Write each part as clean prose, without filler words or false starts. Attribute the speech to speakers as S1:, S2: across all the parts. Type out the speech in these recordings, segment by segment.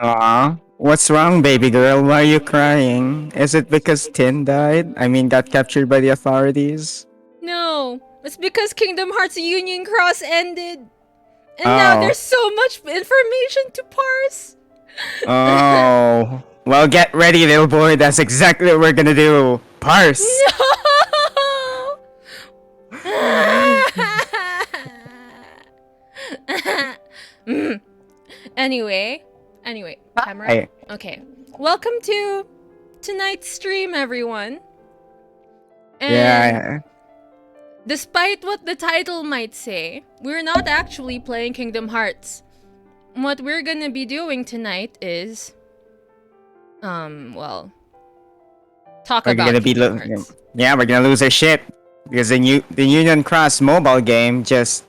S1: Aw, what's wrong, baby girl? Why are you crying? Is it because Tin died? I mean, got captured by the authorities?
S2: No, it's because Kingdom Hearts Union Cross ended. And now
S1: Oh,
S2: there's so much information to parse.
S1: oh. Well, get ready, little boy. That's exactly what we're gonna do. Parse.
S2: No! anyway, camera.
S1: Hi.
S2: Okay. Welcome to tonight's stream, everyone. And
S1: Yeah.
S2: despite what the title might say, we're not actually playing Kingdom Hearts. What we're gonna be doing tonight is, well, talk
S1: We're
S2: about
S1: gonna be
S2: Kingdom Hearts.
S1: yeah, we're gonna lose our shit because the Union Cross mobile game just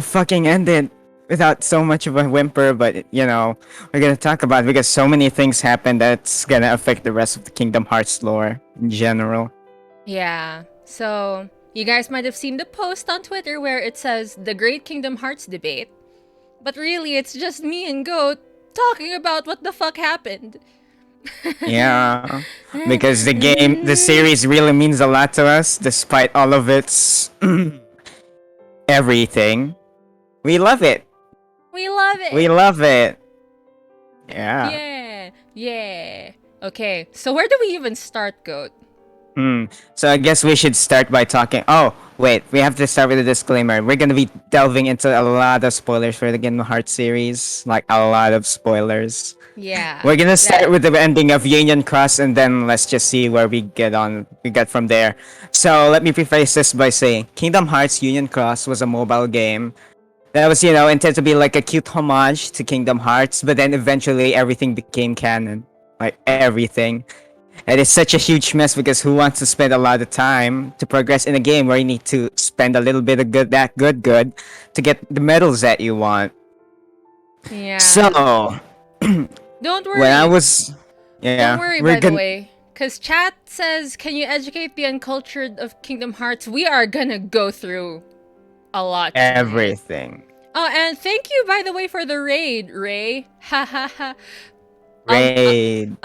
S1: fucking ended without so much of a whimper. But we're gonna talk about it because so many things happened that's gonna affect the rest of the Kingdom Hearts lore in general.
S2: Yeah, so you guys might have seen the post on Twitter where it says the Great Kingdom Hearts debate. But really, it's just me and Goat talking about what the fuck happened.
S1: Yeah, because the series really means a lot to us, despite all of its everything. We love it.
S2: We love it!
S1: We love it. Yeah.
S2: Yeah, yeah. Okay, so where do we even start, Goat?
S1: So I guess we should start by talking. Oh, wait. We have to start with a disclaimer. We're gonna be delving into a lot of spoilers for the Kingdom Hearts series. Like, a lot of spoilers.
S2: Yeah.
S1: We're gonna start with the ending of Union Cross, and then let's just see where we get from there. So let me preface this by saying Kingdom Hearts Union Cross was a mobile game that was, intended to be like a cute homage to Kingdom Hearts, but then eventually everything became canon. Like, everything. And it's such a huge mess because who wants to spend a lot of time to progress in a game where you need to spend a little bit of good to get the medals that you want.
S2: Yeah.
S1: So,
S2: Don't worry.
S1: when I was, yeah,
S2: Don't worry,
S1: we're
S2: by the
S1: gonna,
S2: way. Because chat says, can you educate the uncultured of Kingdom Hearts? We are gonna go through a lot tonight.
S1: everything.
S2: Oh, and thank you, by the way, for the raid, Ray. Ha ha ha.
S1: Raid.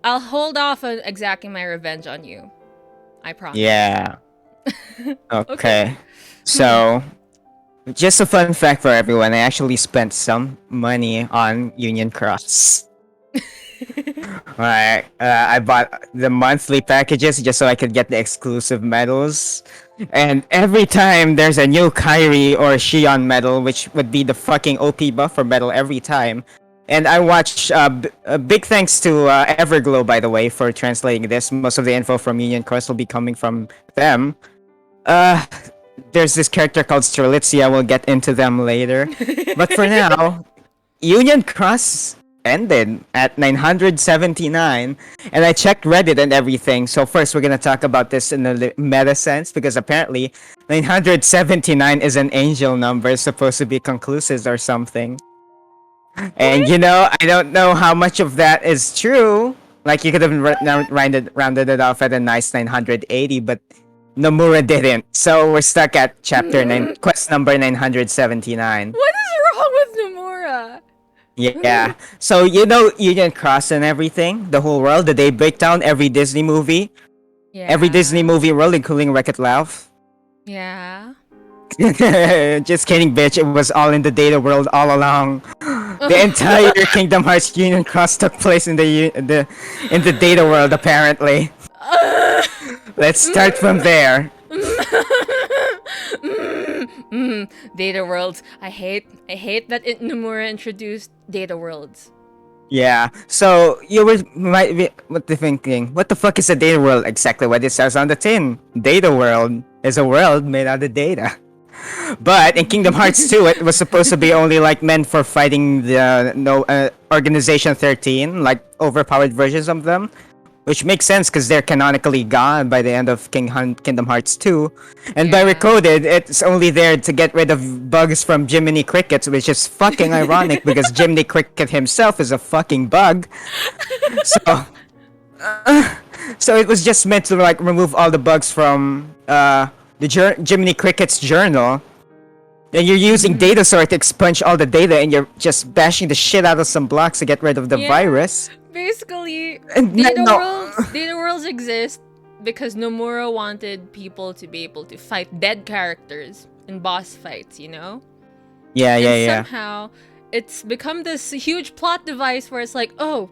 S2: I'll hold off on exacting my revenge on you. I promise.
S1: Yeah. Okay. So, just a fun fact for everyone, I actually spent some money on Union Cross. Alright, I bought the monthly packages just so I could get the exclusive medals. And every time there's a new Kyrie or Shion medal, which would be the fucking OP buffer medal every time. And I watched, big thanks to Everglow, by the way, for translating this. Most of the info from Union Cross will be coming from them. There's this character called Strelitzia, we'll get into them later. But for now, Union Cross ended at 979, and I checked Reddit and everything. So first we're gonna talk about this in the meta sense, because apparently 979 is an angel number, supposed to be conclusive or something. And I don't know how much of that is true. Like, you could have rounded it off at a nice 980, but Nomura didn't. So we're stuck at chapter 9, quest number 979.
S2: What is wrong with Nomura?
S1: Yeah. So Union Cross and everything, the whole world, did they break down every Disney movie?
S2: Yeah.
S1: Every Disney movie world, including Wreck-It Ralph?
S2: Yeah.
S1: Just kidding, bitch. It was all in the data world all along. The entire Kingdom Hearts Union Cross took place in the data world, apparently. Let's start from there.
S2: Data worlds. I hate that Nomura introduced data worlds.
S1: Yeah. So might be thinking, what the fuck is a data world? Exactly what it says on the tin. Data world is a world made out of data. But in Kingdom Hearts 2, it was supposed to be only like meant for fighting the Organization 13, like overpowered versions of them. Which makes sense because they're canonically gone by the end of Kingdom Hearts 2. And by Recoded, it's only there to get rid of bugs from Jiminy Crickets, which is fucking ironic because Jiminy Cricket himself is a fucking bug. So it was just meant to like remove all the bugs from the Jiminy Cricket's journal. And you're using data sort to expunge all the data, and you're just bashing the shit out of some blocks to get rid of the
S2: Yeah,
S1: virus.
S2: basically,
S1: And no.
S2: data worlds exist because Nomura wanted people to be able to fight dead characters in boss fights, you know?
S1: Yeah,
S2: And
S1: yeah, yeah.
S2: somehow, it's become this huge plot device where it's like, oh,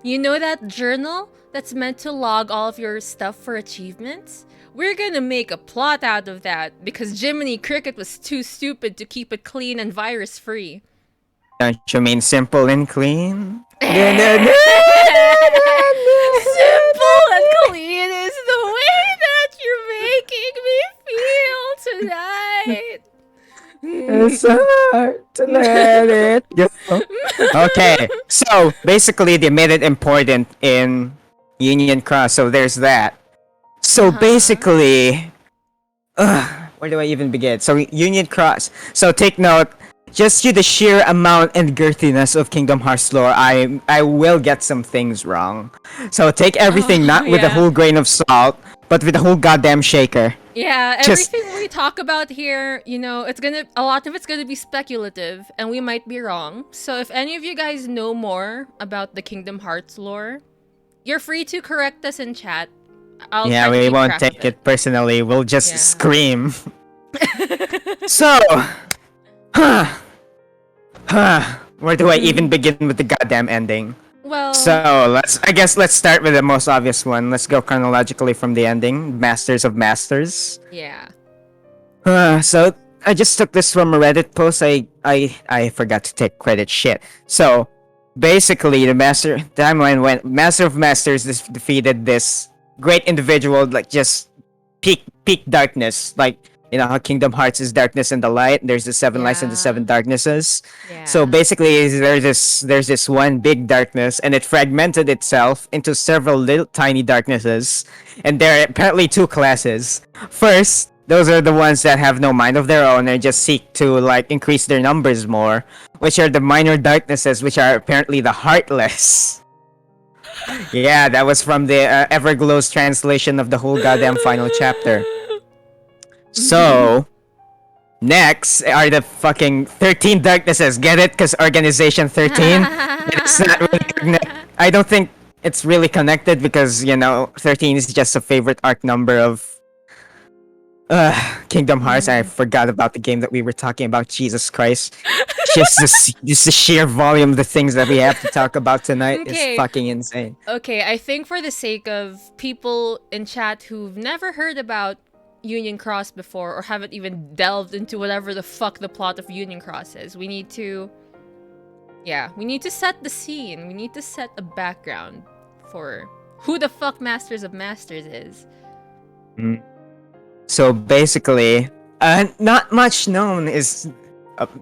S2: you know that journal that's meant to log all of your stuff for achievements? We're gonna make a plot out of that because Jiminy Cricket was too stupid to keep it clean and virus free.
S1: Don't you mean simple and clean?
S2: Simple and clean is the way that you're making me feel tonight.
S1: It's hard to let it go. Okay, so basically they made it important in Union Cross, so there's that. So
S2: Uh-huh.
S1: basically, where do I even begin? So Union Cross. So take note, just due to the sheer amount and girthiness of Kingdom Hearts lore, I will get some things wrong. So take everything
S2: Oh,
S1: not with a
S2: yeah.
S1: whole grain of salt, but with a whole goddamn shaker.
S2: Yeah,
S1: Just
S2: everything we talk about here, a lot of it's gonna be speculative, and we might be wrong. So if any of you guys know more about the Kingdom Hearts lore, you're free to correct us in chat. I'll
S1: yeah,
S2: try to
S1: we
S2: keep
S1: won't
S2: track of
S1: take
S2: it.
S1: it personally. We'll just
S2: Yeah.
S1: scream. So, where do I even begin with the goddamn ending?
S2: Well,
S1: So let's start with the most obvious one. Let's go chronologically from the ending. Masters of Masters.
S2: yeah.
S1: So I just took this from a Reddit post. I forgot to take credit. Shit. So basically, the master timeline went. Master of Masters defeated this great individual, like just peak darkness. Like you know how Kingdom Hearts is darkness and the light. There's the seven lights and the seven
S2: Yeah.
S1: darknesses. So
S2: Yeah.
S1: basically, there's this one big darkness, and it fragmented itself into several little tiny darknesses. And there are apparently two classes. First, those are the ones that have no mind of their own and just seek to like increase their numbers more, which are the minor darknesses, which are apparently the heartless. Yeah, that was from the Everglow's translation of the whole goddamn final chapter. So, next are the fucking 13 darknesses. Get it? Because Organization 13? It's not really I don't think it's really connected because, 13 is just a favorite arc number of Kingdom Hearts. I forgot about the game that we were talking about. Jesus Christ. Just the sheer volume of the things that we have to talk about tonight is
S2: Okay.
S1: fucking insane.
S2: Okay, I think for the sake of people in chat who've never heard about Union Cross before or haven't even delved into whatever the fuck the plot of Union Cross is, we need to set the scene. We need to set a background for who the fuck Masters of Masters is.
S1: Mm. So basically, not much known is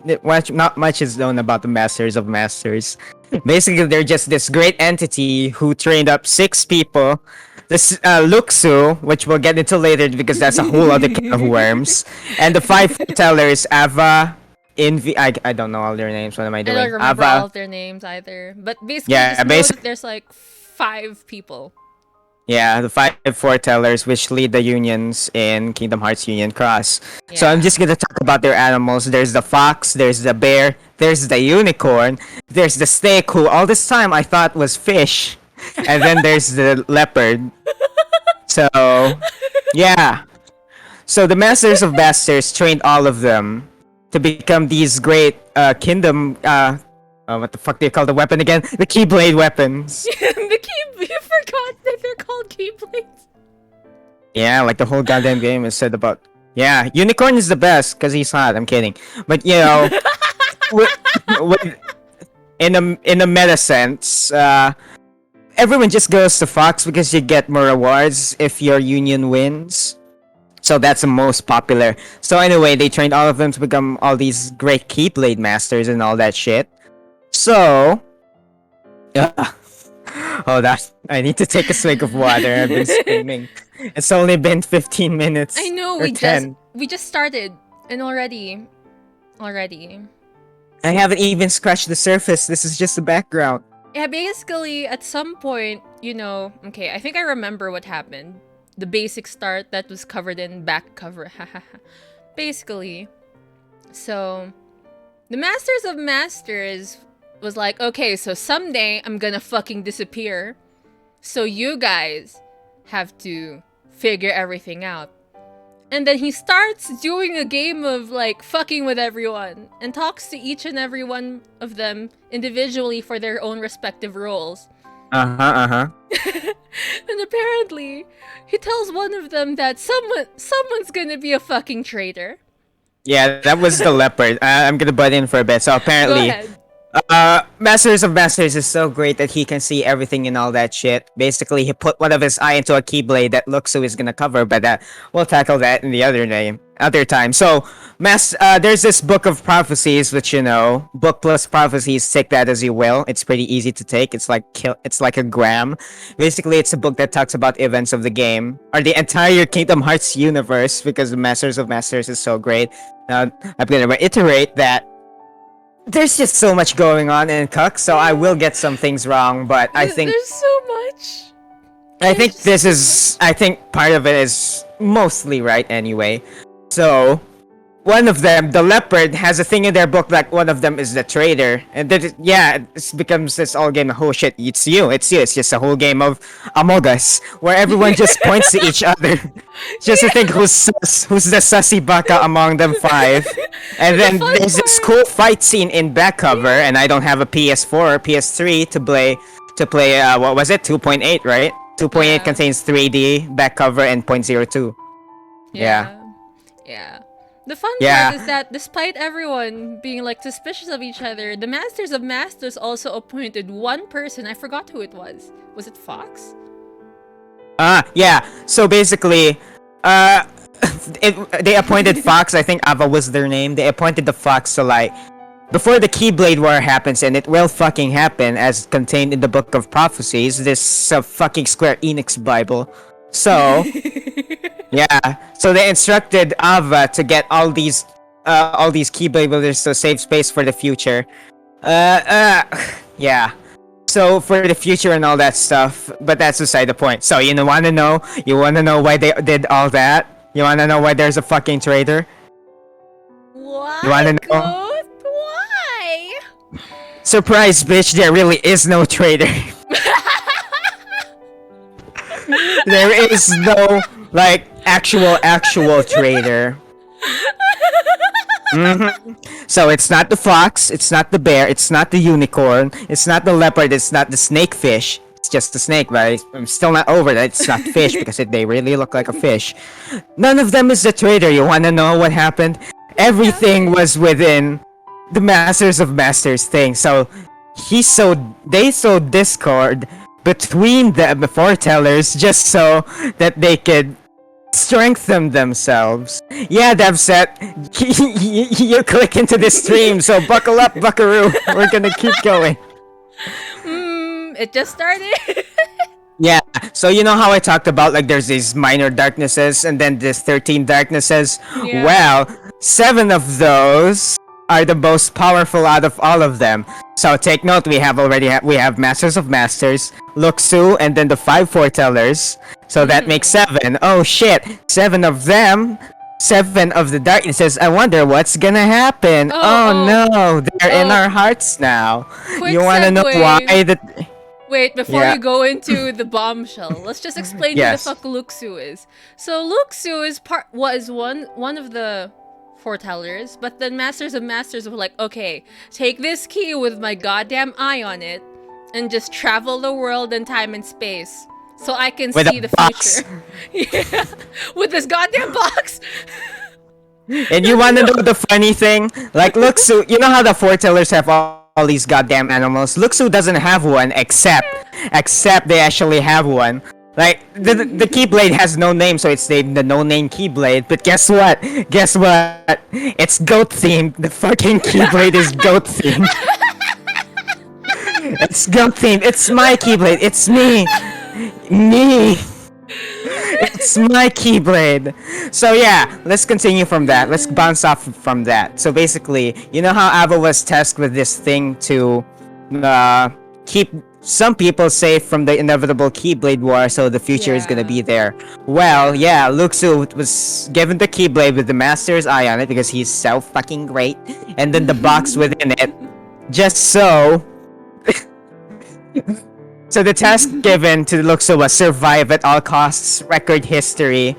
S1: not much is known about the Masters of Masters. Basically, they're just this great entity who trained up 6 people. This Luxu, which we'll get into later because that's a whole other can of worms, and the 5 tellers Ava, Envy. I don't know all their names. What am I
S2: I don't
S1: doing?
S2: remember all
S1: Ava.
S2: of their names either. But basically
S1: Yeah,
S2: just know
S1: basically.
S2: that there's like 5 people.
S1: Yeah, the 5 foretellers which lead the unions in Kingdom Hearts Union Cross. So I'm
S2: Yeah.
S1: just gonna talk about their animals. There's the fox, there's the bear, there's the unicorn, there's the snake who all this time I thought was fish, and then there's the leopard. So yeah. So the Masters of Masters trained all of them to become these great kingdom what the fuck do you call the weapon again? The Keyblade weapons.
S2: You forgot that they're called Keyblades.
S1: Yeah, like the whole goddamn game is said about. Yeah, Unicorn is the best because he's hot. I'm kidding, but with, with, in a meta sense, everyone just goes to Fox because you get more rewards if your union wins. So that's the most popular. So anyway, they trained all of them to become all these great Keyblade masters and all that shit. So, hold on, I need to take a swig of water. I've been screaming. It's only been 15
S2: I
S1: minutes
S2: know
S1: or 10.
S2: we just started and already.
S1: I haven't even scratched the surface. This is just the background.
S2: Yeah, basically at some point, okay, I think I remember what happened. The basic start that was covered in back cover. Basically, So the Masters of Masters was like, okay, so someday I'm gonna fucking disappear. So you guys have to figure everything out. And then he starts doing a game of like fucking with everyone and talks to each and every one of them individually for their own respective roles. And apparently, he tells one of them that someone's gonna be a fucking traitor.
S1: Yeah, that was the leopard. I'm gonna butt in for a bit. So
S2: Go
S1: apparently,
S2: ahead.
S1: Masters of Masters is so great that he can see everything and all that shit. Basically, he put one of his eye into a keyblade that Luxu is gonna cover, but we'll tackle that in the other time. So, there's this book of prophecies, which book plus prophecies. Take that as you will. It's pretty easy to take. It's like a gram. Basically, it's a book that talks about events of the game or the entire Kingdom Hearts universe because the Masters of Masters is so great. Now, I'm gonna reiterate that there's just so much going on in Cuck, so I will get some things wrong, but
S2: There's so much.
S1: I think
S2: There's
S1: this is I think part of it is mostly right anyway. So one of them, the leopard, has a thing in their book like one of them is the traitor, and then it becomes this all game. Oh shit, it's you, it's you. It's just a whole game of Among Us where everyone just points to each other, just to think who's the sussy baka among them five. And then
S2: fun
S1: there's this
S2: part-
S1: cool fight scene in back cover, and I don't have a PS4 or PS3 to play. What was it? 2.8, right? 2.8
S2: Yeah.
S1: contains 3D back cover and .02. Yeah.
S2: Yeah. The fun
S1: Yeah.
S2: part is that despite everyone being like suspicious of each other, the Masters of Masters also appointed one person. I forgot who it was. Was it Fox?
S1: Yeah. So basically, uh, they appointed Fox. I think Ava was their name. They appointed the Fox to like before the Keyblade War happens, and it will fucking happen as contained in the Book of Prophecies. This fucking Square Enix Bible. So yeah. So they instructed Ava to get all these Keyblade builders to save space for the future. Yeah. So for the future and all that stuff, but that's beside the point. So you wanna know? You wanna know why they did all that? You wanna know why there's a fucking traitor?
S2: Why,
S1: You wanna know?
S2: Ghost? Why?
S1: Surprise, bitch! There really is no traitor. There is no like actual traitor. So it's not the fox, it's not the bear, it's not the unicorn, it's not the leopard, it's not the snakefish. It's just the snake, but I'm still not over that. It's not fish because they really look like a fish. None of them is the traitor. You wanna know what happened? Everything was within the Masters of Masters thing. So they sowed discord between the foretellers just so that they could strengthen themselves. Yeah, Devset, you click into this stream, so buckle up, buckaroo. We're gonna keep going.
S2: It just started.
S1: Yeah, so you know how I talked about like there's these minor darknesses and then there's 13 darknesses?
S2: Yeah.
S1: Well, 7 of those are the most powerful out of all of them. So take note, we have Masters of Masters, Luxu, and then the 5 foretellers. So that makes 7. Oh shit, 7 of them. 7 of the darknesses. I wonder what's gonna happen. Oh, no, they're in our hearts now.
S2: Quick
S1: You wanna know
S2: segue.
S1: why the
S2: Wait, before
S1: Yeah.
S2: you go into the bombshell, let's just explain
S1: Yes.
S2: who the fuck Luxu is. So Luxu was one of the foretellers, but then Masters of Masters were like, okay, take this key with my goddamn eye on it, and just travel the world in time and space, so I can
S1: With
S2: see
S1: a
S2: the
S1: box.
S2: future. Yeah, with this goddamn box.
S1: And you wanna know the funny thing? Like Luxu, you know how the foretellers have all these goddamn animals? Luxu doesn't have one except they actually have one. Like the Keyblade has no name, so it's named the No Name Keyblade. But guess what? Guess what? It's goat themed. The fucking Keyblade is goat themed. It's goat themed. It's my Keyblade. It's me. Me. It's my Keyblade. So yeah, let's continue from that. Let's bounce off from that. So basically, you know how Ava was tasked with this thing to keep some people safe from the inevitable Keyblade War, so the future is gonna
S2: Yeah.
S1: be there. Well, yeah, Luxu was given the Keyblade with the Master's Eye on it because he's so fucking great, and then the box within it, just so. So the task given to Luxu was survive at all costs, record history,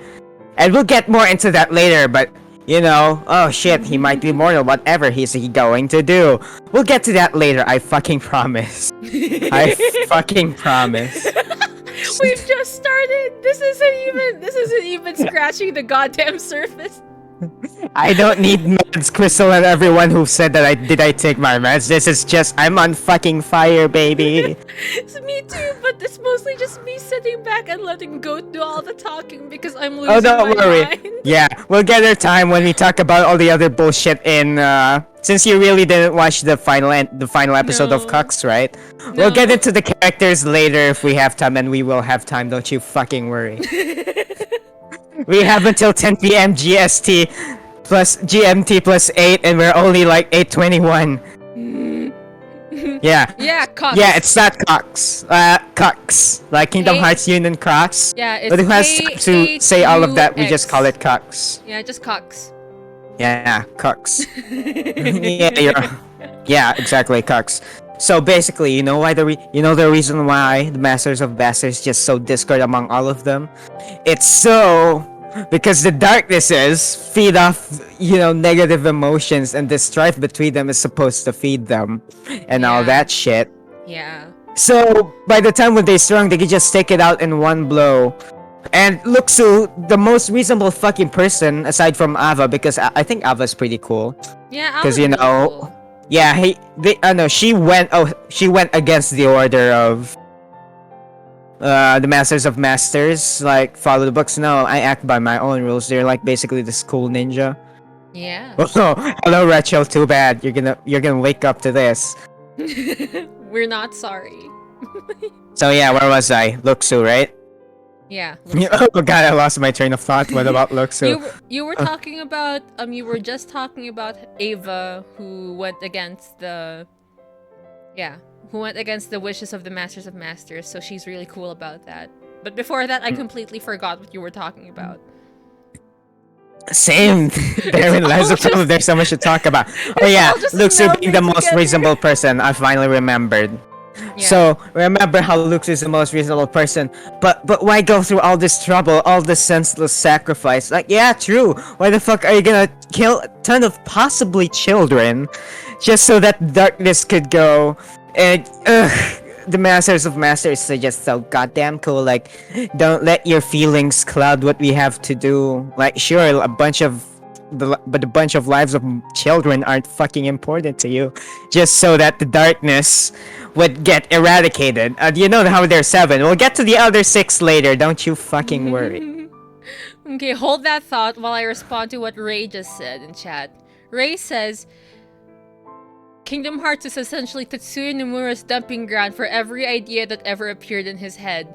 S1: and we'll get more into that later. But you know, oh shit, he might be mortal. Whatever he's he going to do, we'll get to that later. I fucking promise. I fucking promise.
S2: We've just started. This isn't even scratching the goddamn surface.
S1: I don't need meds, Crystal, and everyone who said that I take my meds. This is just I'm on fucking fire, baby.
S2: It's me too, but it's mostly just me sitting back and letting Goat do all the talking because I'm losing
S1: Oh, don't
S2: my
S1: worry.
S2: mind.
S1: Yeah, we'll get our time when we talk about all the other bullshit in. Since you really didn't watch the final episode of
S2: No.
S1: Cucks, right? We'll get
S2: No.
S1: into the characters later if we have time, and we will have time. Don't you fucking worry. We have until 10 p.m. GST plus GMT plus 8, and we're only like 8:21. Yeah.
S2: Yeah, Cox.
S1: Yeah, it's not Cox. Cox. Like Kingdom
S2: Hey.
S1: Hearts Union Cox.
S2: Yeah, it's
S1: But who has time to say all of that? We just call it Cox.
S2: Yeah, just Cox.
S1: Yeah, Cox. Yeah, exactly, Cox. So basically, you know why the reason why the Masters of Bastards just so discord among all of them? It's so because the darknesses feed off, negative emotions, and the strife between them is supposed to feed them and all
S2: Yeah.
S1: that shit.
S2: Yeah.
S1: So by the time when they strong, they can just take it out in one blow. And Luxu, the most reasonable fucking person aside from Ava, because I think Ava's pretty cool.
S2: Yeah,
S1: 'Cause,
S2: Alvin's
S1: you know,
S2: really cool.
S1: Yeah, she went against the order of the Masters of Masters, like follow the books. No, I act by my own rules. They're like basically the school ninja.
S2: Yeah.
S1: Oh, hello Rachel, too bad. You're gonna wake up to this.
S2: We're not sorry.
S1: So yeah, where was I? Luxu, right?
S2: Yeah.
S1: Oh god, I lost my train of thought. What about Luxu?
S2: You were talking about you were just talking about Ava who went against the wishes of the Masters of Masters, so she's really cool about that. But before that, I completely forgot what you were talking about.
S1: Same. Therein lies the problem. There's so much to talk about. Oh yeah,
S2: all just
S1: Luxu being the
S2: melding
S1: most
S2: together.
S1: reasonable person. I finally remembered.
S2: Yeah.
S1: So remember how Luxu is the most reasonable person, but why go through all this trouble, all this senseless sacrifice? Like, yeah, true. Why the fuck are you gonna kill a ton of possibly children, just so that darkness could go? And the Masters of Masters are just so goddamn cool. Like, don't let your feelings cloud what we have to do. Like, sure, a bunch of lives of children aren't fucking important to you, just so that the darkness would get eradicated. You know how there's 7. We'll get to the other 6 later. Don't you fucking worry.
S2: Okay, hold that thought while I respond to what Ray just said in chat. Ray says, Kingdom Hearts is essentially Tetsuya Nomura's dumping ground for every idea that ever appeared in his head.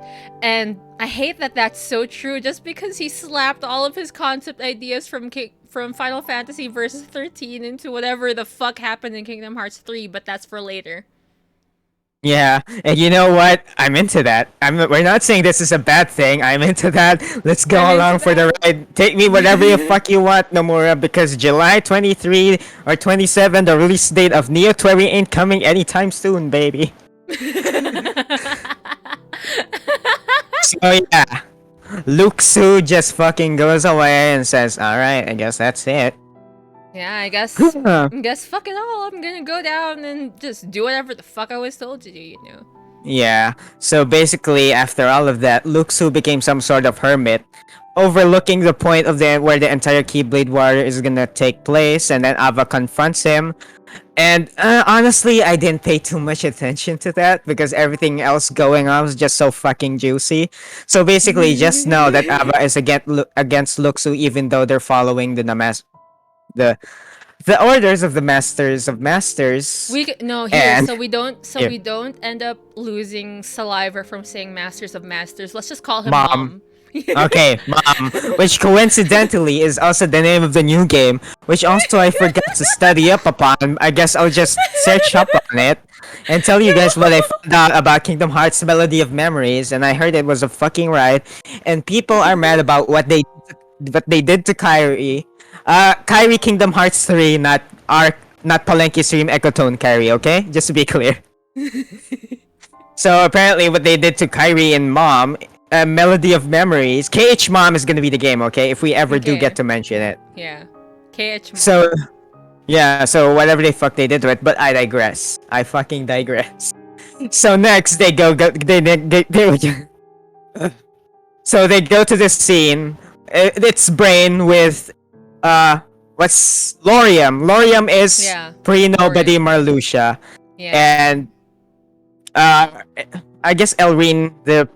S2: And I hate that that's so true just because he slapped all of his concept ideas from Final Fantasy Versus 13 into whatever the fuck happened in Kingdom Hearts 3, but that's for later.
S1: Yeah, and you know what? I'm into that. We're not saying this is a bad thing. I'm into that. Let's go
S2: I'm
S1: along
S2: into
S1: for the ride. Take me whatever the fuck you want, Nomura, because July 23 or 27, the release date of Neo 20 ain't coming anytime soon, baby. So yeah, Luxu just fucking goes away and says, "Alright, I guess that's it."
S2: Yeah, I guess fuck it all. I'm gonna go down and just do whatever the fuck I was told to do, you know.
S1: Yeah, so basically, after all of that, Luxu became some sort of hermit, overlooking the point of where the entire Keyblade War is gonna take place, and then Ava confronts him. And honestly, I didn't pay too much attention to that because everything else going on was just so fucking juicy. So basically, just know that Ava is against Luxu, even though they're following the orders of the Masters of Masters. So
S2: we don't end up losing saliva from saying Masters of Masters. Let's just call him
S1: Mom.
S2: Mom.
S1: Okay, Mom, which coincidentally is also the name of the new game, which also I forgot to study up upon. I guess I'll just search up on it and tell you guys what I found out about Kingdom Hearts Melody of Memories, and I heard it was a fucking ride, and people are mad about what they did to Kyrie. Kyrie Kingdom Hearts 3, not Palenque Stream Ecotone Kyrie, okay? Just to be clear. So apparently what they did to Kyrie and Mom, Melody of Memories, KH Mom is gonna be the game, okay? If we ever do
S2: Okay.
S1: get to mention it.
S2: Yeah. KH Mom.
S1: So, yeah, so whatever they did to it, but I digress. I fucking digress. So next they so they go to this scene. It's Brain with, what's Lorium? Lorium is
S2: Yeah,
S1: pre-nobody Marluxia.
S2: Yeah.
S1: And I guess Elrine, the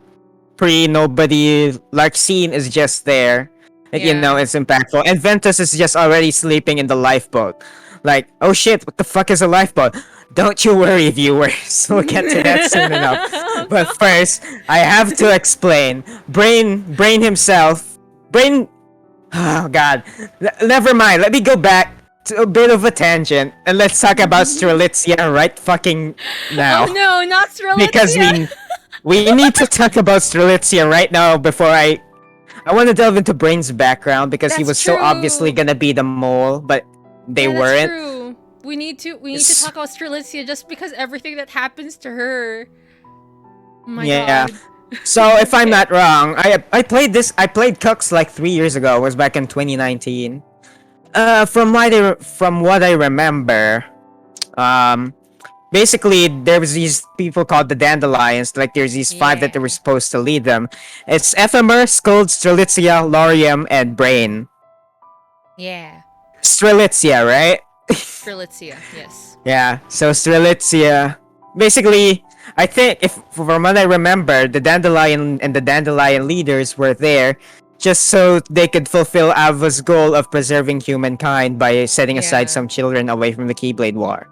S1: pre-nobody Larxene, is just there. Like, you
S2: Yeah.
S1: know, it's impactful. And Ventus is just already sleeping in the lifeboat. Like, oh shit, what the fuck is a lifeboat? Don't you worry, viewers. We'll get to that soon enough. But first, I have to explain. Brain himself. Brain. Oh god. Never mind. Let me go back to a bit of a tangent and let's talk about Strelitzia right fucking now.
S2: Oh no, not Strelitzia!
S1: Because we need to talk about Strelitzia right now before I want to delve into Brain's background because he
S2: That's
S1: was so
S2: true.
S1: obviously gonna be the mole, but they
S2: Yeah, that's
S1: weren't.
S2: true. We need to talk about Strelitzia just because everything that happens to her. Oh my
S1: Yeah.
S2: god.
S1: So if I'm not wrong, I played Cux like 3 years ago. It was back in 2019. From what I remember, basically there was these people called the Dandelions. Like there's these 5 that they were supposed to lead them. It's Ephemer, Scold, Strelitzia, Laurium, and Brain.
S2: Yeah.
S1: Strelitzia, right?
S2: Strelitzia, yes.
S1: Yeah. So Strelitzia, basically, I think if from what I remember, the Dandelion and the Dandelion leaders were there just so they could fulfill Ava's goal of preserving humankind by setting aside
S2: Yeah.
S1: some children away from the Keyblade War.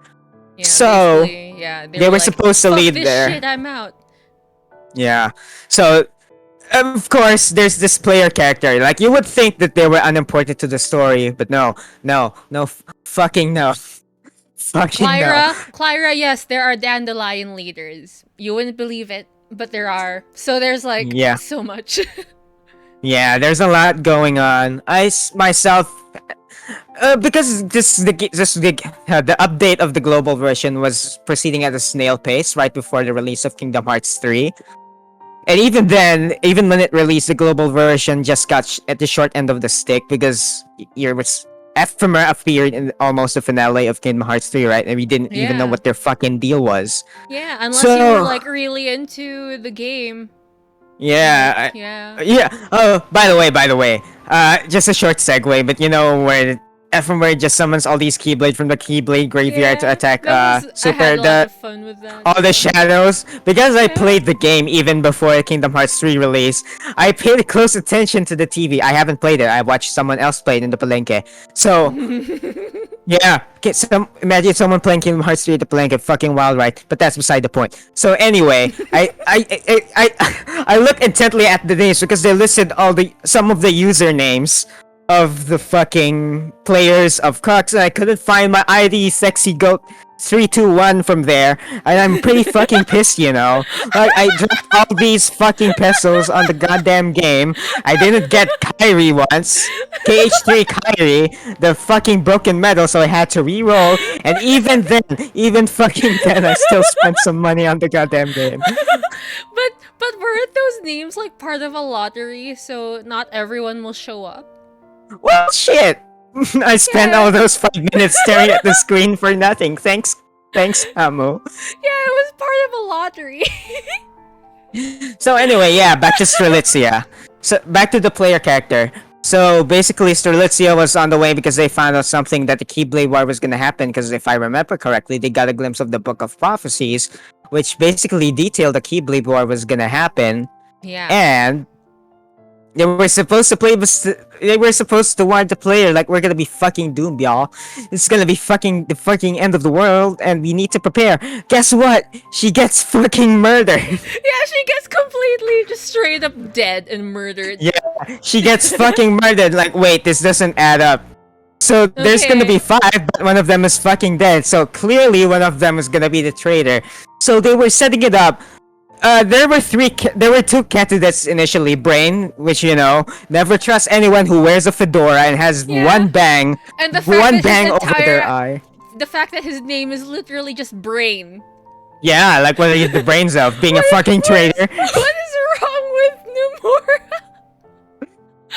S2: Yeah,
S1: So,
S2: basically, yeah,
S1: they were
S2: like,
S1: supposed to
S2: "Fuck
S1: lead
S2: this
S1: there."
S2: shit, I'm out.
S1: Yeah. So, of course, there's this player character. Like, you would think that they were unimportant to the story, but no, fucking no. Fucking no.
S2: Clyra, yes, there are dandelion leaders. You wouldn't believe it, but there are. So there's like
S1: Yeah.
S2: so much.
S1: Yeah, there's a lot going on. Myself, because the update of the global version was proceeding at a snail pace right before the release of Kingdom Hearts 3. And even then, even when it released, the global version just got at the short end of the stick because Ephemer appeared in almost the finale of Kingdom Hearts 3, right? And we didn't even know
S2: Yeah.
S1: what their fucking deal was.
S2: Yeah, unless
S1: So-
S2: you were like really into the game.
S1: Yeah,
S2: Yeah.
S1: yeah. Oh, by the way, just a short segue, but you know where Ephemer just summons all these Keyblade from the Keyblade graveyard to
S2: Yeah,
S1: attack
S2: I had a lot of fun with that.
S1: all the shadows. Because I played the game even before Kingdom Hearts 3 release, I paid close attention to the TV. I haven't played it. I watched someone else play it in the Palenque. So yeah, imagine someone playing Kingdom Hearts 3 at the Palenque, fucking wild, right? But that's beside the point. So anyway, I look intently at the names because they listed some of the usernames of the fucking players of Crux, and I couldn't find my ID Sexy Goat 321 from there, and I'm pretty fucking pissed, you know. Like, I dropped all these fucking pesos on the goddamn game. I didn't get Kyrie once. KH3 Kyrie, the fucking broken medal, so I had to re-roll, and even fucking then, I still spent some money on the goddamn game.
S2: But weren't those names like part of a lottery, so not everyone will show up?
S1: Well, shit! I spent all those 5 minutes staring at the screen for nothing. Thanks, Amo.
S2: Yeah, it was part of a lottery.
S1: So anyway, yeah, back to Strelitzia. So back to the player character. So basically, Strelitzia was on the way because they found out something that the Keyblade War was gonna happen. Because if I remember correctly, they got a glimpse of the Book of Prophecies, which basically detailed the Keyblade War was gonna happen.
S2: Yeah.
S1: And They were supposed to play, they were supposed to warn the player like we're gonna be fucking doomed, y'all. It's gonna be fucking the fucking end of the world, and we need to prepare. Guess what? She gets fucking murdered.
S2: Yeah, she gets completely just straight up dead and murdered.
S1: Yeah, she gets fucking murdered. Like, wait, this doesn't add up. So there's gonna be
S2: Okay.
S1: five, but one of them is fucking dead. So clearly, one of them is gonna be the traitor. So they were setting it up. There were there were two candidates initially. Brain, which never trust anyone who wears a fedora and has
S2: Yeah. And the fact
S1: one
S2: that his
S1: bang over their
S2: entire
S1: eye.
S2: the fact that his name is literally just Brain.
S1: Yeah, like what are you the brains of being a fucking traitor?
S2: What is wrong with Numora?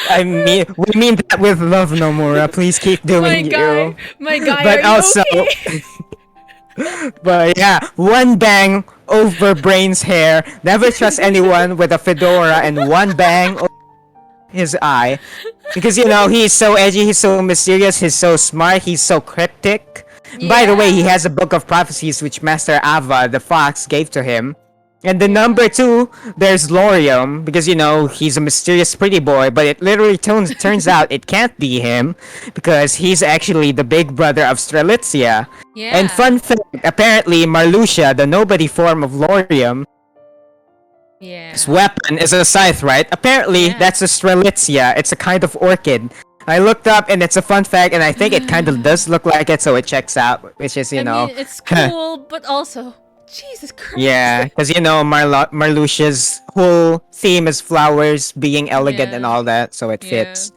S1: I mean, we mean that with love, Nomura. Please keep doing you.
S2: My guy,
S1: But
S2: are you
S1: also,
S2: okay?
S1: but yeah, one bang over Brain's hair. Never trust anyone with a fedora, and one bang over his eye. Because he's so edgy, he's so mysterious, he's so smart, he's so cryptic. By the way, he
S2: Yeah.
S1: has a book of prophecies which Master Ava, the fox, gave to him. And the number two, there's Lorium, because he's a mysterious pretty boy, but it literally turns out it can't be him, because he's actually the big brother of Strelitzia.
S2: Yeah.
S1: And fun fact, apparently Marluxia, the nobody form of Lorium,
S2: Yeah.
S1: his weapon is a scythe, right? Apparently,
S2: Yeah.
S1: that's a Strelitzia. It's a kind of orchid. I looked up, and it's a fun fact, and I think it kind of does look like it, so it checks out, which is,
S2: I mean, it's cool, but also, Jesus Christ.
S1: Yeah, because Marluxia's whole theme is flowers, being elegant, and
S2: Yeah.
S1: all that, so it
S2: Yeah.
S1: fits.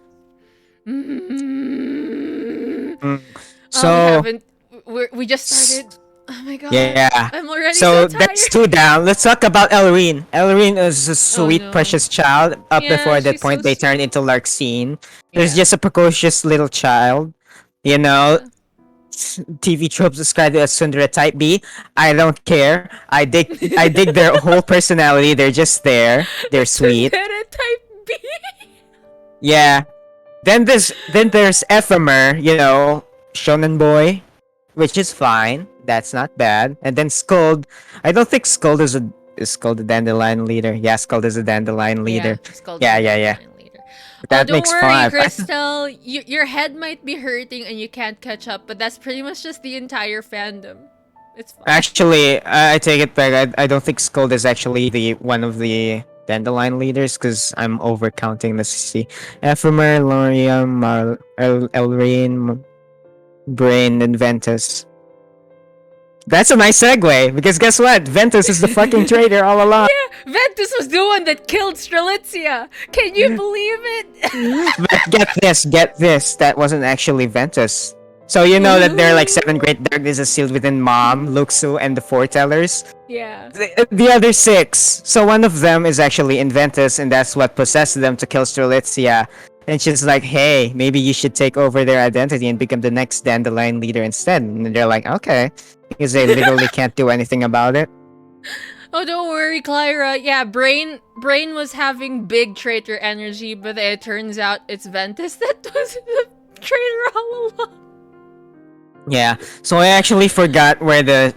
S2: Mm.
S1: Mm.
S2: Oh,
S1: So,
S2: we haven't. We just started. Oh my god.
S1: yeah.
S2: I'm already
S1: So
S2: so tired.
S1: that's two down. Let's talk about Elrine. Elrine is a sweet,
S2: no.
S1: precious child. Up
S2: Yeah,
S1: before that
S2: she's
S1: point,
S2: so
S1: they turn
S2: sweet.
S1: into Larxene. There's
S2: Yeah.
S1: just a precocious little child. TV tropes described it as Sundara type B. I don't care. I dig their whole personality. They're just there. They're sweet.
S2: Type B.
S1: Yeah. Then there's Ephemer, Shonen Boy, which is fine. That's not bad. And then Scold. I don't think Scold is Scold a dandelion leader. Yeah, Scold is a dandelion leader.
S2: Yeah, it's called
S1: Yeah,
S2: the
S1: yeah, yeah.
S2: Dandelion Leader.
S1: That
S2: Don't
S1: makes
S2: worry,
S1: five.
S2: Crystal. Your head might be hurting and you can't catch up, but that's pretty much just the entire fandom. It's fine.
S1: Actually, I take it back. I don't think Scold is actually the one of the dandelion leaders because I'm overcounting. Let's see. Ephemer, Lorium, Elrine, Brain, and Ventus. That's a nice segue because guess what? Ventus is the fucking traitor all along.
S2: Yeah, Ventus was the one that killed Strelitzia. Can you believe it?
S1: But get this. That wasn't actually Ventus. So you know that there are like 7 great darknesses sealed within Mom, Luxu, and the Foretellers.
S2: Yeah.
S1: The other 6. So one of them is actually in Ventus, and that's what possessed them to kill Strelitzia. And she's like, hey, maybe you should take over their identity and become the next dandelion leader instead. And they're like, okay. Because they literally can't do anything about it.
S2: Oh, don't worry, Clyra. Yeah, Brain was having big traitor energy, but it turns out it's Ventus that was the traitor all along.
S1: Yeah. So I actually forgot where the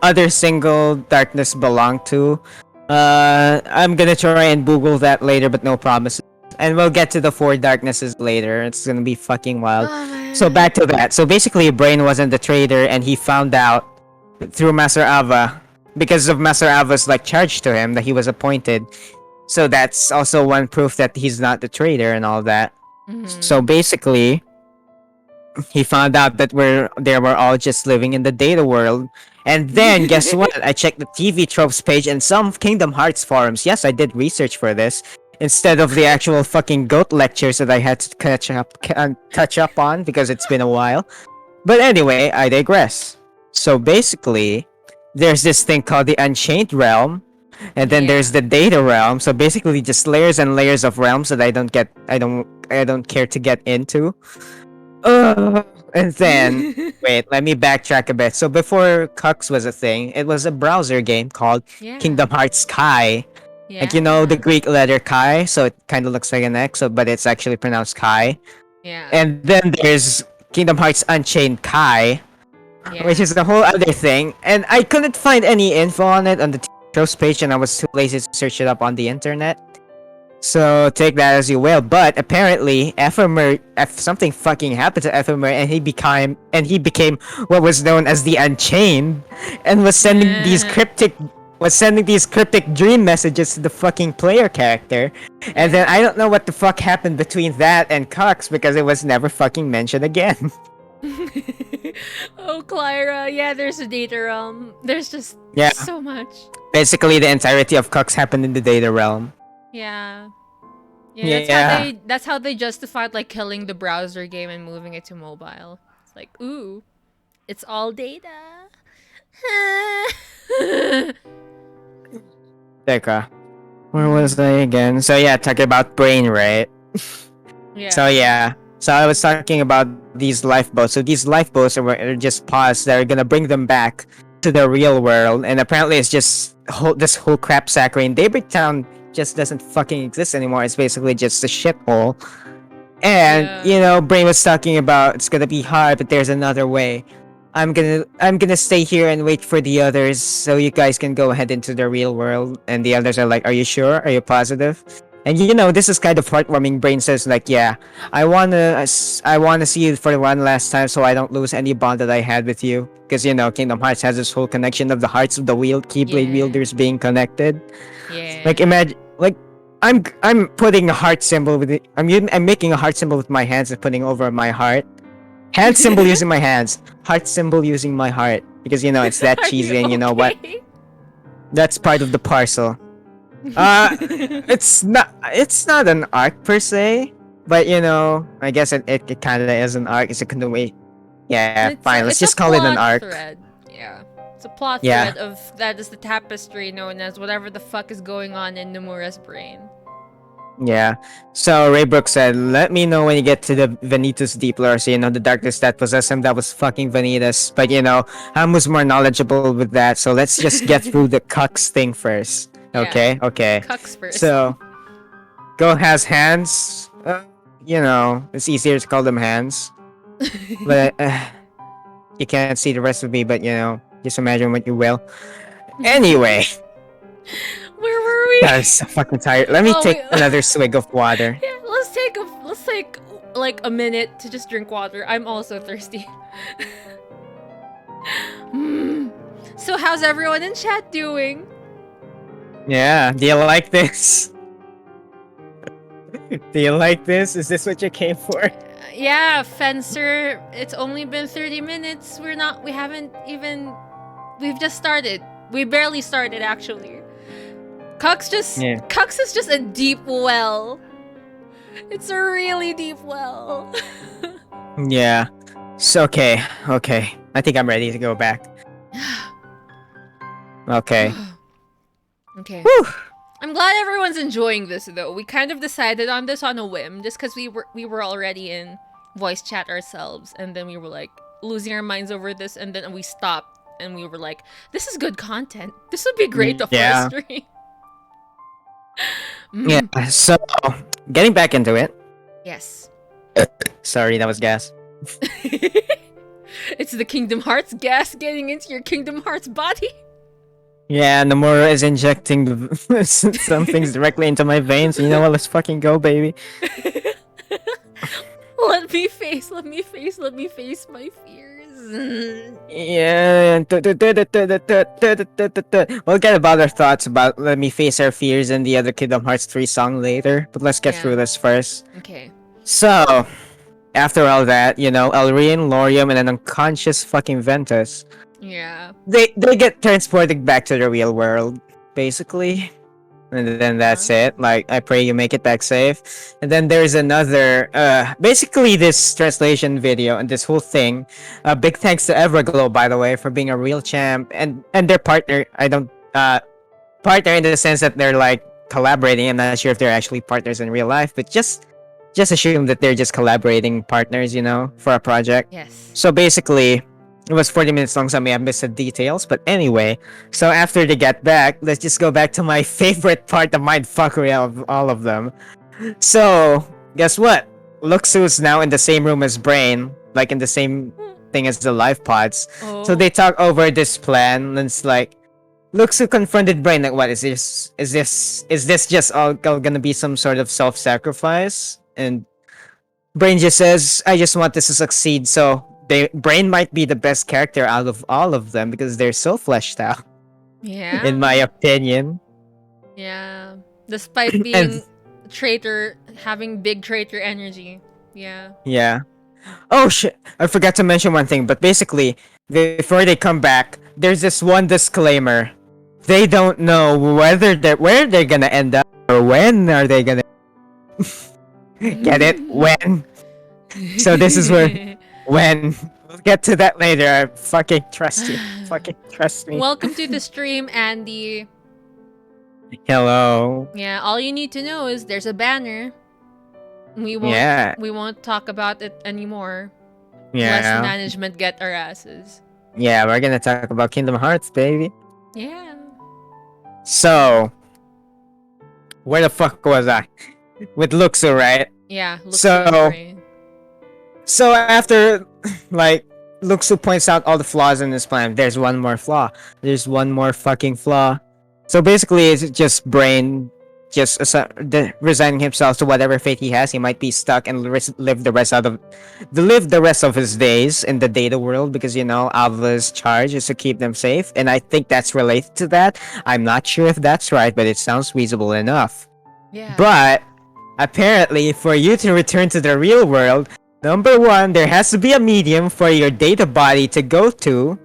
S1: other single darkness belonged to. I'm gonna try and Google that later, but no promises. And we'll get to the 4 darknesses later. It's gonna be fucking wild.
S2: Oh, man.
S1: So back to that. So basically, Brain wasn't the traitor, and he found out through Master Ava because of Master Ava's charge to him that he was appointed. So that's also one proof that he's not the traitor and all that.
S2: Mhm.
S1: So basically, he found out that they were all just living in the data world. And then guess what? I checked the TV tropes page and some Kingdom Hearts forums. Yes, I did research for this instead of the actual fucking goat lectures that I had to catch up on because it's been a while. But anyway, I digress. So basically, there's this thing called the Unchained Realm, and then there's the Data Realm. So basically, just layers and layers of realms that I don't care to get into. And then wait, let me backtrack a bit. So before Cux was a thing, it was a browser game called
S2: Yeah.
S1: Kingdom Hearts Kai.
S2: Yeah.
S1: Like the Greek letter Kai, so it kind of looks like an X, but it's actually pronounced Kai.
S2: Yeah.
S1: And then there's Kingdom Hearts Unchained Kai,
S2: Yeah.
S1: which is a whole other thing. And I couldn't find any info on it on the Tropes page, and I was too lazy to search it up on the internet. So take that as you will. But apparently, something fucking happened to Ephemer, and he became what was known as the Unchained, and was sending these cryptic dream messages to the fucking player character. And then I don't know what the fuck happened between that and Cox because it was never fucking mentioned again.
S2: Oh, Clyra. Yeah, there's a data realm. There's just
S1: Yeah.
S2: so much.
S1: Basically, the entirety of Cox happened in the data realm.
S2: Yeah.
S1: Yeah.
S2: That's how they justified like killing the browser game and moving it to mobile. It's like, ooh, it's all data.
S1: Teka. Where was I again? So yeah, talking about brain, right?
S2: Yeah.
S1: So yeah. So I was talking about these lifeboats. So these lifeboats are just pods that are gonna bring them back to the real world. And apparently it's just this whole crap sack in Daybreak Town just doesn't fucking exist anymore. It's basically just a shithole. And Brain was talking about it's gonna be hard, but there's another way. I'm gonna stay here and wait for the others so you guys can go ahead into the real world. And the others are like, are you sure? Are you positive? And this is kind of heartwarming. Brain says like, yeah, I wanna see you for one last time so I don't lose any bond that I had with you. Because Kingdom Hearts has this whole connection of the hearts of the Keyblade wielders being connected.
S2: Yeah.
S1: Like imagine, like I'm putting a heart symbol with it. I'm making a heart symbol with my hands and putting over my heart. Hand symbol using my hands. Heart symbol using my heart. Because it's that cheesy and you know what? That's part of the parcel. It's not an arc per se, but I guess it kinda is an arc. It's a continuation. Yeah, fine. Let's just call it an arc.
S2: Thread. Yeah. It's a plot
S1: Yeah.
S2: thread of that is the tapestry known as whatever the fuck is going on in Nomura's brain.
S1: Yeah. So Raybrook said, let me know when you get to the Vanitas Deep Lore. So, the darkness that possessed him, that was fucking Vanitas. But, Ham was more knowledgeable with that. So let's just get through the Cucks thing first. Okay?
S2: Yeah.
S1: Okay.
S2: Cucks first.
S1: So, Go has hands. It's easier to call them hands. But you can't see the rest of me, but, just imagine what you will. Anyway.
S2: Where were we?
S1: I'm so fucking tired. Let me take another swig of water.
S2: Yeah, let's take like a minute to just drink water. I'm also thirsty. So how's everyone in chat doing?
S1: Yeah, do you like this? Do you like this? Is this what you came for?
S2: Yeah, Fencer. It's only been 30 minutes. We've just started. We barely started actually. Cucks is just a deep well. It's a really deep well.
S1: Yeah. So, okay. I think I'm ready to go back. Okay.
S2: Okay.
S1: Whew.
S2: I'm glad everyone's enjoying this though. We kind of decided on this on a whim just because we were already in voice chat ourselves and then we were like losing our minds over this and then we stopped and we were like, this is good content. This would be great to first stream.
S1: Yeah, so getting back into it.
S2: Yes.
S1: Sorry, that was gas.
S2: It's the Kingdom Hearts gas getting into your Kingdom Hearts body.
S1: Yeah, Nomura is injecting some things directly into my veins. You know what? Let's fucking go, baby.
S2: Let me face my fears.
S1: Yeah. We'll get about our thoughts about Let Me Face Our Fears and the other Kingdom Hearts 3 song later, but let's get through this first.
S2: Okay.
S1: So, after all that, Elrian, Lorium, and an unconscious fucking Ventus.
S2: Yeah.
S1: They get transported back to the real world, basically. And then that's it. Like, I pray you make it back safe. And then there's another, basically this translation video and this whole thing. Big thanks to Everglow, by the way, for being a real champ and their partner. Partner in the sense that they're like collaborating. I'm not sure if they're actually partners in real life, but just assume that they're just collaborating partners, for a project.
S2: Yes.
S1: So basically, it was 40 minutes long, so I may have missed the details. But anyway, so after they get back, let's just go back to my favorite part, the mindfuckery of all of them. So, guess what? Luxu's now in the same room as Brain, like in the same thing as the life pods.
S2: Oh.
S1: So they talk over this plan, and it's like, Luxu confronted Brain like, "What is this? Is this just all gonna be some sort of self-sacrifice?" And Brain just says, "I just want this to succeed." So Brain might be the best character out of all of them because they're so fleshed out, in my
S2: Yeah.
S1: opinion.
S2: Yeah. Despite
S1: And
S2: being traitor, having big traitor energy. Yeah.
S1: yeah. Oh shit! I forgot to mention one thing, but basically, before they come back, there's this one disclaimer. They don't know where they're gonna end up or when are they gonna get it when. So this is where when we'll get to that later. I fucking trust you. Fucking trust me.
S2: Welcome to the stream, Andy.
S1: Hello.
S2: Yeah, all you need to know is there's a banner. We won't
S1: Yeah.
S2: we won't talk about it anymore. Lest
S1: Yeah.
S2: management get our asses.
S1: Yeah, we're gonna talk about Kingdom Hearts, baby.
S2: Yeah.
S1: So, where the fuck was I? With Luxu, right?
S2: Yeah, looks
S1: So-
S2: so brain.
S1: So after, like, Luxu points out all the flaws in his plan, there's one more flaw. There's one more fucking flaw. So basically, it's just Brain just resigning himself to whatever fate he has. He might be stuck and live the rest of his days in the data world because Alva's charge is to keep them safe, and I think that's related to that. I'm not sure if that's right, but it sounds feasible enough.
S2: Yeah.
S1: But apparently, for you to return to the real world, number one, there has to be a medium for your data body to go to.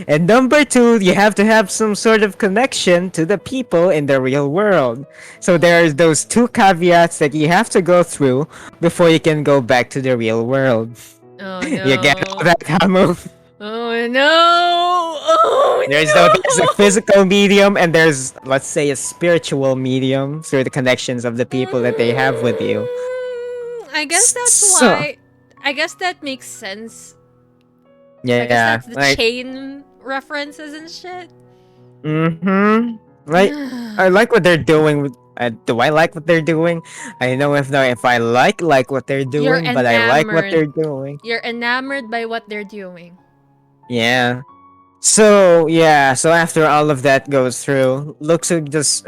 S1: And number two, you have to have some sort of connection to the people in the real world. So there's those two caveats that you have to go through before you can go back to the real world.
S2: Oh no.
S1: You get all that, Hamu?
S2: Oh no. Oh
S1: There's
S2: no.
S1: a physical medium and there's, let's say, a spiritual medium through the connections of the people that they have with you.
S2: I guess that's
S1: So-
S2: why. I guess that makes sense. I
S1: Yeah,
S2: guess that's the
S1: like,
S2: chain references and shit.
S1: Like, I like what they're doing. Do I like what they're doing? I know if I like what they're doing, but I like what
S2: enamored.
S1: they're doing.
S2: You're enamored by what they're doing.
S1: Yeah. So yeah. So after all of that goes through, Luxu just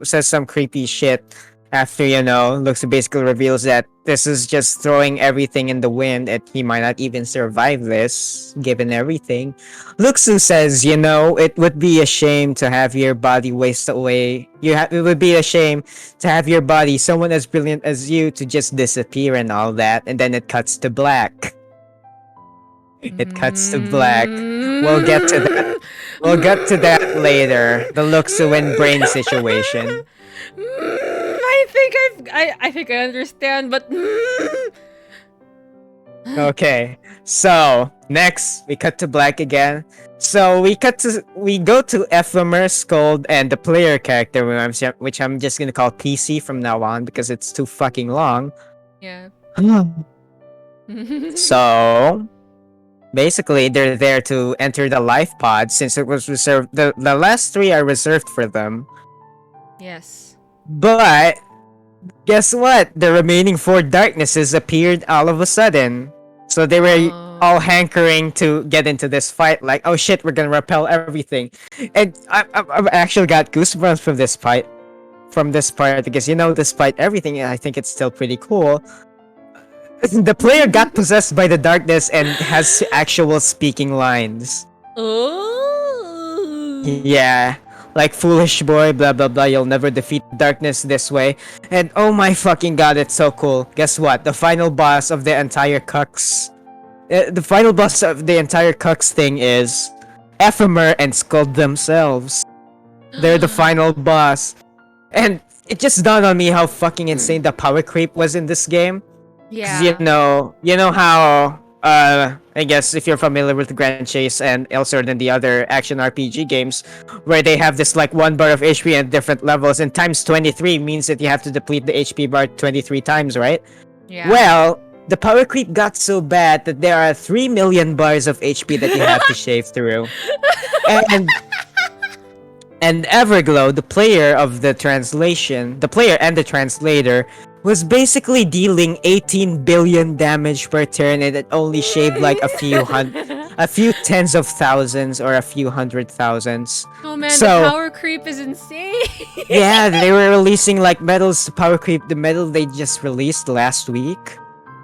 S1: says some creepy shit. After Luxu basically reveals that this is just throwing everything in the wind, and he might not even survive this, given everything. Luxu says, it would be a shame to have your body waste away. It would be a shame to have your body, someone as brilliant as you, to just disappear and all that. And then it cuts to black. It cuts to black. We'll get to that. We'll get to that later. The Luxu and Brain situation.
S2: I think I understand, but
S1: Okay, so next we cut to black again. So we go to Ephemer, Scold, and the player character, which I'm just gonna call PC from now on because it's too fucking long.
S2: yeah.
S1: So basically, they're there to enter the life pod since it was reserved. The last three are reserved for them.
S2: Yes.
S1: But guess what? The remaining four darknesses appeared all of a sudden. So they were all hankering to get into this fight. Like, oh shit, we're gonna repel everything. And I've actually got goosebumps from this fight. From this part, because despite everything, I think it's still pretty cool. The player got possessed by the darkness and has actual speaking lines.
S2: Oh.
S1: Yeah. Like, foolish boy, blah blah blah, you'll never defeat darkness this way. And oh my fucking god, it's so cool. Guess what? The final boss of the entire Cucks. The final boss of the entire Cucks thing is Ephemer and Scold themselves. They're the final boss. And it just dawned on me how fucking insane the power creep was in this game. 'Cause
S2: Yeah.
S1: you know how I guess if you're familiar with Grand Chase and Elsword and the other action RPG games, where they have this like 1 bar of HP at different levels, and times 23 means that you have to deplete the HP bar 23 times, right?
S2: Yeah.
S1: Well, the power creep got so bad that there are 3 million bars of HP that you have to shave through. And Everglow, the player and the translator, was basically dealing 18 billion damage per turn, and it only shaved like a a few tens of thousands or a few hundred thousands.
S2: Oh man, the
S1: So
S2: power creep is insane.
S1: yeah, they were releasing like medals to power creep the medal they just released last week.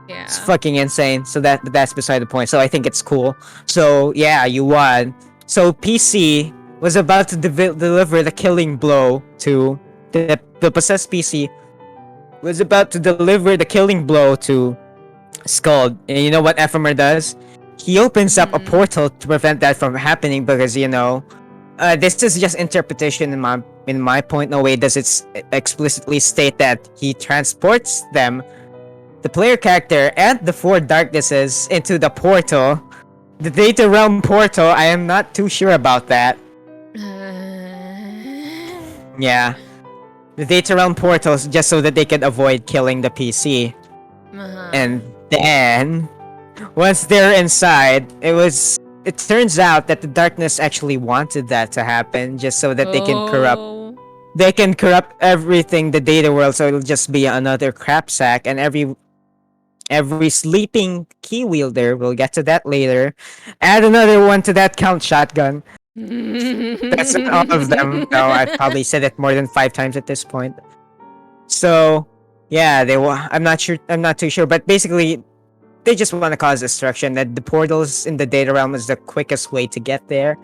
S1: It's
S2: Yeah.
S1: fucking insane. So that's beside the point. So I think it's cool. So yeah, you won. So PC was about to deliver the killing blow to the possessed PC was about to deliver the killing blow to Skull. And you know what Ephemer does? He opens up a
S2: Mhm.
S1: portal to prevent that from happening because this is just interpretation in my point. No way does it explicitly state that he transports them, the player character, and the four darknesses into the portal. The data realm portal, I am not too sure about that. Yeah. The data realm portals just so that they can avoid killing the PC.
S2: Uh-huh.
S1: And then once they're inside, it turns out that the darkness actually wanted that to happen just so that
S2: Oh.
S1: they can corrupt everything the data world, so it'll just be another crap sack. And every sleeping key wielder, we'll get to that later, add another one to that count shotgun. That's not all of them. No, I've probably said it more than 5 times at this point. So yeah, I'm not sure. I'm not too sure, but basically, they just want to cause destruction. That the portals in the data realm is the quickest way to get there.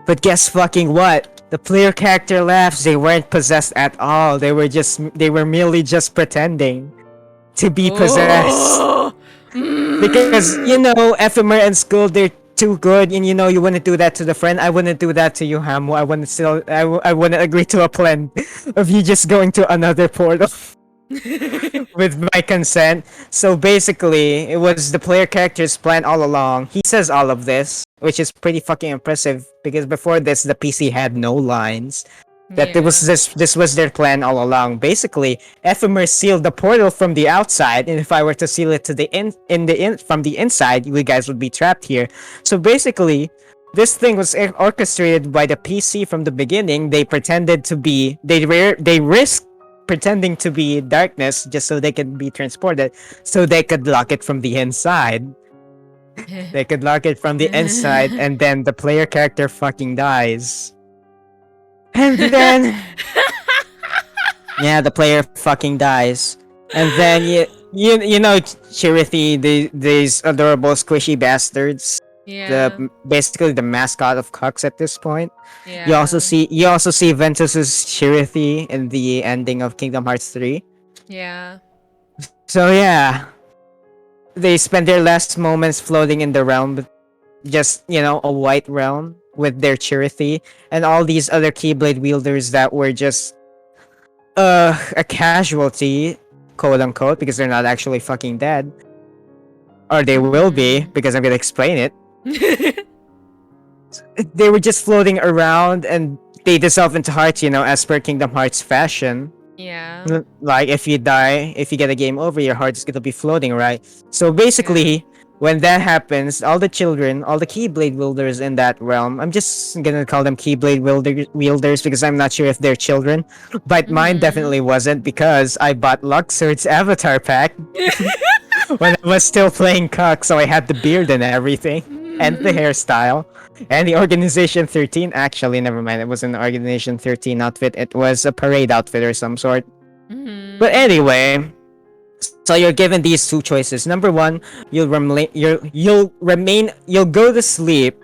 S1: But guess fucking what? The player character laughs. They weren't possessed at all. They were merely just pretending to be possessed.
S2: Oh.
S1: Because Ephemer and Skull, they're too good, and you wouldn't do that to the friend. I wouldn't do that to you, Hamo. I wouldn't agree to a plan of you just going to another portal with my consent. So basically, it was the player character's plan all along. He says all of this, which is pretty fucking impressive because before this, the PC had no lines. That it was
S2: Yeah.
S1: this was their plan all along. Basically, Ephemer sealed the portal from the outside, and if I were to seal it to the from the inside, you guys would be trapped here. So basically, this thing was orchestrated by the PC from the beginning. They pretended to be they risked pretending to be darkness just so they could be transported, so they could lock it from the inside. They could lock it from the inside, and then the player character fucking dies. And then, yeah, the player fucking dies. And then Chirithi, these adorable squishy bastards.
S2: Yeah.
S1: Basically the mascot of Cucks at this point.
S2: Yeah.
S1: You also see Ventus's Chirithi in the ending of Kingdom Hearts 3.
S2: Yeah.
S1: So yeah, they spend their last moments floating in the realm, just a white realm with their Chirithi and all these other Keyblade wielders that were just a casualty, quote unquote, because they're not actually fucking dead. Or they will be, because I'm gonna explain it. They were just floating around and they dissolve into hearts, as per Kingdom Hearts fashion.
S2: Yeah.
S1: Like if you die, if you get a game over, your heart is gonna be floating, right? So basically, when that happens, all the children, all the Keyblade wielders in that realm, I'm just gonna call them Keyblade wielders because I'm not sure if they're children, but mine definitely wasn't because I bought Luxord's avatar pack when I was still playing Cuck, so I had the beard and everything, and the hairstyle, and the Organization 13. Actually, never mind, it wasn't an Organization 13 outfit, it was a parade outfit or some sort. But anyway, so you're given these two choices. Number one, you'll go to sleep,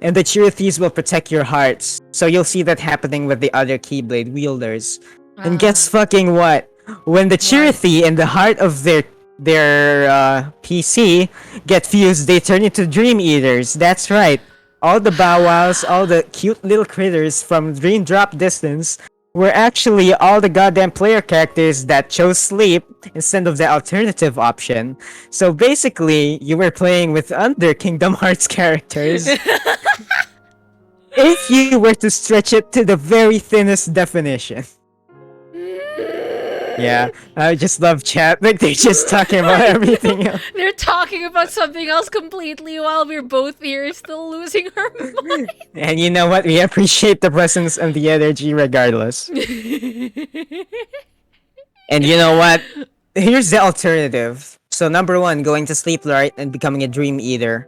S1: and the Chirithis will protect your hearts. So you'll see that happening with the other Keyblade wielders. And guess fucking what? When the Chirithi in the heart of their PC get fused, they turn into Dream Eaters. That's right. All the Bow Wows, all the cute little critters from Dream Drop Distance were actually all the goddamn player characters that chose sleep instead of the alternative option. So basically, you were playing with other Kingdom Hearts characters. If you were to stretch it to the very thinnest definition. Yeah, I just love chat. Like they're just talking about everything else.
S2: They're talking about something else completely while we're both here still losing our mind.
S1: And you know what? We appreciate the presence and the energy regardless. And you know what? Here's the alternative. So number one, going to sleep right and becoming a dream eater.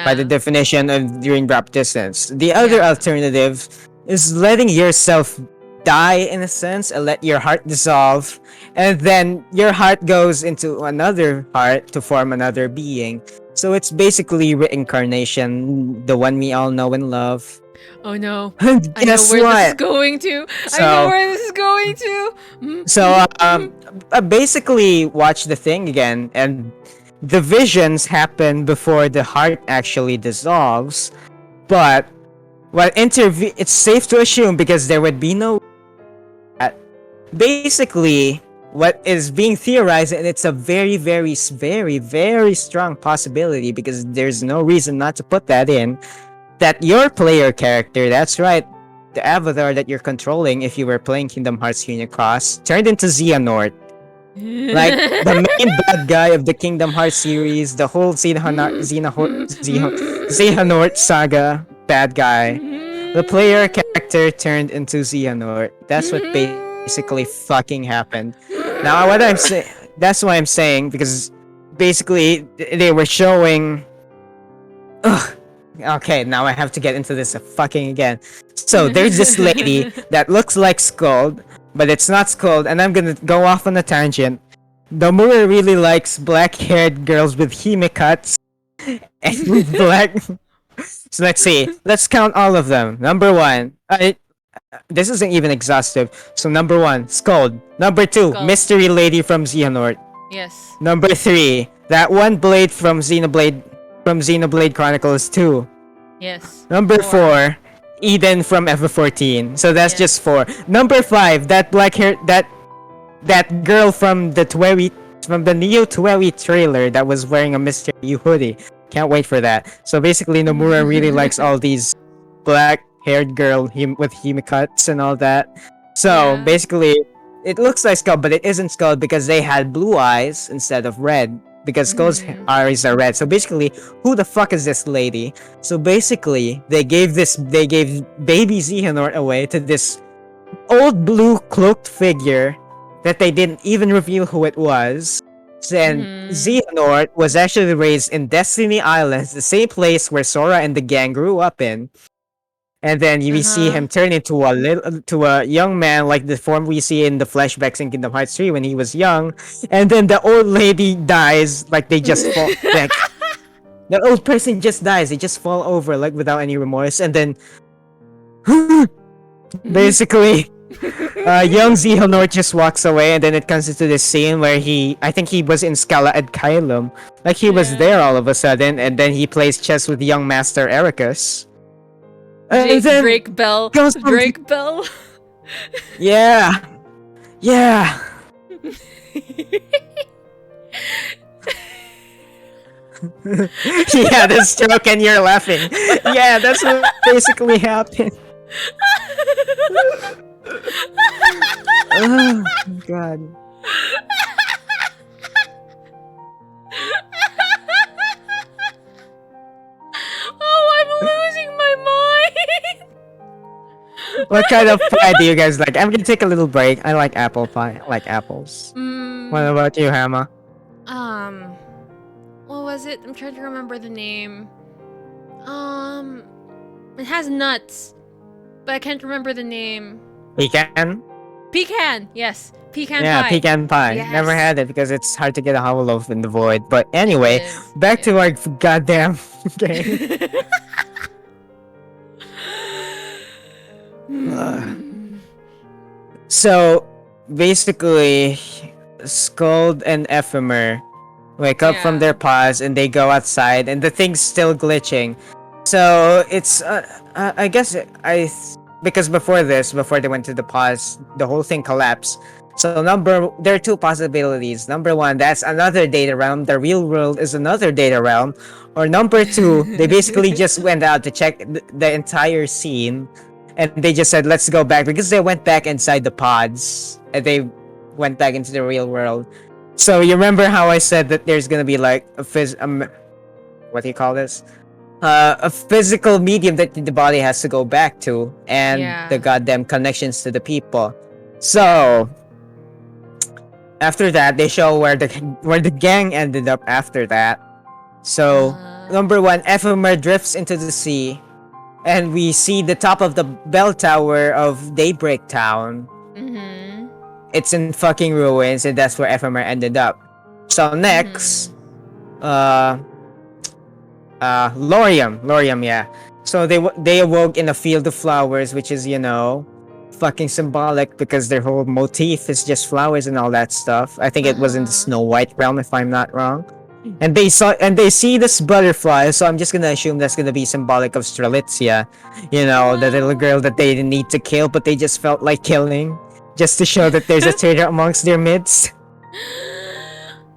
S1: by the
S2: Yeah.
S1: definition of during drop distance. The other
S2: Yeah.
S1: alternative is letting yourself die in a sense and let your heart dissolve, and then your heart goes into another heart to form another being. So it's basically reincarnation, the one we all know and love.
S2: Oh no.
S1: And
S2: I know
S1: guess
S2: where this is
S1: what?
S2: going to. I know
S1: So,
S2: where this is going to.
S1: so I basically watch the thing again, and the visions happen before the heart actually dissolves. But it's safe to assume because there would be no basically what is being theorized, and it's a very very strong possibility because there's no reason not to put that in, that your player character, that's right, the avatar that you're controlling if you were playing Kingdom Hearts Union Cross, turned into Xehanort, like the main bad guy of the Kingdom Hearts series, the whole Xehanort saga bad guy. The player character turned into Xehanort. That's what basically fucking happened. Now, what I'm saying, that's why I'm saying, because basically they were showing. Ugh. Okay, now I have to get into this fucking again. So there's this lady that looks like Scold, but it's not Scold, and I'm gonna go off on a tangent. Nomura really likes black-haired girls with hime cuts and black. So let's see. Let's count all of them. Number one. This isn't even exhaustive. So number one, Scold. Number two,
S2: Skull.
S1: Mystery Lady from Xehanort.
S2: Yes.
S1: Number three, that one blade from Xenoblade Chronicles 2.
S2: Yes.
S1: Number
S2: Four.
S1: four, Eden from FF14. So that's
S2: Yes.
S1: just four. Number five, that black hair, that girl from the Neo Tueri trailer that was wearing a mystery hoodie. Can't wait for that. So basically, Nomura really likes all these black-haired girl with hime cuts and all that. So
S2: Yeah.
S1: basically, it looks like Skull, but it isn't Skull because they had blue eyes instead of red. Because Skull's eyes are red. So basically, who the fuck is this lady? So basically, they gave baby Xehanort away to this old blue cloaked figure that they didn't even reveal who it was. And Xehanort was actually raised in Destiny Islands, the same place where Sora and the gang grew up in. And then we see him turn into a young man, like the form we see in the flashbacks in Kingdom Hearts 3 when he was young. And then the old lady dies, like they just fall, like the old person just dies. They just fall over like without any remorse, and then basically young Xehanort just walks away, and then it comes into this scene where I think he was in Scala ad Caelum, like he was there all of a sudden, and then he plays chess with young Master Ericus. And then
S2: Drake Bell.
S1: goes from-
S2: Drake Bell.
S1: Yeah, yeah. Yeah, the stroke and you're laughing. Yeah, that's what basically happened. Oh god.
S2: Oh, I'm losing my mind.
S1: What kind of pie do you guys like? I'm gonna take a little break. I like apple pie. I like apples. What about you, Hama?
S2: What was it? I'm trying to remember the name. It has nuts, but I can't remember the name.
S1: Pecan?
S2: Pecan. Yes, pecan
S1: Yeah,
S2: pie.
S1: pecan pie.
S2: Yes.
S1: Never had it because it's hard to get a hollow loaf in the void. But anyway,
S2: It is,
S1: back to our goddamn game. So basically, Scold and Ephemer wake up from
S2: Yeah.
S1: their pause and they go outside, and the thing's still glitching. So it's I guess because before they went to the pause, the whole thing collapsed. So there are two possibilities. Number one, that's another data realm. The real world is another data realm. Or number two, they basically just went out to check the entire scene, and they just said, "Let's go back," because they went back inside the pods and they went back into the real world. So you remember how I said that there's gonna be like what do you call this? A physical medium that the body has to go back to, and
S2: Yeah.
S1: the goddamn connections to the people. So after that, they show where the gang ended up after that. So number one, Ephemer drifts into the sea, and we see the top of the bell tower of Daybreak Town.
S2: Mm-hmm.
S1: It's in fucking ruins, and that's where Ephemer ended up. So next,
S2: Mm-hmm.
S1: uh, Lorium, yeah. So they awoke in a field of flowers, which is fucking symbolic because their whole motif is just flowers and all that stuff. I think it was in the
S2: Uh-huh.
S1: Snow White realm, if I'm not wrong. And they see this butterfly, so I'm just gonna assume that's gonna be symbolic of Strelitzia, the little
S2: Wow.
S1: girl that they didn't need to kill, but they just felt like killing, just to show that there's a traitor amongst their midst.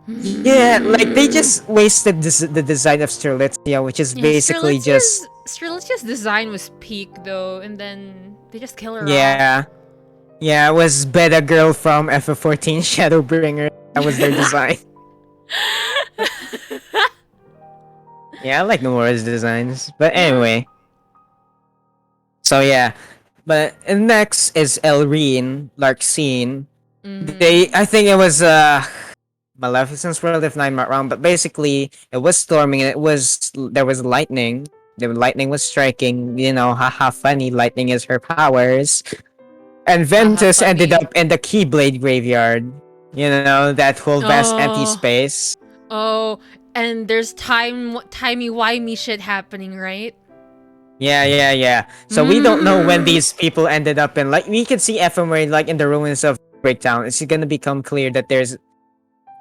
S1: Yeah, like they just wasted the design of Strelitzia, which is
S2: Yeah,
S1: basically just
S2: Strelitzia's design was peak though, and then they just kill her off.
S1: yeah, yeah. It was Beta Girl from FF14 Shadowbringer. That was their design. Yeah, I like Nomura's designs, but
S2: Yeah.
S1: anyway. So yeah, but and next is Elrine, Larxene.
S2: Mm-hmm.
S1: I think it was Maleficent's World, if I'm not wrong, but basically it was storming and there was lightning. The lightning was striking. Haha, funny. Lightning is her powers. And
S2: Haha,
S1: Ventus ended
S2: funny.
S1: up in the Keyblade graveyard. That whole vast empty
S2: Oh,
S1: space.
S2: oh, and there's timey-wimey shit happening, right?
S1: Yeah, yeah, yeah. So we don't know when
S2: Mm.
S1: these people ended up in. Like, we can see Ephemer like in the ruins of Breakdown. It's gonna become clear that there's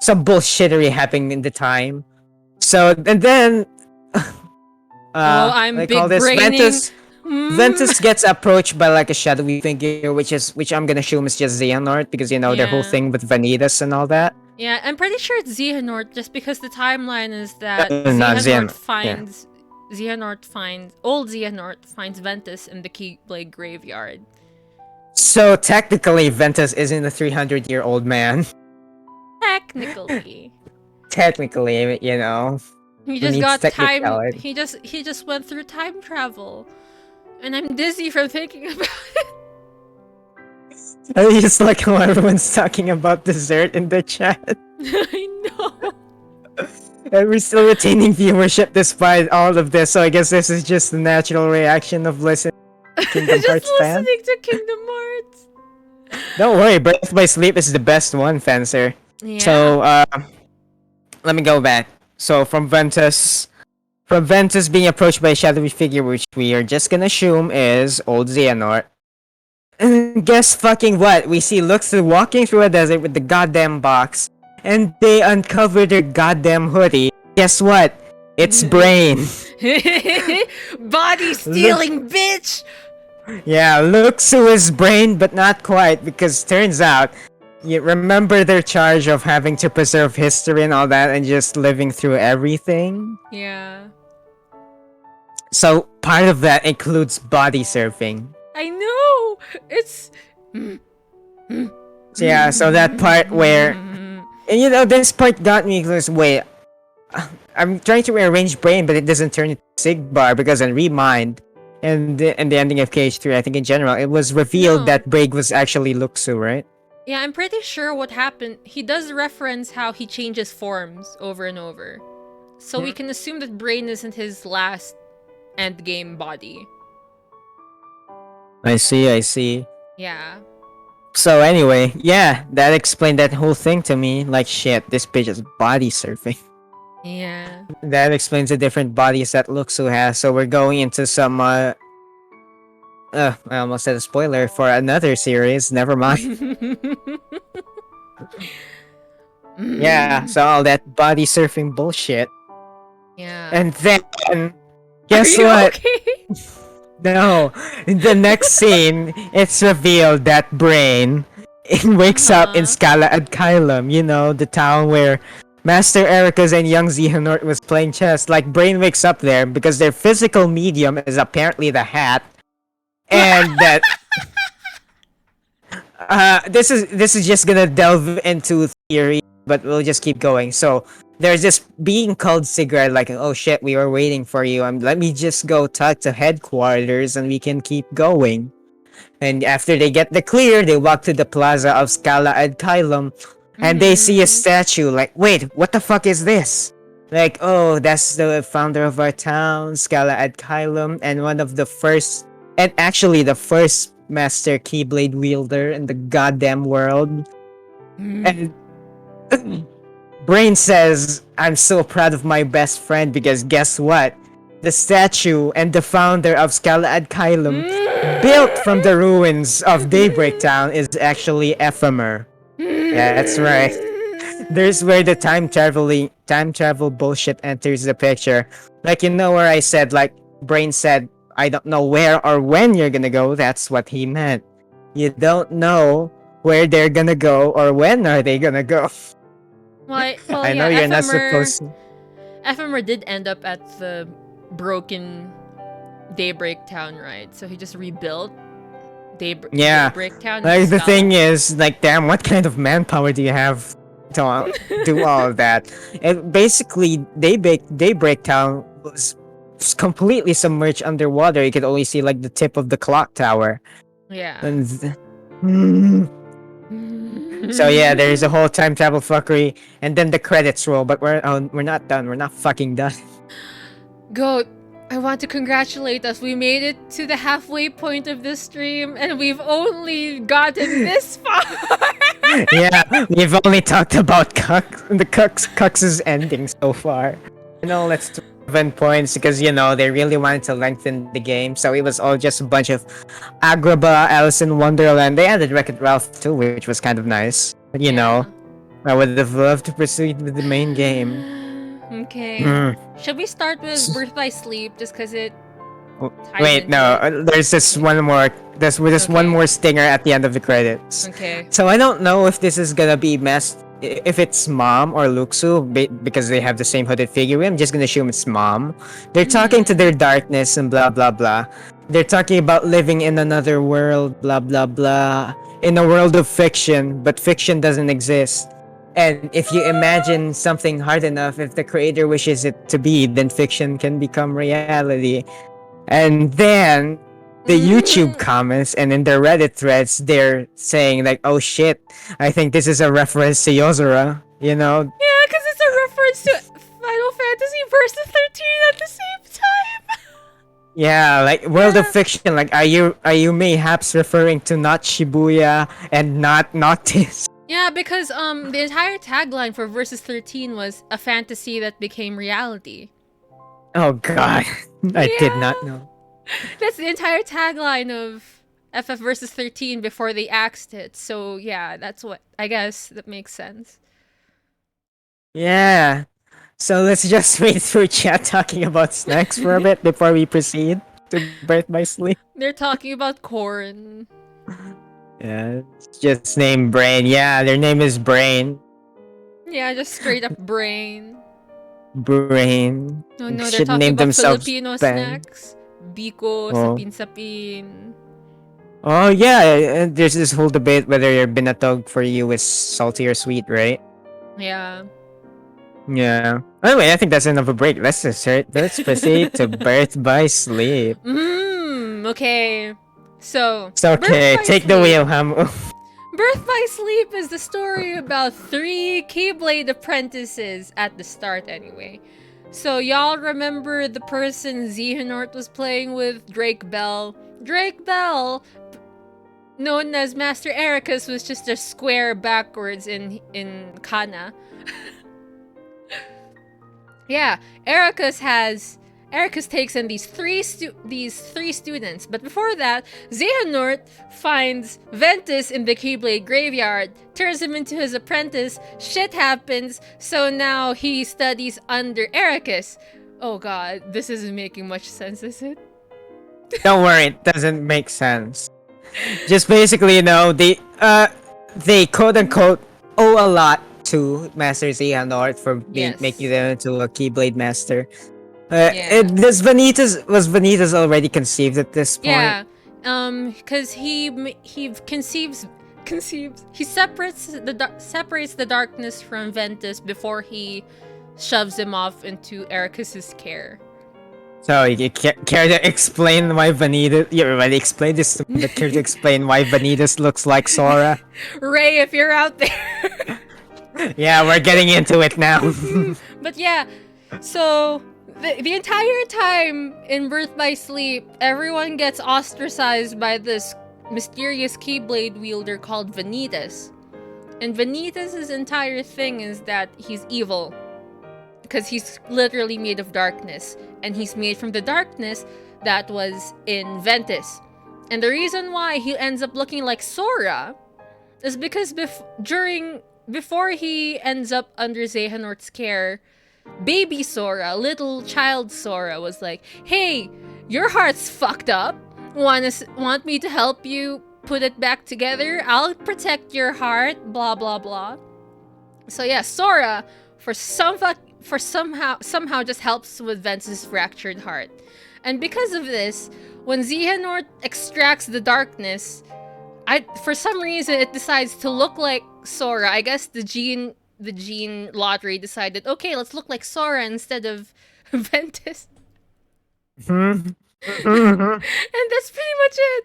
S1: some bullshittery happening in the time. So and then,
S2: Oh, I'm
S1: they call
S2: big
S1: this
S2: braining.
S1: Ventus.
S2: Mm.
S1: Ventus gets approached by like a shadowy figure, which I'm gonna assume is just Xehanort because their whole
S2: Yeah.
S1: thing with Vanitas and all that.
S2: Yeah, I'm pretty sure it's Xehanort just because the timeline is that
S1: Not Xehanort. Yeah.
S2: old Xehanort finds Ventus in the Keyblade graveyard.
S1: So technically, Ventus isn't a 300-year-old man.
S2: Technically.
S1: Technically,
S2: He
S1: who
S2: just
S1: needs
S2: got time
S1: technicality.
S2: he just went through time travel. And I'm dizzy from thinking about it.
S1: I just like how everyone's talking about dessert in the chat.
S2: I know.
S1: And we're still retaining viewership despite all of this, so I guess this is just the natural reaction of listening to Kingdom
S2: Just
S1: Hearts fan.
S2: listening to Kingdom Hearts.
S1: Don't worry, Birth by Sleep is the best one, Fencer.
S2: Yeah.
S1: So, let me go back. So, from Ventus being approached by a shadowy figure, which we are just gonna assume is old Xehanort. And guess fucking what? We see Luxu walking through a desert with the goddamn box, and they uncover their goddamn hoodie. Guess what? It's Brain.
S2: Body stealing bitch.
S1: Yeah, Luxu is Brain, but not quite, because turns out, you remember their charge of having to preserve history and all that, and just living through everything?
S2: Yeah.
S1: So, part of that includes body surfing.
S2: I know. It's
S1: So, yeah, so that part where. And this part got me because, wait, I'm trying to rearrange Brain, but it doesn't turn into Sigbar because in Remind and the ending of KH3, I think in general, it was revealed
S2: No.
S1: that Braig was actually Luxu, right?
S2: Yeah, I'm pretty sure what happened. He does reference how he changes forms over and over. So we can assume that Brain isn't his last endgame body.
S1: I see.
S2: Yeah.
S1: So anyway, yeah, that explained that whole thing to me. Like, shit, this bitch is body surfing.
S2: Yeah.
S1: That explains the different bodies that Luxu has. So we're going into some, I almost said a spoiler for another series. Never mind. Yeah, so all that body surfing bullshit.
S2: Yeah.
S1: And then,
S2: Are
S1: guess
S2: you
S1: what?
S2: okay?
S1: No, in the next scene, it's revealed that Brain wakes up in Scala ad Kylum, the town where Master Ericus and young Xehanort was playing chess. Like, Brain wakes up there because their physical medium is apparently the hat, and that this is just gonna delve into theory, but we'll just keep going. So there's this being called Sigurd, like, oh shit, we were waiting for you. Let me just go talk to headquarters and we can keep going. And after they get the clear, they walk to the plaza of Scala ad Kylum, and they see a statue. Like, wait, what the fuck is this? Like, oh, that's the founder of our town, Scala ad Kylum, and one of the first, and actually the first master Keyblade wielder in the goddamn world. And Brain says, I'm so proud of my best friend because guess what? The statue and the founder of Scala ad Kylum, built from the ruins of Daybreak Town, is actually ephemer. That's right. There's where the time travel bullshit enters the picture. Like, you know where I said, like, Brain said, I don't know where or when you're gonna go. That's what he meant. You don't know where they're gonna go or when are they gonna go.
S2: Well,
S1: I
S2: yeah,
S1: know you're not
S2: Ephemer.
S1: supposed to.
S2: Ephemer did end up at the broken Daybreak Town, right? So he just rebuilt
S1: Yeah.
S2: Daybreak Town into
S1: Like, the thing
S2: Scala.
S1: is, like, damn, what kind of manpower do you have to do all of that? And basically, Daybreak Town was completely submerged underwater. You could only see, like, the tip of the clock tower.
S2: Yeah.
S1: And so yeah, there's a whole time travel fuckery, and then the credits roll. But we're not done. We're not fucking done.
S2: Goat, I want to congratulate us. We made it to the halfway point of this stream, and we've only gotten this far.
S1: Yeah, we've only talked about the Cux's ending so far. You know, let's 7 points because you know they really wanted to lengthen the game, so it was all just a bunch of Agrabah, Alice in Wonderland. They added Wreck-It Ralph too, which was kind of nice. But you know, I would have loved to proceed with the main game.
S2: Okay. Should we start with Birth by Sleep just because it ties
S1: Wait,
S2: into
S1: no.
S2: it?
S1: There's just one more. There's just one more stinger at the end of the credits.
S2: Okay.
S1: So I don't know if this is gonna be if it's mom or Luxu because they have the same hooded figure. I'm just gonna assume it's mom. They're talking to their darkness and blah blah blah. They're talking about living in another world, blah blah blah. In a world of fiction, but fiction doesn't exist. And if you imagine something hard enough, if the creator wishes it to be, then fiction can become reality. And then the YouTube comments and in their Reddit threads, they're saying like, "Oh shit, I think this is a reference to Yozora." You know?
S2: Yeah, because it's a reference to Final Fantasy Versus 13 at the same time.
S1: Yeah, like World of Fiction. Like, are you mayhaps referring to not Shibuya and not Noctis?
S2: Yeah, because the entire tagline for Versus 13 was a fantasy that became reality.
S1: Oh god, I did not know.
S2: That's the entire tagline of FF Versus 13 before they axed it. So yeah, that's what I guess that makes sense.
S1: Yeah. So let's just wait through chat talking about snacks for a bit before we proceed to Birth by Sleep.
S2: They're talking about corn.
S1: Yeah, it's just named Brain. Yeah, their name is Brain.
S2: Yeah, just straight up brain.
S1: Brain.
S2: No, no, they're
S1: Should
S2: talking
S1: name
S2: about
S1: themselves
S2: Filipino
S1: Ben.
S2: snacks. Biko,
S1: Oh.
S2: sapin-sapin.
S1: Oh yeah, there's this whole debate whether your binatog for you is salty or sweet, right?
S2: Yeah.
S1: Yeah. Anyway, I think that's enough of a break. Let's proceed to Birth by Sleep.
S2: Okay. So,
S1: It's okay.
S2: Birth by
S1: Take the
S2: Sleep.
S1: wheel, Hamu.
S2: Birth by Sleep is the story about 3 Keyblade apprentices at the start anyway. So y'all remember the person Xehanort was playing with, Drake Bell? Drake Bell, known as Master Ericus, was just a square backwards in Kana. Yeah, Ericus takes in these three students, but before that, Xehanort finds Ventus in the Keyblade graveyard, turns him into his apprentice, shit happens, so now he studies under Ericus. Oh god, this isn't making much sense, is it?
S1: Don't worry, it doesn't make sense. Just basically, you know, they quote unquote owe a lot to Master Xehanort for making them into a Keyblade master. Was Vanitas already conceived at this point?
S2: Yeah, because he separates the darkness from Ventus before he shoves him off into Ericus's care.
S1: So you care to explain why Vanitas? You already explained this to me, but care to explain why Vanitas looks like Sora?
S2: Ray, if you're out there.
S1: Yeah, we're getting into it now.
S2: But yeah, So the entire time in Birth by Sleep, everyone gets ostracized by this mysterious Keyblade wielder called Vanitas. And Vanitas' entire thing is that he's evil. Because he's literally made of darkness. And he's made from the darkness that was in Ventus. And the reason why he ends up looking like Sora is because before he ends up under Xehanort's care, baby Sora, little child Sora, was like, "Hey, your heart's fucked up. Want me to help you put it back together? I'll protect your heart." Blah blah blah. So yeah, Sora, somehow just helps with Ventus's fractured heart, and because of this, when Xehanort extracts the darkness, for some reason it decides to look like Sora. I guess the gene lottery decided, okay, let's look like Sora instead of Ventus.
S1: Mhm.
S2: And that's pretty much it.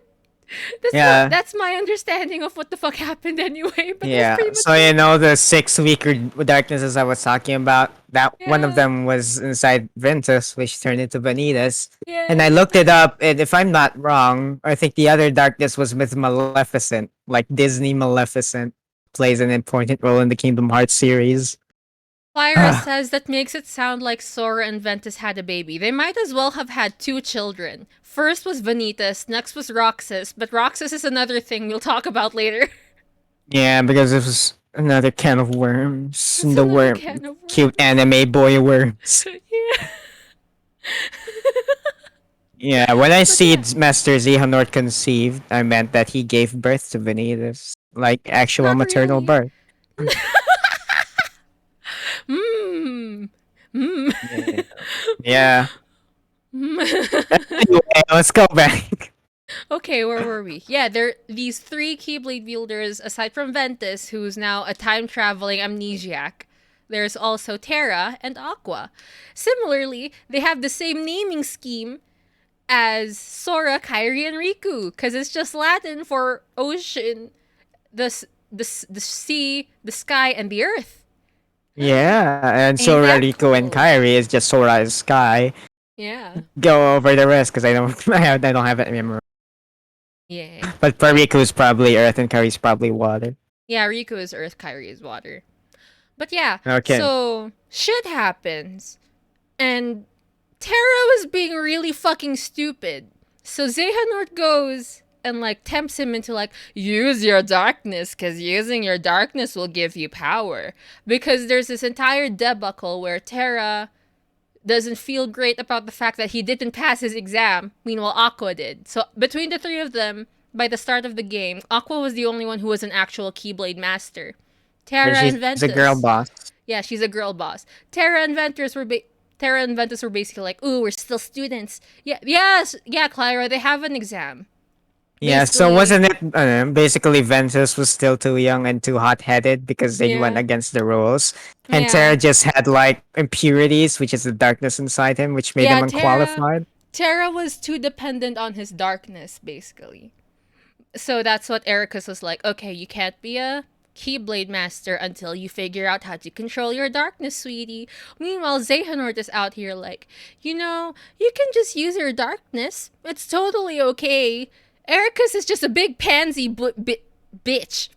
S1: Yeah.
S2: That's my understanding of what the fuck happened anyway, but that's
S1: Yeah.
S2: pretty much
S1: So
S2: it.
S1: you know the six weaker darknesses I was talking about. That one of
S2: Yeah.
S1: them was inside Ventus, which turned into Vanitas. And I
S2: Yeah.
S1: looked it up, and if I'm not wrong, I think the other darkness was with Maleficent, like Disney Maleficent plays an important role in the Kingdom Hearts series.
S2: Lyra says that makes it sound like Sora and Ventus had a baby. They might as well have had two children. First was Vanitas, next was Roxas, but Roxas is another thing we'll talk about later.
S1: Yeah, because it was another can of worms.
S2: It's
S1: The
S2: another
S1: worm,
S2: can of
S1: cute
S2: worms.
S1: anime boy worms.
S2: Yeah.
S1: Yeah, when I
S2: But
S1: see
S2: yeah,
S1: Master Xehanort conceived, I meant that he gave birth to Vanitas, like actual
S2: not
S1: maternal
S2: really.
S1: birth.
S2: Mmm. Mmm.
S1: Yeah. Yeah.
S2: Mm.
S1: Anyway, let's go back.
S2: Okay, where were we? Yeah, there these three Keyblade wielders, aside from Ventus, who's now a time traveling amnesiac. There's also Terra and Aqua. Similarly, they have the same naming scheme as Sora, Kairi, and Riku, because it's just Latin for ocean, the sea, the sky, and the earth.
S1: Yeah, and
S2: Ain't
S1: Sora,
S2: that
S1: Rico, and
S2: cool?
S1: Kairi is just Sora and Sky.
S2: Yeah.
S1: Go over the rest because I don't, I don't have it memorized.
S2: Yeah.
S1: But for Riku is probably Earth and Kairi is probably water.
S2: Yeah, Riku is earth, Kairi is water. But yeah,
S1: Okay.
S2: so shit happens. And Terra was being really fucking stupid. So Xehanort goes and like tempts him into like, use your darkness, because using your darkness will give you power. Because there's this entire debacle where Terra doesn't feel great about the fact that he didn't pass his exam. Meanwhile, Aqua did. So between the three of them, by the start of the game, Aqua was the only one who was an actual Keyblade master.
S1: But
S2: Terra
S1: she's
S2: and
S1: a girl
S2: Ventus,
S1: boss.
S2: yeah, she's a girl boss. Terra and Ventus were basically like, "Ooh, we're still students." Yeah, yes, yeah, Clyra, they have an exam.
S1: Yeah, so
S2: Basically,
S1: wasn't it basically Ventus was still too young and too hot-headed because they went
S2: yeah,
S1: against the rules, and
S2: yeah,
S1: Terra just had like impurities, which is the darkness inside him, which made him
S2: yeah. Terra,
S1: unqualified.
S2: Terra was too dependent on his darkness, basically. So that's what Ericus was like. Okay, you can't be a Keyblade Master until you figure out how to control your darkness, sweetie. Meanwhile, Xehanort is out here like, you can just use your darkness. It's totally okay. Ericus is just a big pansy bitch.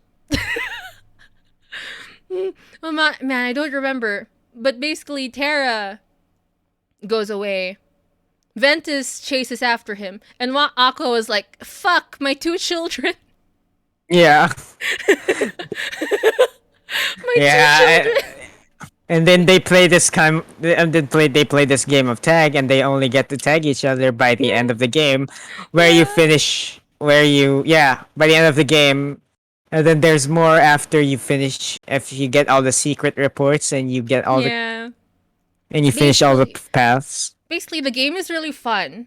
S2: Oh my, man, I don't remember. But basically, Terra goes away. Ventus chases after him. And Aqua was like, fuck, my two children.
S1: Yeah,
S2: My two
S1: yeah,
S2: children.
S1: and then they play this kind, and then they play this game of tag, and they only get to tag each other by the
S2: Yeah,
S1: end of the game, where you
S2: yeah,
S1: finish, where you yeah, by the end of the game, and then there's more after you finish if you get all the secret reports and you get all the
S2: yeah.
S1: and you finish all the
S2: Basically,
S1: paths.
S2: basically, the game is really fun.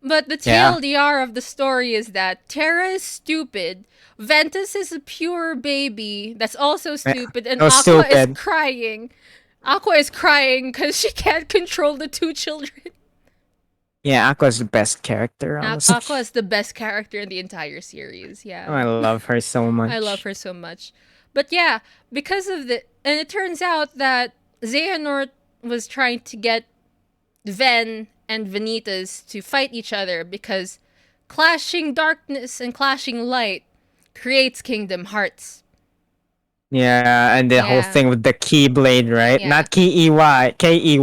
S2: But the
S1: Yeah.
S2: TLDR of the story is that Terra is stupid, Ventus is a pure baby that's also
S1: Yeah.
S2: stupid, and
S1: So
S2: Aqua is
S1: stupid.
S2: crying. Aqua is crying because she can't control the two children.
S1: Yeah, Aqua's the best character, honestly.
S2: Aqua is the best character in the entire series, yeah.
S1: I love her so
S2: I love
S1: much.
S2: her so much. But yeah, because of the. And it turns out that Xehanort was trying to get Ven and Vanitas to fight each other because clashing darkness and clashing light creates Kingdom Hearts.
S1: Yeah, and the whole
S2: Yeah.
S1: thing with the Keyblade, right?
S2: Yeah.
S1: Not Key, Key,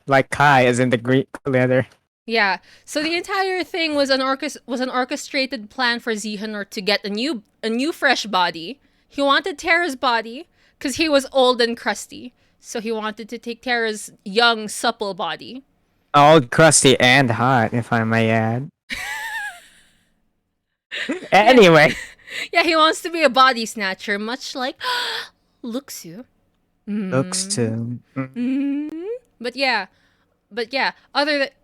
S1: like Kai, as in the Greek letter.
S2: Yeah. So the entire thing was an orchestrated plan for Xehanort to get a new fresh body. He wanted Terra's body because he was old and crusty. So he wanted to take Terra's young, supple body.
S1: Old, crusty, and hot, if I may add.
S2: Yeah.
S1: Anyway,
S2: Yeah, he wants to be a body snatcher, much like Luxu.
S1: looks
S2: Mm.
S1: to.
S2: Mm. But yeah,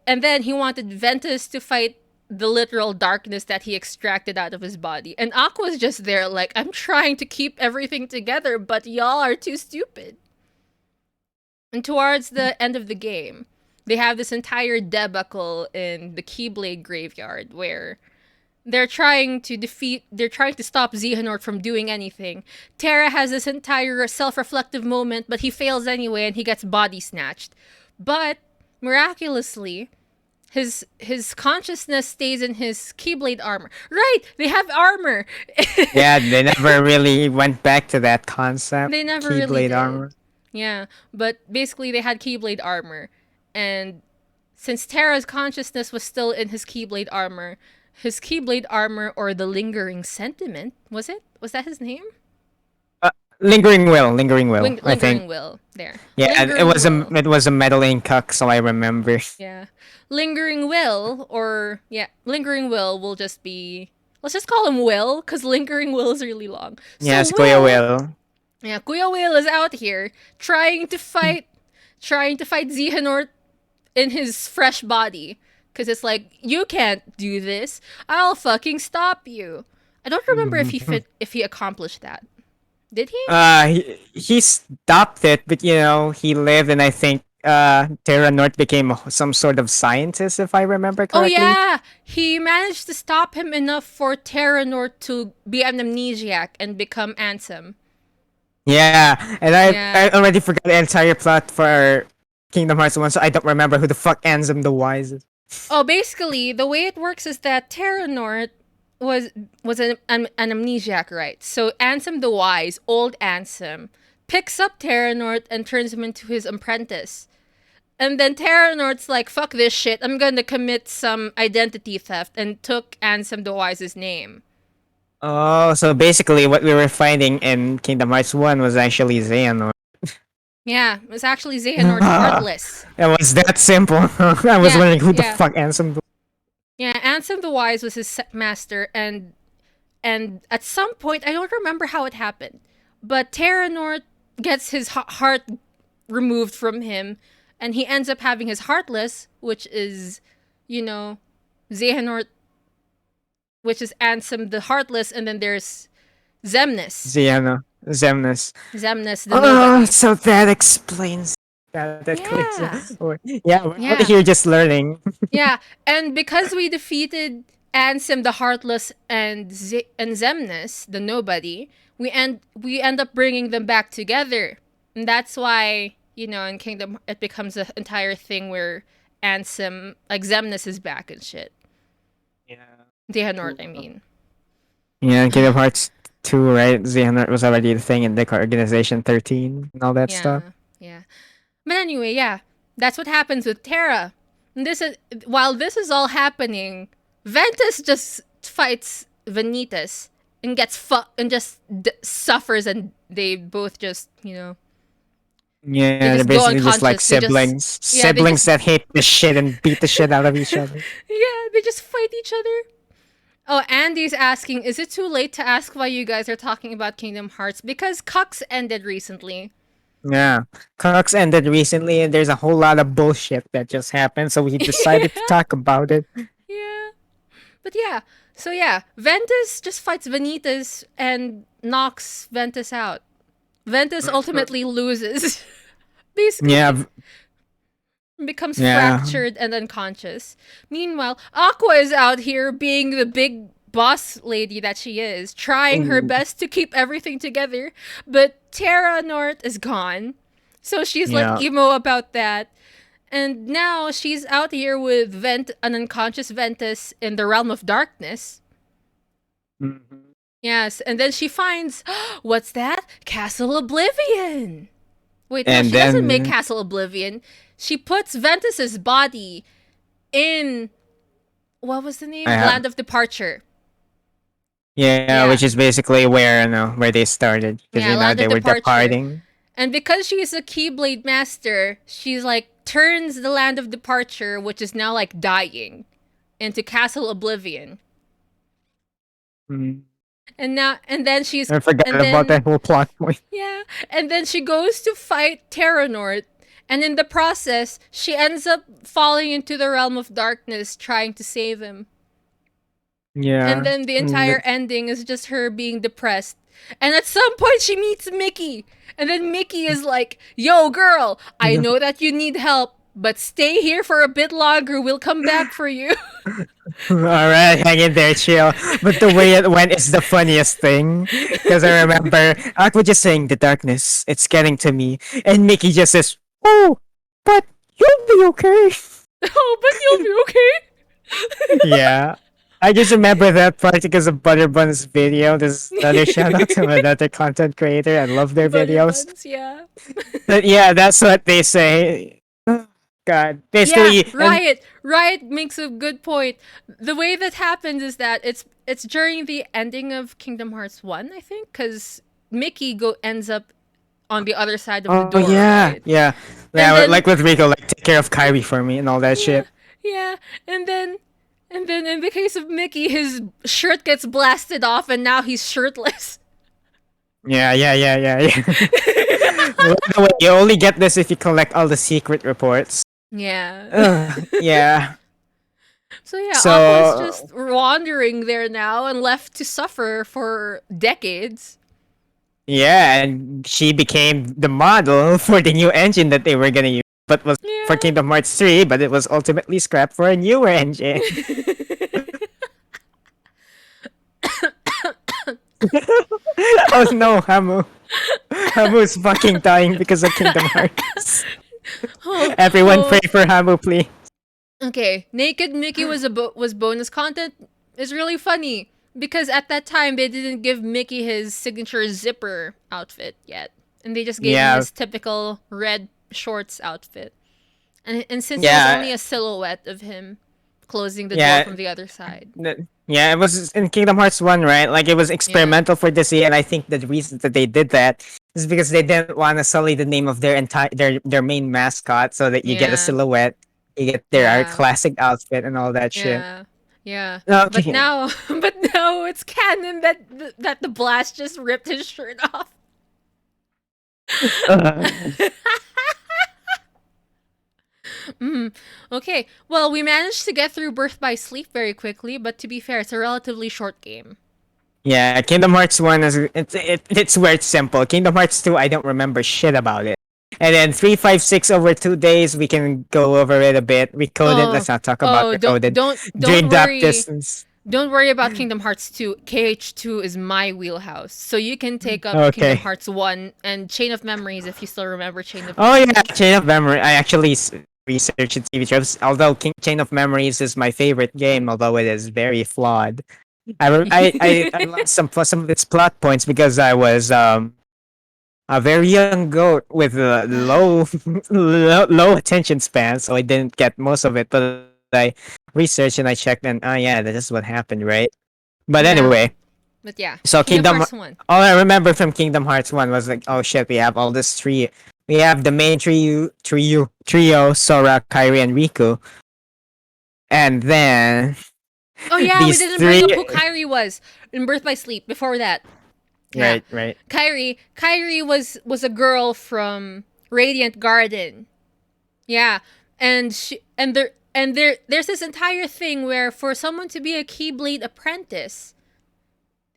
S2: and then he wanted Ventus to fight the literal darkness that he extracted out of his body. And Aqua's just there like, I'm trying to keep everything together, but y'all are too stupid. And towards the end of the game, they have this entire debacle in the Keyblade graveyard where they're trying to stop Xehanort from doing anything. Terra has this entire self-reflective moment, but he fails anyway and he gets body snatched. But miraculously, his consciousness stays in his Keyblade armor. Right, they have armor.
S1: Yeah, they never really went back to that concept.
S2: They never really
S1: Keyblade
S2: did.
S1: armor.
S2: Yeah, but basically they had Keyblade armor, and since Terra's consciousness was still in his Keyblade armor, or the lingering sentiment, was it? Was that his name?
S1: Lingering will, I think.
S2: Lingering will. There.
S1: Yeah, and
S2: Lingering will.
S1: it was a meddling cuck, so I remember.
S2: Yeah. Lingering will, or yeah, lingering will just be. Let's just call him Will, because lingering will is really long. So
S1: Yes, Kuya Will.
S2: yeah, Kuya Will is out here trying to fight Xehanort in his fresh body. Because it's like, you can't do this. I'll fucking stop you. I don't remember if he accomplished that. Did he?
S1: He stopped it, but he lived, and I think Terra North became some sort of scientist, if I remember
S2: Oh
S1: correctly.
S2: yeah, he managed to stop him enough for Terranort to be an amnesiac and become Ansem.
S1: Yeah, and
S2: Yeah.
S1: I already forgot the entire plot for Kingdom Hearts 1, so I don't remember who the fuck Ansem the Wise is.
S2: Oh, basically, the way it works is that Terranort was an amnesiac, right? So Ansem the Wise, old Ansem, picks up Terranort and turns him into his apprentice. And then Terranort's like, fuck this shit, I'm gonna commit some identity theft, and took Ansem the Wise's name.
S1: Oh, so basically what we were finding in Kingdom Hearts 1 was actually Xehanort.
S2: Yeah, it was actually Xehanort Heartless.
S1: It was that simple. I was
S2: Yeah,
S1: wondering who the
S2: yeah.
S1: fuck Ansem was.
S2: Yeah, Ansem the Wise was his master, and at some point, I don't remember how it happened, but Terranort gets his heart removed from him, and he ends up having his Heartless, which is, Xehanort, which is Ansem the Heartless, and then there's Xemnas.
S1: Xemnas.
S2: Xemnas the
S1: Oh,
S2: Nobody.
S1: so that explains that clicks.
S2: Yeah.
S1: Yeah, we're
S2: Yeah.
S1: out here just learning.
S2: Yeah, and because we defeated Ansem the Heartless and Xemnas the Nobody, we end up bringing them back together, and that's why in Kingdom it becomes an entire thing where Ansem, like, Xemnas is back and shit.
S1: Yeah.
S2: Xehanort, I mean.
S1: Yeah, in Kingdom Hearts 2, right? Xehanort was already the thing in the Organization 13 and all that stuff.
S2: Yeah. But anyway, yeah, that's what happens with Terra. And while this is all happening, Ventus just fights Vanitas and gets and just suffers, and they both just
S1: Yeah,
S2: they
S1: they're
S2: just go
S1: basically just like
S2: unconscious. They just
S1: siblings.
S2: yeah, they
S1: Siblings
S2: just
S1: that hate the shit and beat the shit out of each other.
S2: yeah, they just fight each other. Oh, Andy's asking, is it too late to ask why you guys are talking about Kingdom Hearts? Because Cucks ended recently.
S1: Yeah. Cox ended recently, and there's a whole lot of bullshit that just happened, so we decided to talk about it.
S2: Yeah. But yeah, so yeah, Ventus just fights Vanitas and knocks Ventus out. Ventus ultimately loses. Basically,
S1: Yeah,
S2: becomes
S1: yeah.
S2: fractured and unconscious. Meanwhile, Aqua is out here being the big boss lady that she is, trying her best to keep everything together, but Terra North is gone. So she's like
S1: Yeah.
S2: emo about that. And now she's out here with an unconscious Ventus in the realm of darkness.
S1: Mhm.
S2: Yes, and then she finds what's that? Castle Oblivion. Wait, no,
S1: And
S2: she doesn't make
S1: then
S2: Castle Oblivion. She puts Ventus's body in what was the
S1: I
S2: name?
S1: have
S2: Land of Departure.
S1: yeah,
S2: Yeah.
S1: which is basically where where they started because
S2: Yeah, Land of
S1: they were
S2: Departure.
S1: departing.
S2: And because she's a Keyblade master, she's like turns the Land of Departure, which is now like dying, into Castle Oblivion.
S1: Mm.
S2: And then she's
S1: I forgot
S2: and
S1: about
S2: then
S1: that whole plot point.
S2: yeah, and then she goes to fight Terranort, and in the process, she ends up falling into the realm of darkness trying to save him. And
S1: Yeah.
S2: then the entire
S1: Mm.
S2: ending is just her being depressed. And at some point she meets Mickey. And then Mickey is like, "Yo, girl, I know that you need help, but stay here for a bit longer. We'll come back for you."
S1: All right, hang in there, chill. But the way it went is the funniest thing. Because I remember Aqua just saying, "The darkness, it's getting to me." And Mickey just says, "Oh, but you'll be okay."
S2: Oh, but you'll be okay.
S1: Yeah. I just remember that part because of Butterbun's video. This is another shout out to another content creator. I love their
S2: Butter
S1: videos.
S2: buns, yeah.
S1: But yeah, that's what they say. God.
S2: Yeah,
S1: Basically, and
S2: Riot. Riot makes a good point. The way that happens is that it's during the ending of Kingdom Hearts 1, I think, cuz Mickey ends up on the other side of the
S1: oh
S2: door,
S1: yeah,
S2: right?
S1: yeah.
S2: And
S1: Yeah,
S2: then
S1: like with Rico, like take care of Kyrie for me and all that
S2: yeah,
S1: shit.
S2: yeah, and then in the case of Mickey, his shirt gets blasted off and now he's shirtless.
S1: Yeah, yeah, yeah, yeah, yeah. By the way, you only get this if you collect all the secret reports.
S2: Yeah.
S1: Yeah.
S2: So yeah, Aqua's
S1: So
S2: just wandering there now and left to suffer for decades.
S1: yeah, and she became the model for the new engine that they were gonna use, but was for
S2: Yeah.
S1: Kingdom Hearts 3, but it was ultimately scrapped for a newer engine. Oh no, Hamu. Hamu's fucking dying because of Kingdom Hearts.
S2: Oh,
S1: Everyone pray
S2: oh.
S1: for Hamu, please.
S2: Okay, Naked Mickey was bonus content. Is really funny because at that time they didn't give Mickey his signature zipper outfit yet, and they just gave him
S1: Yeah,
S2: his typical red shorts outfit. And since it was only
S1: yeah,
S2: a silhouette of him closing the door
S1: yeah.
S2: from the other side.
S1: Yeah, it was in Kingdom Hearts 1, right? Like, it was
S2: Yeah.
S1: experimental for Disney, and I think the reason that they did that is because they didn't want to sully the name of their main mascot, so that you get a
S2: Yeah.
S1: silhouette, you get their
S2: Yeah.
S1: classic outfit and all that shit.
S2: Yeah. Yeah. But
S1: Okay.
S2: now but now it's canon that the blast just ripped his shirt off.
S1: Uh,
S2: Okay. Well, we managed to get through Birth by Sleep very quickly, but to be fair, it's a relatively short game.
S1: yeah, Kingdom Hearts 1 is it's where it's simple. Kingdom Hearts 2, I don't remember shit about it. And then 3, 5, 6 over 2 days, we can go over it a bit. Recoded,
S2: Oh,
S1: let's not talk about
S2: oh,
S1: Recoded.
S2: don't
S1: Dream Drop
S2: worry.
S1: Distance.
S2: Don't worry about Kingdom Hearts 2. KH2 is my wheelhouse. So you can take up Kingdom
S1: Okay.
S2: Hearts 1 and Chain of Memories if you still remember Chain of
S1: Oh yeah,
S2: Memories.
S1: Chain of Memory. I actually researched TV shows. Although Chain of Memories is my favorite game, although it is very flawed. I lost some of its plot points because I was a very young goat with a low attention span, so I didn't get most of it. But I researched and I checked, and yeah, that is what happened, right? But
S2: Yeah.
S1: anyway,
S2: But yeah,
S1: so
S2: Kingdom
S1: Kingdom.
S2: Hearts 1.
S1: All I remember from Kingdom Hearts 1 was like, oh shit, we have all this tree. We have the main trio, Sora, Kairi, and Riku, and then
S2: Oh yeah, we
S1: these
S2: didn't bring
S1: three.
S2: up who Kyrie was in Birth by Sleep before that. Yeah.
S1: Right, right.
S2: Kyrie was a girl from Radiant Garden. Yeah. There's this entire thing where for someone to be a Keyblade apprentice,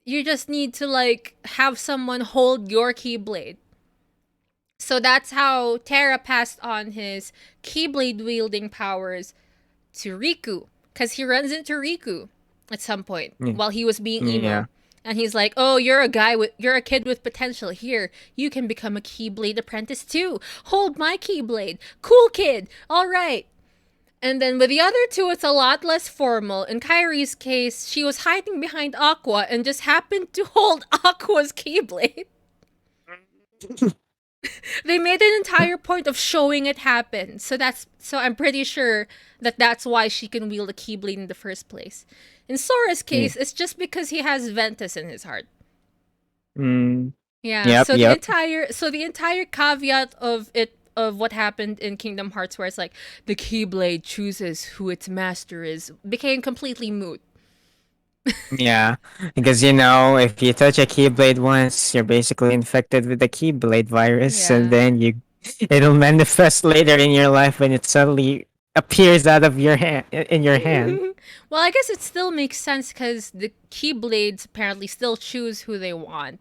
S2: you just need to like have someone hold your Keyblade. So that's how Terra passed on his Keyblade wielding powers to Riku, because he runs into Riku at some point
S1: Mm,
S2: while he was being
S1: yeah.
S2: emo. And he's like, "Oh, you're a kid with potential. Here, you can become a Keyblade apprentice too. Hold my Keyblade. Cool kid. All right." And then with the other two, it's a lot less formal. In Kyrie's case, she was hiding behind Aqua and just happened to hold Aqua's Keyblade. They made an entire point of showing it happen. So I'm pretty sure that that's why she can wield a Keyblade in the first place. In Sora's
S1: Yeah.
S2: case, it's just because he has Ventus in his heart.
S1: Mm.
S2: Yeah.
S1: Yep.
S2: So
S1: Yep.
S2: the entire caveat of what happened in Kingdom Hearts, where it's like the Keyblade chooses who its master is, became completely moot.
S1: Yeah, because if you touch a Keyblade once, you're basically infected with the Keyblade virus, and
S2: Yeah.
S1: then it'll manifest later in your life when it suddenly appears out of your hand in your hand.
S2: Well, I guess it still makes sense because the Keyblades apparently still choose who they want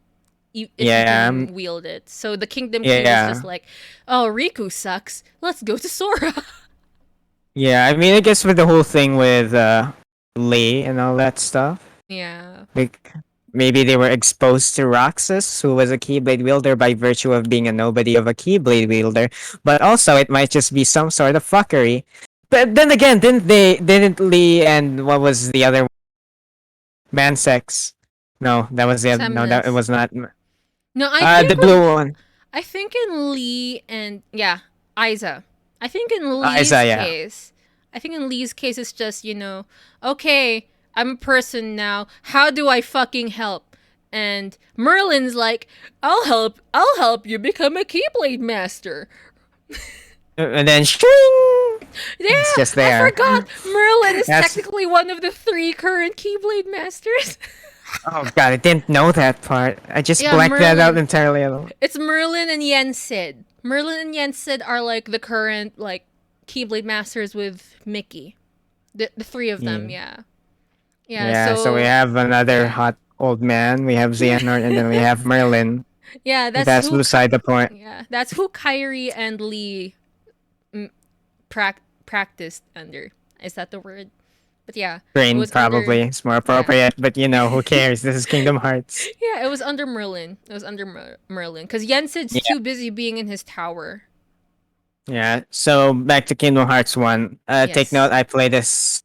S2: if you
S1: Yeah,
S2: can wield it. So the Kingdom Key was just
S1: yeah,
S2: like, oh, Riku sucks. Let's go to Sora.
S1: yeah. I mean, I guess with the whole thing with Lee and all that stuff,
S2: Yeah.
S1: like maybe they were exposed to Roxas, who was a Keyblade wielder by virtue of being a nobody of a Keyblade wielder, but also it might just be some sort of fuckery. But then again, didn't Lee and what was the other Mansex? No, that was the no, that it
S2: Semnus.
S1: was not.
S2: No,
S1: The blue one,
S2: I think in Lee and yeah, Isa. I think in Lee's
S1: Isaiah.
S2: case, I think in Lee's case it's just, okay, I'm a person now. How do I fucking help? And Merlin's like, I'll help you become a Keyblade master.
S1: And then shing,
S2: Yeah,
S1: it's just
S2: I
S1: there.
S2: forgot. Merlin is
S1: That's
S2: technically one of the 3 current Keyblade masters.
S1: oh god, I didn't know that part. I just
S2: Yeah,
S1: blacked that out
S2: Merlin.
S1: entirely.
S2: It's Merlin and Yensid. Merlin and Yensid are like the current like Keyblade masters with Mickey. The 3 of them,
S1: Yeah.
S2: yeah. Yeah,
S1: Yeah, so we
S2: so
S1: have another
S2: yeah.
S1: hot old man. We have Xehanort, and then we have Merlin.
S2: Yeah,
S1: That's beside the point.
S2: that's who Kyrie and Lee mm, practiced under. Is that the word? But yeah, it
S1: Train
S2: was under
S1: probably it's more
S2: yeah.
S1: appropriate, but who cares? This is Kingdom Hearts.
S2: Yeah, it was under Merlin. It was under Merlin cuz Yensid's
S1: Yeah,
S2: too busy being in his tower.
S1: yeah. So back to Kingdom Hearts 1. Take
S2: Yes.
S1: note, I played this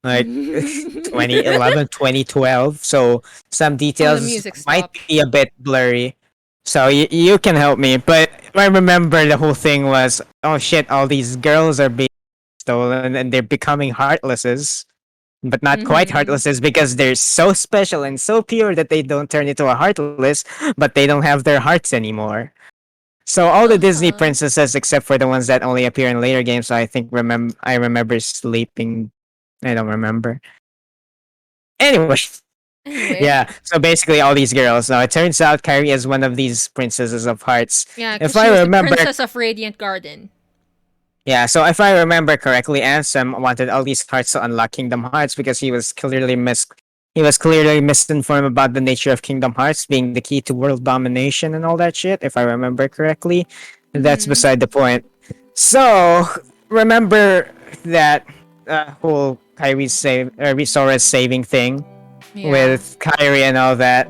S1: like 2011, 2012. So some
S2: Oh, the
S1: details
S2: music
S1: might
S2: stopped.
S1: be a bit blurry. So you can help me. But I remember the whole thing was, oh shit, all these girls are being stolen and they're becoming heartlesses. But not quite
S2: Mhm.
S1: heartlesses because they're so special and so pure that they don't turn into a heartless, but they don't have their hearts anymore. So all the Disney
S2: Uh-huh.
S1: princesses, except for the ones that only appear in later games, I remember sleeping. I don't remember. Anyway,
S2: Anyway,
S1: yeah. So basically, all these girls. Now it turns out Kyrie is one of these princesses of hearts.
S2: yeah, cuz
S1: If
S2: she
S1: I
S2: was the
S1: remember,
S2: princess of Radiant Garden.
S1: yeah. So if I remember correctly, Ansem wanted all these hearts to unlock Kingdom Hearts because he was clearly misinformed about the nature of Kingdom Hearts being the key to world domination and all that shit. If I remember correctly, that's
S2: Mhm.
S1: beside the point. So remember that whole Sora's saving thing
S2: Yeah.
S1: with Kyrie and all that.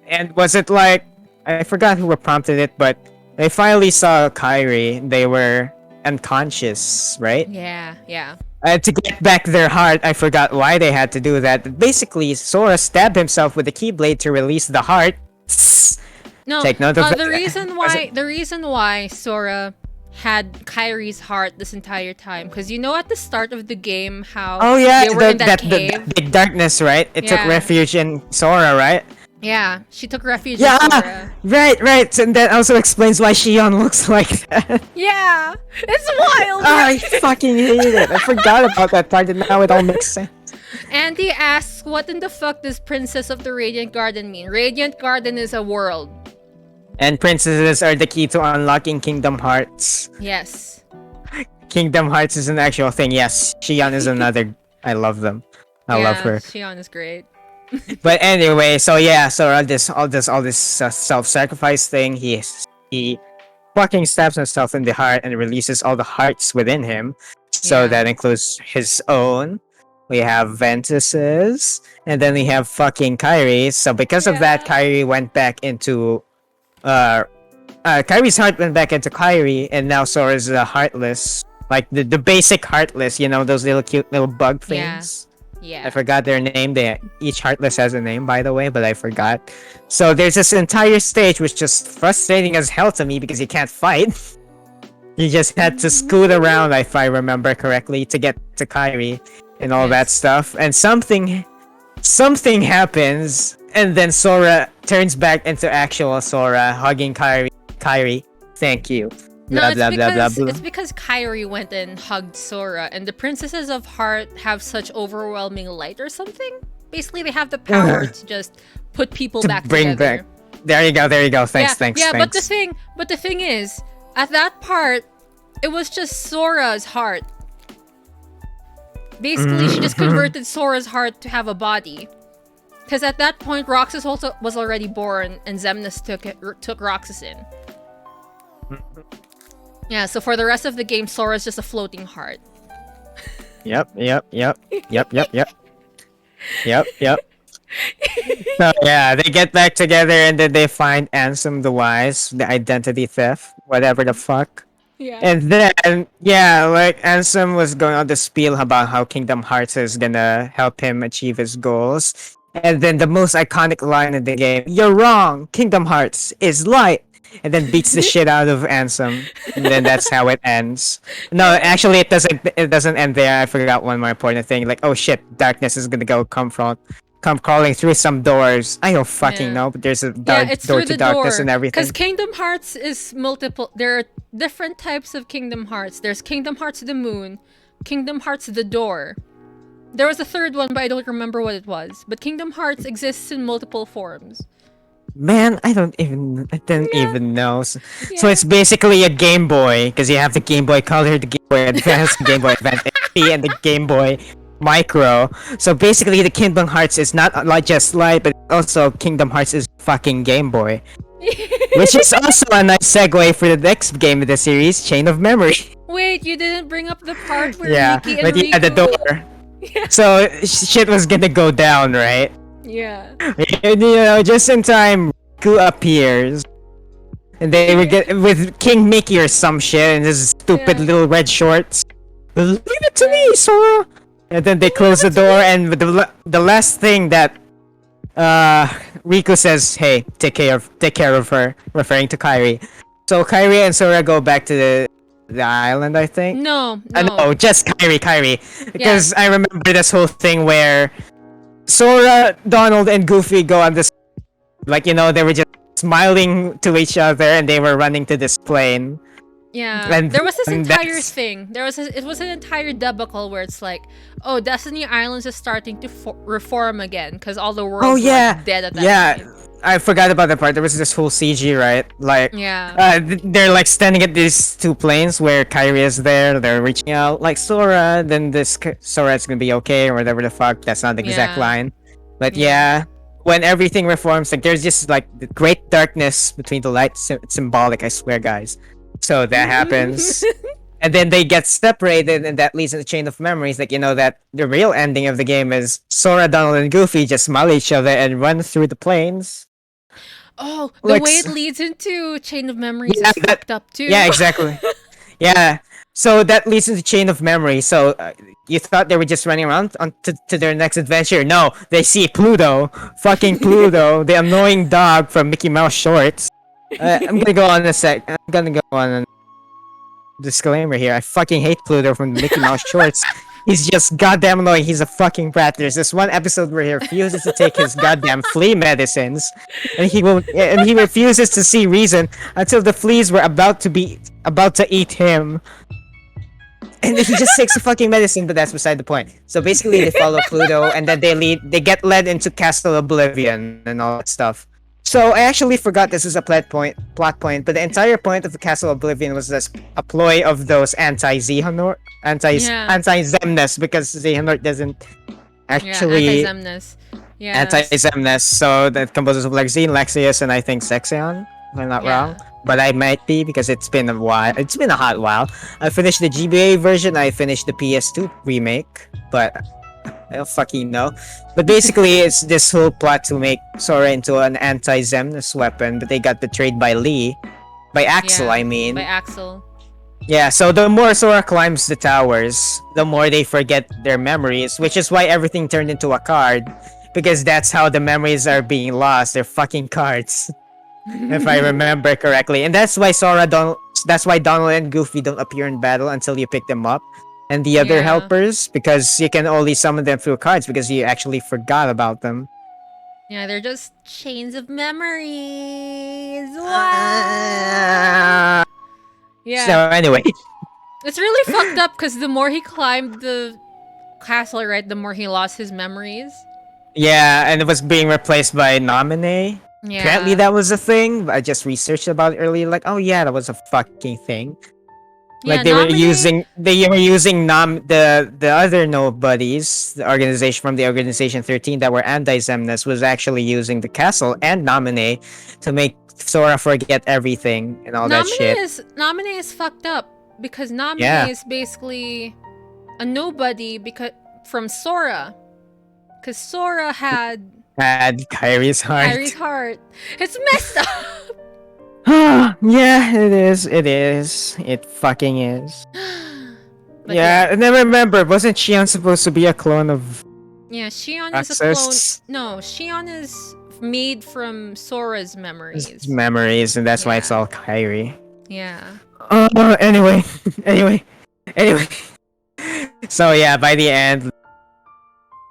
S1: And was it like I forgot who prompted it, but they finally saw Kyrie. They were unconscious, right?
S2: Yeah, yeah.
S1: To get back their heart, I forgot why they had to do that. But basically, Sora stabbed himself with the Keyblade to release the heart.
S2: No,
S1: Take note of
S2: the
S1: that.
S2: reason
S1: Was it?
S2: why Sora had Kyrie's heart this entire time, because at the start of the game how
S1: Oh yeah,
S2: they were in that cave.
S1: that big darkness, right? It took
S2: Yeah,
S1: refuge in Sora, right?
S2: yeah. She took refuge in
S1: Yeah,
S2: Sora.
S1: right. And that also explains why Shion looks like that.
S2: Yeah, it's wild,
S1: I
S2: right?
S1: fucking hate it. I forgot about that part, and now it all makes sense.
S2: Andy asks, "What in the fuck does Princess of the Radiant Garden mean? Radiant Garden is a world."
S1: And princesses are the key to unlocking Kingdom Hearts.
S2: Yes.
S1: Kingdom Hearts is an actual thing. Yes, Shion is another. I love them. I love
S2: Yeah,
S1: her.
S2: Shion is great.
S1: But anyway, so yeah, so all this self-sacrifice thing. He fucking stabs himself in the heart and releases all the hearts within him. So
S2: Yeah.
S1: that includes his own. we have Ventus's, and then we have fucking Kyrie. So because of that,
S2: Yeah.
S1: Kyrie went back into uh Kyrie's heart went back into Kyrie, and now Sora's heartless. Like the basic heartless, you know, those little cute little bug
S2: Yeah.
S1: things. I
S2: Yeah.
S1: forgot their name. They each heartless has a name, by the way, but I forgot. So there's this entire stage which is just frustrating as hell to me because you can't fight. You just had to scoot around, if I remember correctly, to get to Kyrie and all that
S2: Yes.
S1: stuff. And something happens, and then Sora turns back into actual Sora, hugging Kyrie. Kyrie, thank you.
S2: No,
S1: Blah blah blah blah blah.
S2: it's because Kyrie went and hugged Sora, and the princesses of Heart have such overwhelming light or something. Basically, they have the power to just put people
S1: To
S2: back
S1: bring
S2: together.
S1: back. There you go. There you go. Thanks.
S2: Yeah,
S1: Thanks.
S2: yeah.
S1: Thanks.
S2: But the thing is, at that part, it was just Sora's heart. Basically, she just converted Sora's heart to have a body. Because at that point, Roxas also was already born, and Xemnas took Roxas in. Yeah, so for the rest of the game, Sora's just a floating heart.
S1: Yep. Yep. Yep. Yep. Yep. Yep. Yep. Yep. So yeah, they get back together and then they find Ansem the Wise, the identity theft, whatever the fuck.
S2: Yeah.
S1: And then yeah, like Ansem was going on the spiel about how Kingdom Hearts is gonna help him achieve his goals. And then the most iconic line in the game, "You're wrong, Kingdom Hearts is light." And then beats the shit out of Ansem. And then that's how it ends. No, actually it doesn't end there. I forgot one more important thing. Like, oh shit, darkness is gonna come crawling through some doors. I don't fucking
S2: Yeah.
S1: know, but there's a
S2: Yeah,
S1: dark
S2: it's
S1: door
S2: through
S1: to
S2: the
S1: darkness
S2: door.
S1: and everything.
S2: Because Kingdom Hearts is multiple. There are different types of Kingdom Hearts. There's Kingdom Hearts the Moon, Kingdom Hearts the Door. There was a third one, but I don't remember what it was. But Kingdom Hearts exists in multiple forms.
S1: Man, I didn't
S2: Yeah.
S1: even know. So
S2: Yeah.
S1: it's basically a Game Boy, because you have the Game Boy Color, the Game Boy Advance, the Game Boy Advance SP, and the Game Boy Micro. So basically, the Kingdom Hearts is not like just light, but also Kingdom Hearts is fucking Game Boy. Which is also a nice segue for the next game of the series, Chain of Memory.
S2: Wait, you didn't bring up the part where
S1: Yeah,
S2: Mickey and
S1: but yeah, the
S2: Riku-
S1: door.
S2: Yeah.
S1: So shit was gonna go down, right?
S2: Yeah.
S1: And, you know, just in time, Riku appears. And they would get with King Mickey or some shit, and his stupid
S2: Yeah.
S1: little red shorts. Leave it to me, Sora. And then they close the door, and with the last thing that Riku says, "Hey, take care of her," referring to Kairi. So Kairi and Sora go back to the island, I think.
S2: No.
S1: No, just Kairi. Because I remember this whole thing where Sora, Donald, and Goofy go on this, like, you know, they were just smiling to each other and they were running to this plane.
S2: Yeah,
S1: And-
S2: there was this
S1: and
S2: entire
S1: that's-
S2: thing. It was an entire debacle where it's like, oh, Destiny Islands is starting to reform again because all the worlds
S1: Oh
S2: were
S1: yeah,
S2: dead at that
S1: yeah.
S2: point.
S1: I forgot about that part. There was this whole CG, right? Like,
S2: Yeah.
S1: they're like standing at these two planes where Kyrie is there. They're reaching out like Sora. Then Sora's gonna be okay or whatever the fuck. That's not the exact
S2: Yeah.
S1: line, but
S2: Yeah.
S1: yeah. When everything reforms, like there's just like the great darkness between the light. It's symbolic, I swear, guys. So that happens. And then they get separated, and that leads to the chain of memories. Like, you know, that the real ending of the game is Sora, Donald, and Goofy just smile at each other and run through the planes.
S2: Oh, the
S1: Like
S2: way it leads into Chain of Memories
S1: Yeah,
S2: is fucked up too.
S1: Yeah, exactly. Yeah. So that leads to the chain of memory. So you thought they were just running around to their next adventure. No, they see Pluto. Fucking Pluto, the annoying dog from Mickey Mouse shorts. I'm gonna go on a sec. I'm gonna go on a disclaimer here. I fucking hate Pluto from the Mickey Mouse shorts. He's just goddamn annoying. He's a fucking brat. There's this one episode where he refuses to take his goddamn flea medicines, and he refuses to see reason until the fleas were about to eat him. And he just takes the fucking medicine, but that's beside the point. So basically, they follow Pluto, and then they get led into Castle Oblivion and all that stuff. So I actually forgot this is a plot point, but the entire point of the Castle Oblivion was just a ploy of those
S2: Yeah.
S1: anti-Zemnis, because Xehanort doesn't actually
S2: Yeah, anti-Zemnis. Yeah.
S1: anti-Zemnis. So that composes of like Xen, Lexius, and I think Sexion, if I'm not
S2: Yeah.
S1: wrong. But I might be, because it's been a while. It's been a hot while. I finished the GBA version. I finished the PS2 remake, but I don't fucking know. But basically, it's this whole plot to make Sora into an anti-Xemnas weapon, but they got betrayed by Lee. By Axel,
S2: Yeah,
S1: I
S2: by
S1: mean.
S2: Axel.
S1: Yeah, so the more Sora climbs the towers, the more they forget their memories, which is why everything turned into a card. Because that's how the memories are being lost. They're fucking cards. If I remember correctly. And that's why Donald and Goofy don't appear in battle until you pick them up. And the other
S2: Yeah.
S1: helpers, because you can only summon them through cards because you actually forgot about them.
S2: Yeah, they're just chains of memories. What?
S1: Uh,
S2: Yeah.
S1: so anyway,
S2: It's really fucked up because the more he climbed the castle, right, the more he lost his memories.
S1: yeah, and it was being replaced by Nominee. Apparently
S2: Yeah.
S1: that was a thing. I just researched about it earlier. Like, oh yeah, that was a fucking thing. Like
S2: Yeah, nominate.
S1: they were using the other nobodies, the organization from the organization 13 that were anti-Zemnis was actually using the castle and Nominee to make Sora forget everything and all that shit.
S2: Nominee is fucked up because Nominee
S1: Yeah.
S2: is basically a nobody because from Sora. Because Sora had
S1: Had Kyrie's
S2: Harry's
S1: heart.
S2: heart. It's messed up.
S1: Yeah, it is. It is. It fucking is.
S2: But
S1: Yeah, and then remember, wasn't Shion supposed to be a clone of
S2: yeah, Shion is a clone.
S1: Access?
S2: No, Shion is made from Sora's
S1: His
S2: memories.
S1: memories, and that's why it's
S2: Yeah.
S1: all Kyrie.
S2: Yeah.
S1: Anyway, anyway, anyway. So yeah, by the end,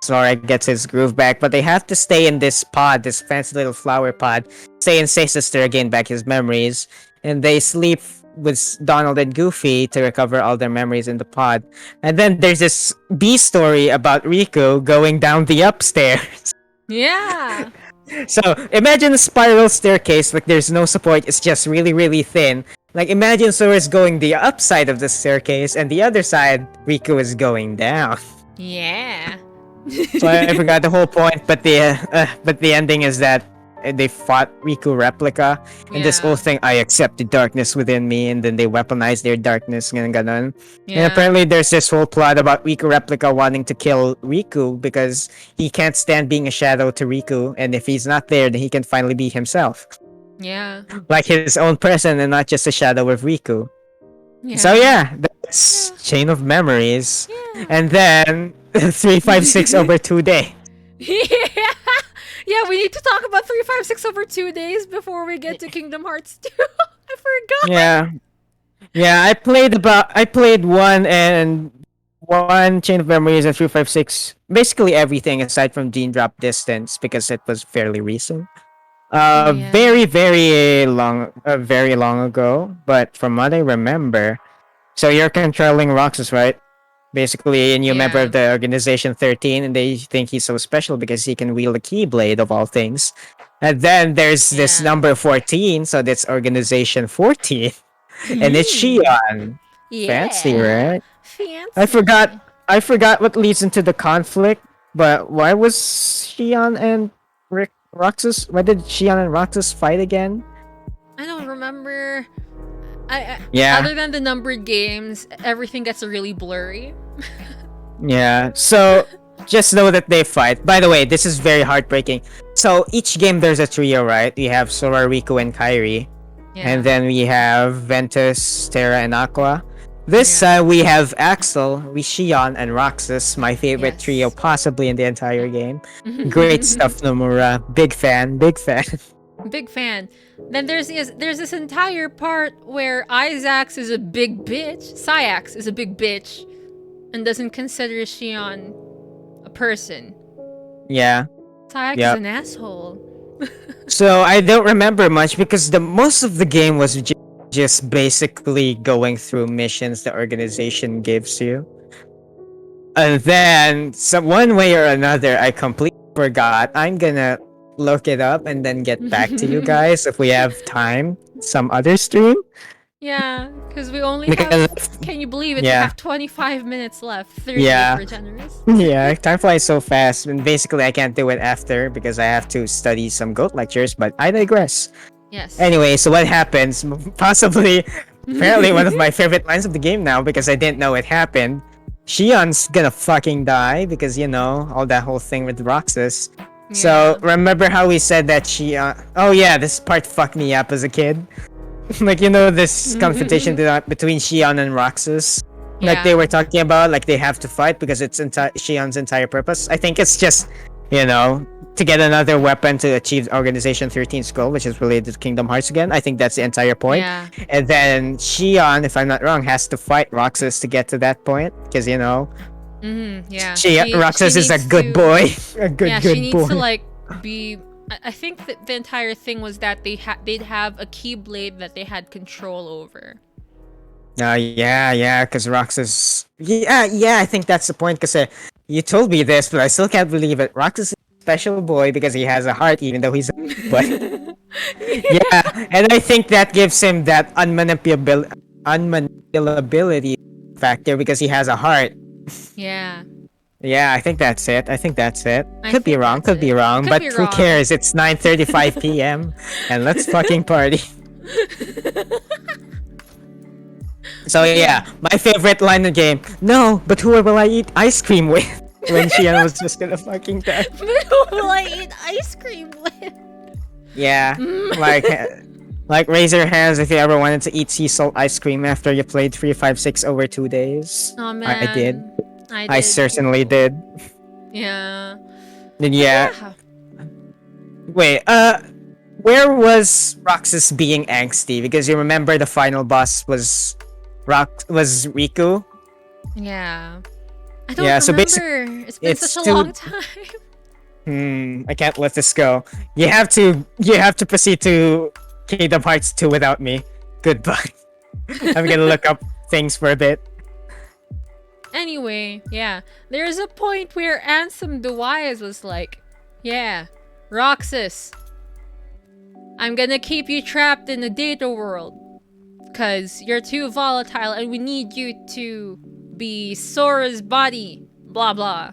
S1: Sora gets his groove back, but they have to stay in this pod, this fancy little flower pod, stay in stasis to regain back his memories, and they sleep with Donald and Goofy to recover all their memories in the pod. And then there's this B story about Riku going down the upstairs.
S2: Yeah.
S1: So imagine a spiral staircase, like there's no support, it's just really, really thin. Like imagine Sora's going the upside of the staircase, and the other side, Riku is going down.
S2: Yeah.
S1: So I forgot the whole point, but the ending is that they fought Riku replica, and this whole
S2: Yeah.
S1: thing, I accept the darkness within me, and then they weaponize their darkness, and ganon. And
S2: Yeah.
S1: apparently there's this whole plot about Riku replica wanting to kill Riku because he can't stand being a shadow to Riku, and if he's not there, then he can finally be himself,
S2: Yeah.
S1: like his own person, and not just a shadow of Riku.
S2: Yeah.
S1: So yeah, that's chain of memories,
S2: Yeah.
S1: and then 356 over 2 day.
S2: Yeah. Yeah, we need to talk about 356 over 2 days before we get to Kingdom Hearts 2. I forgot.
S1: Yeah. Yeah, I played one chain of memories and 356. Basically everything aside from Gene Drop Distance because it was fairly recent.
S2: Oh, yeah.
S1: Very long ago. But from what I remember, so you're controlling Roxas, right? Basically, a new member
S2: Yeah.
S1: of the Organization 13, and they think he's so special because he can wield a Keyblade of all things. And then there's this
S2: Yeah.
S1: number 14, so that's Organization 14. And it's Shion.
S2: Yeah.
S1: Fancy, right?
S2: Fancy.
S1: I forgot what leads into the conflict, but why was Shion and Roxas? Why did Shion and Roxas fight again?
S2: I don't remember. I
S1: Yeah.
S2: Other than the numbered games, everything gets really blurry.
S1: Yeah, so just know that they fight. By the way, this is very heartbreaking. So each game there's a trio, right? We have Sora, Riku, and Kairi.
S2: Yeah.
S1: And then we have Ventus, Terra, and Aqua. This
S2: Yeah.
S1: we have Axel, Rishion, and Roxas, my favorite
S2: Yes.
S1: trio possibly in the entire game. Great stuff, Nomura. Big fan, big fan.
S2: Big fan. Then there's this entire part where Isaacs is a big bitch. Syax is a big bitch, and doesn't consider Shion a person.
S1: Yeah.
S2: Syax
S1: Yep.
S2: is an asshole.
S1: So I don't remember much because the most of the game was just basically going through missions the organization gives you. And then one way or another I completely forgot. I'm gonna look it up and then get back to you guys if we have time some other stream.
S2: Yeah, because we only
S1: Because
S2: have. Can you believe it? We
S1: yeah.
S2: have 25 minutes left. 30
S1: Yeah.
S2: if we're generous.
S1: Yeah, time flies so fast, and basically I can't do it after because I have to study some goat lectures, but I digress.
S2: Yes.
S1: Anyway, so what happens? Possibly, apparently one of my favorite lines of the game now because I didn't know it happened. Shion's gonna fucking die because all that whole thing with Roxas. So
S2: Yeah.
S1: remember how we said that Shion? Oh yeah, this part fucked me up as a kid. Like this confrontation between Shion and Roxas. Like they
S2: Yeah.
S1: were talking about, like they have to fight because it's Shion's entire purpose. I think it's just, to get another weapon to achieve Organization 13's goal, which is related to Kingdom Hearts again. I think that's the entire point.
S2: Yeah.
S1: And then Shion, if I'm not wrong, has to fight Roxas to get to that point because
S2: Yeah.
S1: Roxas
S2: she
S1: is a
S2: needs
S1: good
S2: to,
S1: boy, a good
S2: Yeah, she needs
S1: boy.
S2: to like be. I think that the entire thing was that they'd have a keyblade that they had control over.
S1: Yeah, because Roxas. Yeah, I think that's the point. Because you told me this, but I still can't believe it. Roxas is a special boy because he has a heart, even though he's a. But yeah, and I think that gives him that unmanipulability factor because he has a heart.
S2: Yeah.
S1: Yeah, I think that's it. I think that's it.
S2: I
S1: Could be
S2: think
S1: wrong.
S2: that's
S1: Could be
S2: it.
S1: wrong.
S2: Could
S1: But
S2: be
S1: who
S2: wrong.
S1: cares? It's 9:35 p.m. and let's fucking party. So yeah, my favorite line in the game. No, but who will I eat ice cream with? When Shion was just gonna fucking die.
S2: Who will I eat ice cream with?
S1: Yeah, like raise your hands if you ever wanted to eat sea salt ice cream after you played 356 over 2 days.
S2: Oh man.
S1: I did.
S2: I
S1: I
S2: did.
S1: certainly did.
S2: Yeah.
S1: And yeah, wait, where was Roxas being angsty? Because you remember the final boss was Riku.
S2: Yeah. I don't
S1: Yeah, so
S2: remember. It's been
S1: it's
S2: such a long time.
S1: I can't let this go. You have to proceed to Kingdom Hearts 2 without me. Goodbye. I'm gonna look up things for a bit.
S2: Anyway, yeah. There's a point where Ansem the Wise was like, yeah, Roxas, I'm gonna keep you trapped in the data world. Cause you're too volatile and we need you to be Sora's body. Blah blah.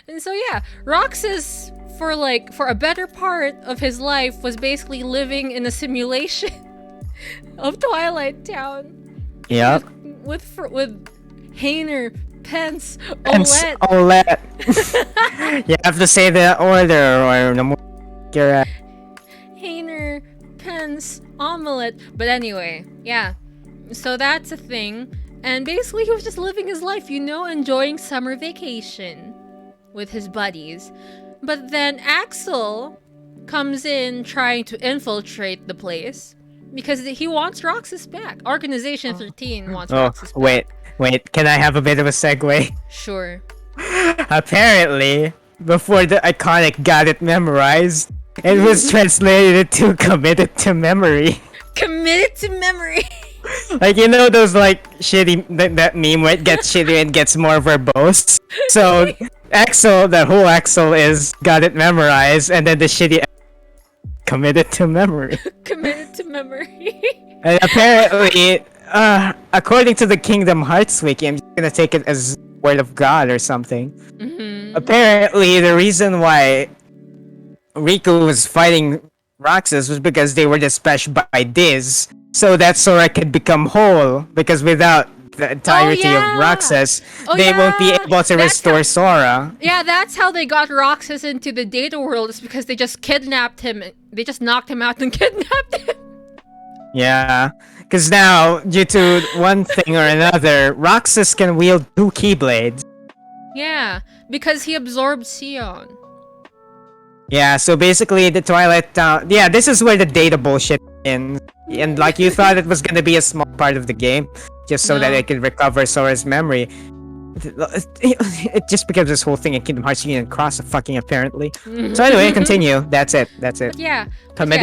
S2: And so yeah, Roxas for a better part of his life was basically living in a simulation of Twilight Town.
S1: Yep.
S2: With Hainer, Pence,
S1: And
S2: Olette.
S1: Olette. You have to say the order or no more.
S2: Hainer, Pence, Omelette. But anyway, yeah. So that's a thing. And basically he was just living his life, enjoying summer vacation with his buddies. But then Axel comes in trying to infiltrate the place because he wants Roxas back. Organization 13 wants Roxas back.
S1: Wait, can I have a bit of a segue?
S2: Sure.
S1: Apparently, before the iconic got it memorized, it was translated to committed to memory.
S2: Committed to memory.
S1: Like, those shitty, that meme where it gets shitty and gets more verbose. So, the whole Axel is got it memorized, and then the shitty committed to memory.
S2: Committed to memory.
S1: And apparently, according to the Kingdom Hearts wiki, I'm just gonna take it as word of God or something.
S2: Mm-hmm.
S1: Apparently, the reason why Riku was fighting Roxas was because they were dispatched by Diz, so that Sora could become whole. Because without the entirety of Roxas, they won't be able to restore Sora.
S2: Yeah, that's how they got Roxas into the data world. Is because they just kidnapped him. They just knocked him out and kidnapped him.
S1: Yeah, because now, due to one thing or another, Roxas can wield 2 Keyblades.
S2: Yeah, because he absorbed Sion.
S1: Yeah, so basically the Twilight Town... Yeah, this is where the data bullshit ends. And like you thought it was gonna be a small part of the game, just so that it could recover Sora's memory. It just becomes this whole thing in Kingdom Hearts Union Cross fucking apparently. So anyway, continue. That's it.
S2: But yeah,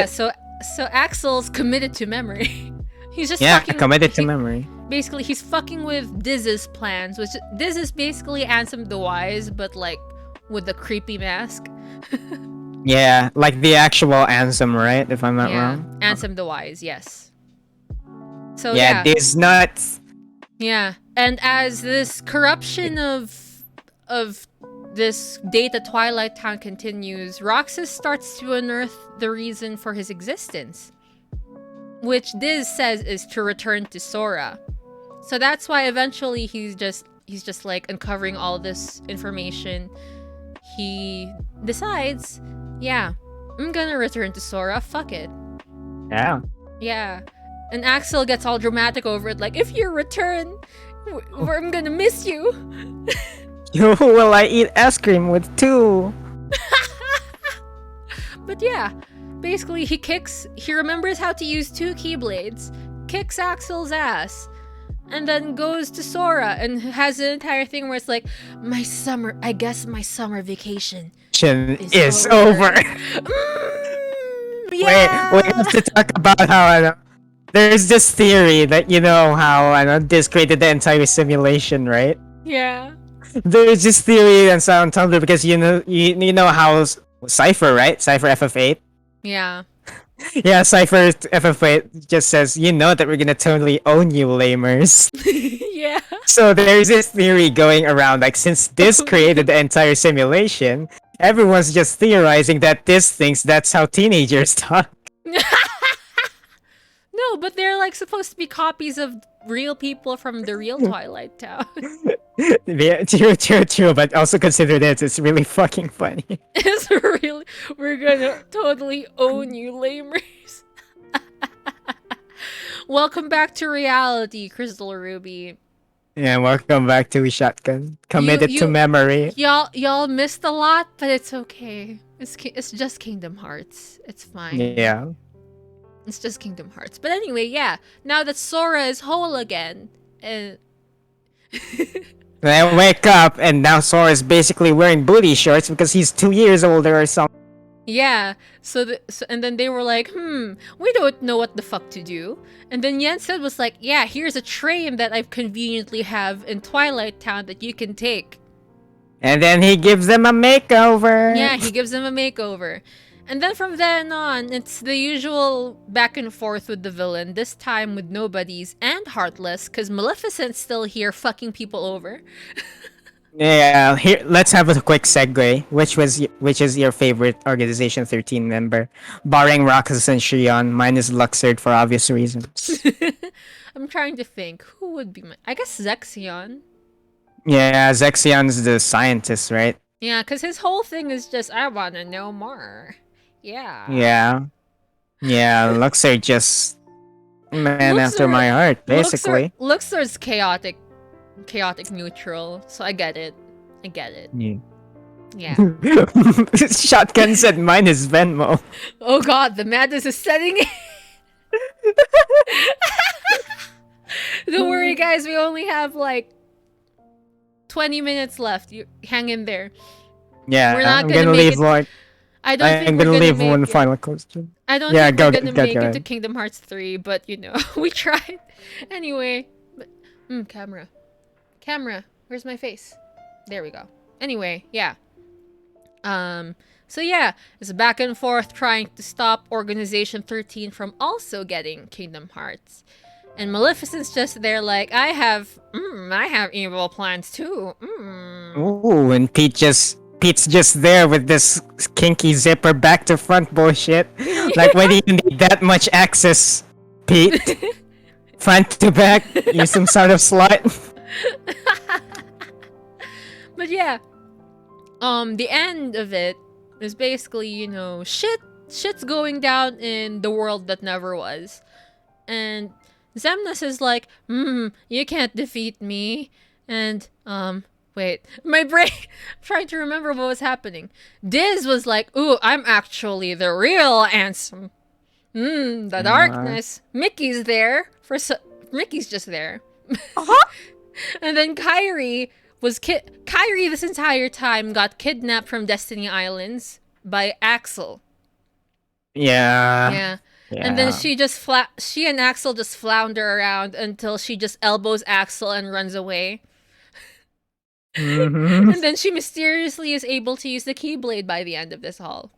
S2: so Axel's committed to memory. He's just
S1: committed to memory.
S2: Basically, he's fucking with Diz's plans, which Diz is basically Ansem the Wise, but with the creepy mask.
S1: Yeah, like the actual Ansem, right? If I'm not wrong.
S2: Ansem the Wise, yes. So
S1: Diz nuts.
S2: Yeah, and as this corruption of this data Twilight Town continues, Roxas starts to unearth the reason for his existence, which Diz says is to return to Sora. So that's why eventually he's just like uncovering all this information. He decides, yeah, I'm gonna return to Sora. Fuck it.
S1: Yeah.
S2: Yeah. And Axel gets all dramatic over it, like, if you return, I'm gonna miss you.
S1: Who will I eat ice cream with too?
S2: But yeah, basically he remembers how to use two keyblades, kicks Axel's ass, and then goes to Sora and has an entire thing where it's like, I guess my summer vacation
S1: Is over.
S2: Yeah.
S1: We have to talk about how there's this theory that how this created the entire simulation, right?
S2: Yeah.
S1: There's this theory on Tumblr because you know how Cypher, right? Cypher FF8.
S2: Yeah.
S1: Yeah, Cypher FF8 just says, that we're gonna totally own you, lamers.
S2: Yeah.
S1: So there's this theory going around, like, since this created the entire simulation, everyone's just theorizing that this thinks that's how teenagers talk.
S2: No, but they're like supposed to be copies of real people from the real Twilight Town.
S1: Yeah, true, but also consider this, it's really fucking funny.
S2: It's really, we're gonna totally own you, lamers. Welcome back to reality, Crystal Ruby.
S1: Yeah, welcome back to Shotgun. Committed to memory.
S2: Y'all missed a lot, but it's okay. It's just Kingdom Hearts. It's fine.
S1: Yeah.
S2: It's just Kingdom Hearts. But anyway, yeah. Now that Sora is whole again, and
S1: Then wake up, and now Sora is basically wearing booty shorts because he's 2 years older or something.
S2: yeah. And then they were like, we don't know what the fuck to do. And then Yensid was like, yeah, here's a train that I conveniently have in Twilight Town that you can take.
S1: And then he gives them a makeover.
S2: Yeah, he gives them a makeover. And then from then on, it's the usual back and forth with the villain, this time with Nobodies and Heartless, because Maleficent's still here fucking people over.
S1: Yeah, here, let's have a quick segue. Which is your favorite Organization 13 member? Barring Roxas and Shion, mine is Luxord for obvious reasons.
S2: I'm trying to think. Who would be my... I guess Zexion.
S1: Yeah, Zexion's the scientist, right?
S2: Yeah, because his whole thing is just, I want to know more. Yeah.
S1: Yeah, Luxord just man after my heart, basically.
S2: Luxord's chaotic neutral, so I get it. Yeah.
S1: Shotgun said mine is Venmo.
S2: Oh god, the madness is setting in. Don't worry, guys. We only have like 20 minutes left. You hang in there.
S1: Yeah,
S2: we're not
S1: I'm
S2: gonna
S1: leave
S2: it.
S1: like.
S2: I don't think
S1: I'm
S2: we're
S1: gonna
S2: gonna
S1: leave
S2: make
S1: one
S2: it.
S1: final question.
S2: I don't
S1: Yeah,
S2: think
S1: go-
S2: we're gonna
S1: go-
S2: make
S1: go
S2: it to
S1: ahead.
S2: Kingdom Hearts 3, but we tried. Anyway, camera, where's my face? There we go. Anyway, yeah. So yeah, it's a back and forth trying to stop Organization 13 from also getting Kingdom Hearts. And Maleficent's just there like, I have evil plans too.
S1: Ooh, and Pete's just there with this kinky zipper back to front bullshit. Like, why do you need that much access, Pete? Front to back, you some sort of slut.
S2: But yeah, the end of it is basically, shit's going down in the world that never was. And Xemnas is like, you can't defeat me. And, wait, my brain, I'm trying to remember what was happening. Diz was like, ooh, I'm actually the real Ansem. The darkness. Mickey's there. Mickey's just there. And then Kyrie this entire time got kidnapped from Destiny Islands by Axel.
S1: Yeah.
S2: And then she and Axel just flounder around until she just elbows Axel and runs away. And then she mysteriously is able to use the Keyblade by the end of this haul.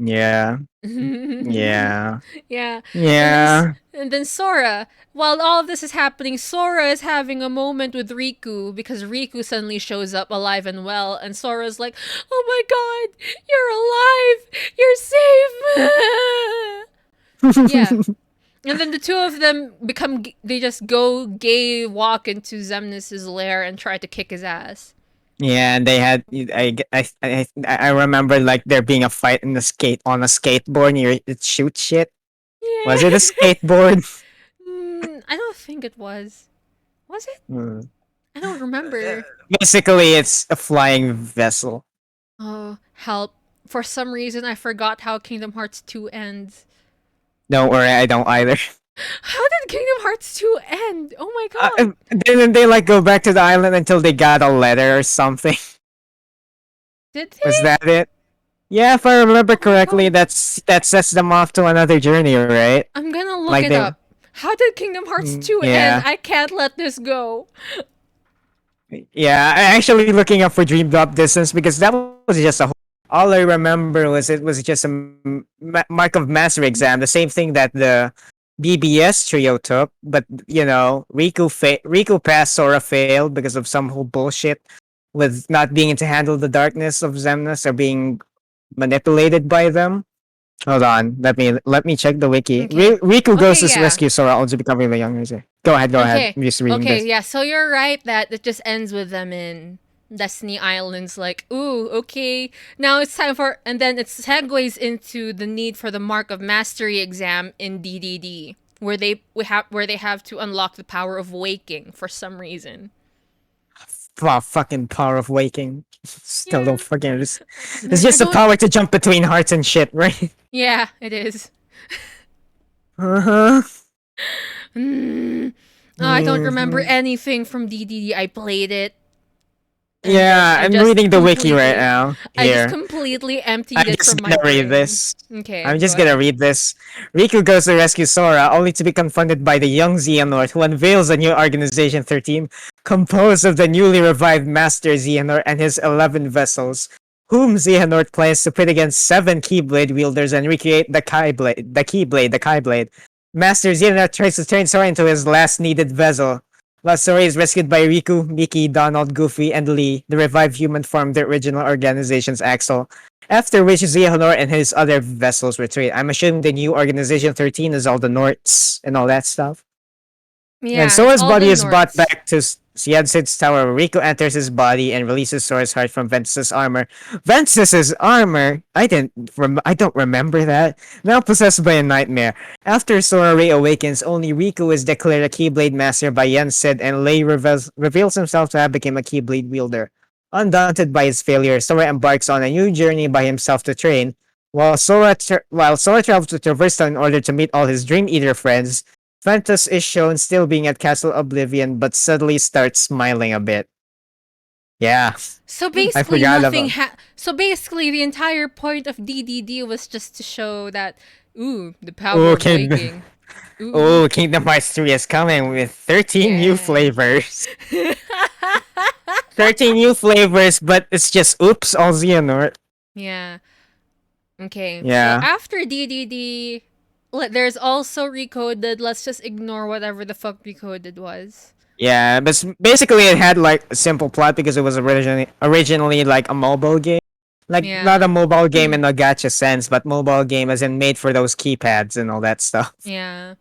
S1: Yeah.
S2: Yeah.
S1: Yeah.
S2: And then Sora, while all of this is happening, Sora is having a moment with Riku because Riku suddenly shows up alive and well, and Sora's like, oh my god, you're alive! You're safe! Yeah. And then the two of them they just go gay walk into Xemnas' lair and try to kick his ass.
S1: Yeah, and they had I remember like there being a fight in the skate on a skateboard and it shoots shit. Was it a
S2: Yeah.
S1: skateboard?
S2: I don't think it was. Was it?
S1: Hmm.
S2: I don't remember.
S1: Basically, it's a flying vessel.
S2: Oh, help. For some reason, I forgot how Kingdom Hearts 2 ends.
S1: Don't worry, I don't either.
S2: How did Kingdom Hearts 2 end? Oh my god.
S1: Didn't they like go back to the island until they got a letter or something?
S2: Did
S1: Was
S2: they?
S1: that it? Yeah, if I remember
S2: Oh my
S1: correctly,
S2: god.
S1: that sets them off to another journey, right?
S2: I'm gonna look
S1: Like
S2: it
S1: they,
S2: up. How did Kingdom Hearts 2 end?
S1: yeah,
S2: I can't let this go.
S1: yeah. I actually looking up for Dream Drop Distance because that was just a. All I remember was it was just a mark of master exam, the same thing that the BBS trio took, but Riku passed, Sora failed because of some whole bullshit with not being able to handle the darkness of Zemnis or being manipulated by them. Hold on, let me check the wiki.
S2: Okay.
S1: Riku goes
S2: Okay,
S1: to
S2: yeah.
S1: rescue Sora, also becoming the young ranger. Go ahead, go ahead.
S2: Okay.
S1: I'm just reading
S2: Okay,
S1: this.
S2: yeah. So you're right that it just ends with them in Destiny Islands. Like, ooh, okay. Now it's time for, and then it segues into the need for the Mark of Mastery exam in DDD, where they have to unlock the power of waking for some reason.
S1: Wow, fucking power of waking. Still
S2: Yeah,
S1: don't fucking. It's
S2: man, I
S1: just the
S2: don't.
S1: power to jump between hearts and shit, right?
S2: Yeah, it is.
S1: Uh huh.
S2: Mm. Oh, I don't remember
S1: Hmm.
S2: anything from DDD. I played it, and then
S1: Yeah, I'm reading the wiki right now.
S2: I just
S1: Here.
S2: completely
S1: I'm
S2: emptied it
S1: just
S2: from my
S1: gonna read
S2: brain.
S1: this.
S2: Okay,
S1: I'm
S2: go
S1: just gonna
S2: ahead.
S1: read this. Riku goes to rescue Sora, only to be confronted by the young Xehanort, who unveils a new Organization 13 composed of the newly revived Master Xehanort and his 11 vessels, whom Xehanort plans to pit against 7 Keyblade wielders and recreate the Keyblade. Master Xehanort tries to turn Sora into his last needed vessel. While Sora is rescued by Riku, Mickey, Donald, Goofy, and Lee, the revived human form the original organization's Axel. After which Xehanort and his other vessels retreat. I'm assuming the new Organization 13 is all the Norts and all that stuff. And
S2: Yeah, it's
S1: Sora's
S2: all the
S1: body is brought
S2: Norts.
S1: back to Siadsid's tower. Rico enters his body and releases Sora's heart from Ventus's armor. Ventus's armor? I don't remember that. Now possessed by a nightmare. After Sora reawakens, only Riku is declared a Keyblade Master by Yen Sid, and Lei reveals himself to have become a Keyblade wielder. Undaunted by his failure, Sora embarks on a new journey by himself to train. While Sora travels to Traverse in order to meet all his Dream Eater friends, Ventus is shown still being at Castle Oblivion, but suddenly starts smiling a bit. Yeah,
S2: So
S1: I
S2: basically,
S1: forgot about.
S2: So basically, the entire point of DDD was just to show that, ooh, the power
S1: Oh,
S2: of waking. Ooh,
S1: Kingdom Hearts 3 is coming with 13 new
S2: yeah.
S1: flavors. 13 new flavors, but it's just oops, all Xehanort.
S2: Yeah. Okay, so
S1: Yeah.
S2: after DDD, there's also Recoded. Let's just ignore whatever the fuck Recoded was.
S1: Yeah, but basically it had like a simple plot because it was originally like a mobile game. Like not a
S2: Yeah.
S1: mobile game in a gacha sense, but mobile game as in made for those keypads and all that stuff.
S2: Yeah.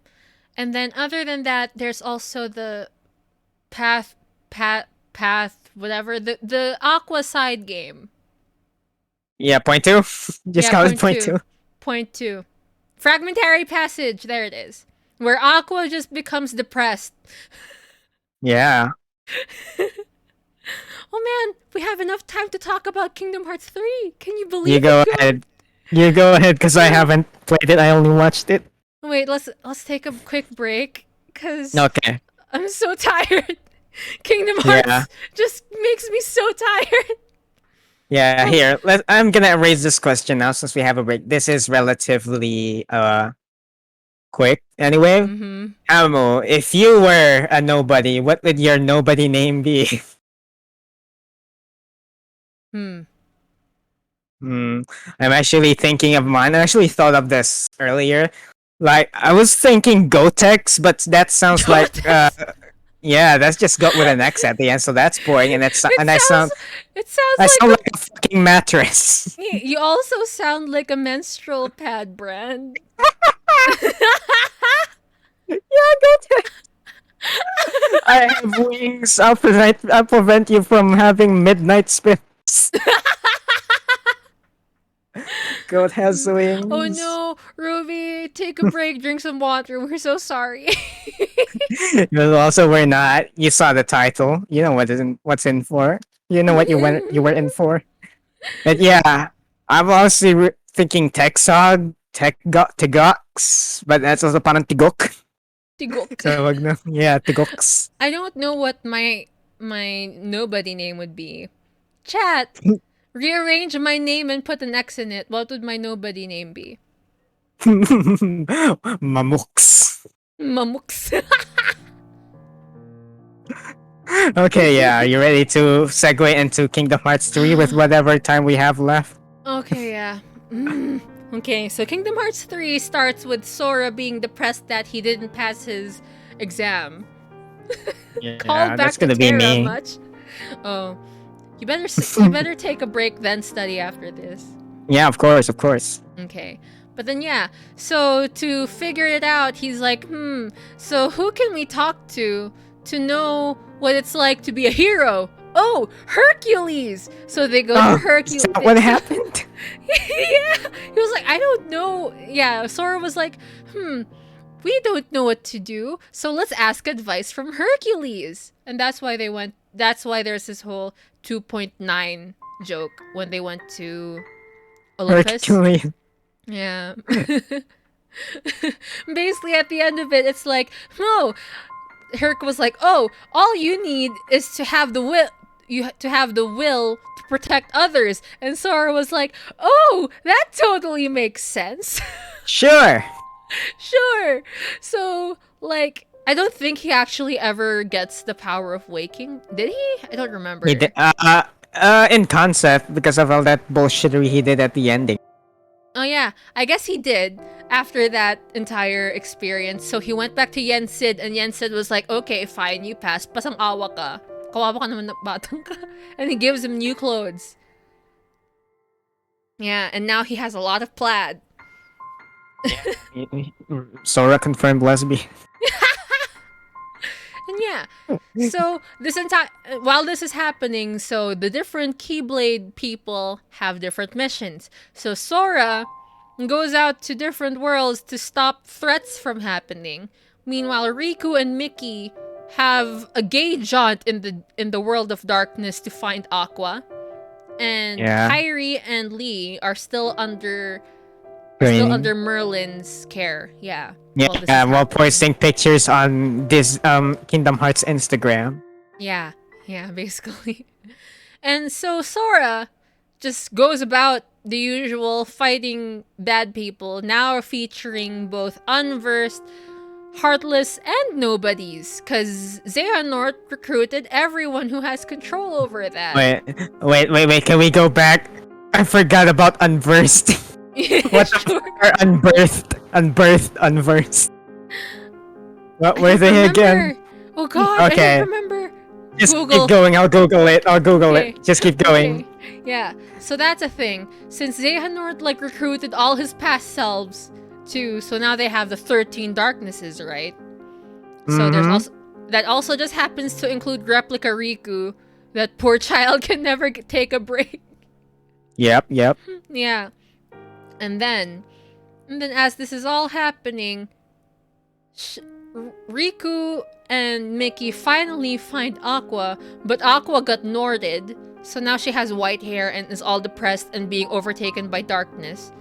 S2: And then other than that, there's also the path, whatever the Aqua side game.
S1: Yeah, point two. Just
S2: Yeah,
S1: call it
S2: point
S1: point
S2: two.
S1: two.
S2: Point two. Fragmentary passage. There it is. Where Aqua just becomes depressed.
S1: Yeah.
S2: Oh man, we have enough time to talk about Kingdom Hearts 3. Can you
S1: You
S2: believe
S1: go
S2: it, God?
S1: ahead. You go ahead, because I haven't played it. I only watched it.
S2: Wait, let's take a quick break cuz
S1: Okay.
S2: I'm so tired. Kingdom
S1: Yeah.
S2: Hearts just makes me so tired.
S1: Yeah.
S2: Oh,
S1: Here. I'm gonna raise this question now since we have a break. This is relatively quick. Anyway,
S2: mhm.
S1: Amo, if you were a nobody, what would your nobody name be?
S2: Hmm.
S1: Hmm. I'm actually thinking of mine. I actually thought of this earlier. Like I was thinking Gotex, but that sounds like
S2: Gotex.
S1: yeah, that's just got with an X at the end, so that's boring. And that's
S2: It
S1: and I sound
S2: sounds it sounds
S1: I
S2: like
S1: sound like a fucking mattress.
S2: you also sound like a menstrual pad brand.
S1: I have wings. I'll prevent you from having midnight spirits. Goat has
S2: Oh
S1: wings.
S2: no, Ruby, take a break, drink some water. We're so sorry.
S1: But also, we're not. You saw the title. You know what's in for. You know what you were in for. But yeah, I'm also thinking Tigox, but that's also parang Tigok.
S2: Tigok.
S1: So wag na. Yeah, Tigox.
S2: I don't know what my nobody name would be. Chat, rearrange my name and put an X in it. What would my nobody name be?
S1: Mamuks.
S2: Mamuks.
S1: Okay, yeah. Are you ready to segue into Kingdom Hearts 3 with whatever time we have left?
S2: Okay, yeah. Okay, so Kingdom Hearts 3 starts with Sora being depressed that he didn't pass his exam. Call
S1: Yeah, that's
S2: back to
S1: gonna be
S2: Terra
S1: me.
S2: much? Oh, you better take a break then study after this.
S1: Yeah, of course, of course.
S2: Okay. But then yeah, so to figure it out, he's like, so who can we talk to know what it's like to be a hero? Oh, Hercules! So they go to
S1: Oh, is
S2: Hercules.
S1: that what happened?
S2: Yeah. He was like, I don't know. Yeah, Sora was like, we don't know what to do, so let's ask advice from Hercules. And that's why there's this whole 2.9 joke when they went to Olympus.
S1: Hercules.
S2: Yeah. Basically, at the end of it, it's like, no. Herc was like, oh, all you need is to have the will. To have the will to protect others. And Sora was like, oh, that totally makes sense.
S1: Sure.
S2: Sure. So, like, I don't think he actually ever gets the power of waking. Did he? I don't remember.
S1: He did, in concept, because of all that bullshittery he did at the ending.
S2: Oh yeah, I guess he did after that entire experience. So he went back to Yensid and Yensid was like, okay, fine, you pass. Pasang awa ka. Kawawa ka naman na batang ka. And he gives him new clothes. Yeah, and now he has a lot of plaid.
S1: Sora confirmed lesbian.
S2: And yeah, so this entire while this is happening, so the different Keyblade people have different missions. So Sora goes out to different worlds to stop threats from happening. Meanwhile, Riku and Mickey have a gay jaunt in the world of darkness to find Aqua. And
S1: Yeah.
S2: Kairi and Lee are still under
S1: Training.
S2: Merlin's care. Yeah.
S1: Yeah,
S2: while this is
S1: while
S2: happening.
S1: posting pictures on this Kingdom Hearts Instagram.
S2: Yeah, basically. And so Sora just goes about the usual fighting bad people, now featuring both unversed, heartless, and nobodies, because Xehanort recruited everyone who has control over that.
S1: Wait, can we go back? I forgot about unversed. What the
S2: Sure.
S1: fuck are unversed? What were they again?
S2: Oh god,
S1: Okay.
S2: I don't remember.
S1: Just
S2: Google.
S1: keep going, I'll Google it.
S2: Okay.
S1: Just keep going.
S2: Okay. Yeah, so that's a thing. Since Xehanort like recruited all his past selves too, so now they have the 13 darknesses, right? So there's also that also just happens to include Replica Riku. That poor child can never take a break.
S1: Yep.
S2: Yeah. And then as this is all happening, Riku and Mickey finally find Aqua, but Aqua got Norded, so now she has white hair and is all depressed and being overtaken by darkness.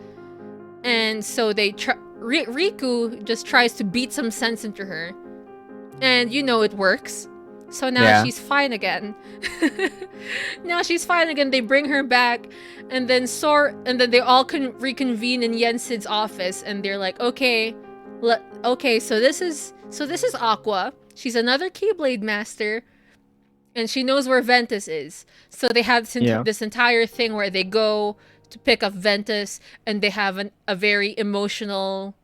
S2: And so Riku just tries to beat some sense into her, and it works. So now she's fine again. They bring her back, and then they all can reconvene in Yensid's office, and they're like, okay, so this is Aqua. She's another Keyblade master, and she knows where Ventus is. So they have this entire thing where they go to pick up Ventus, and they have a very emotional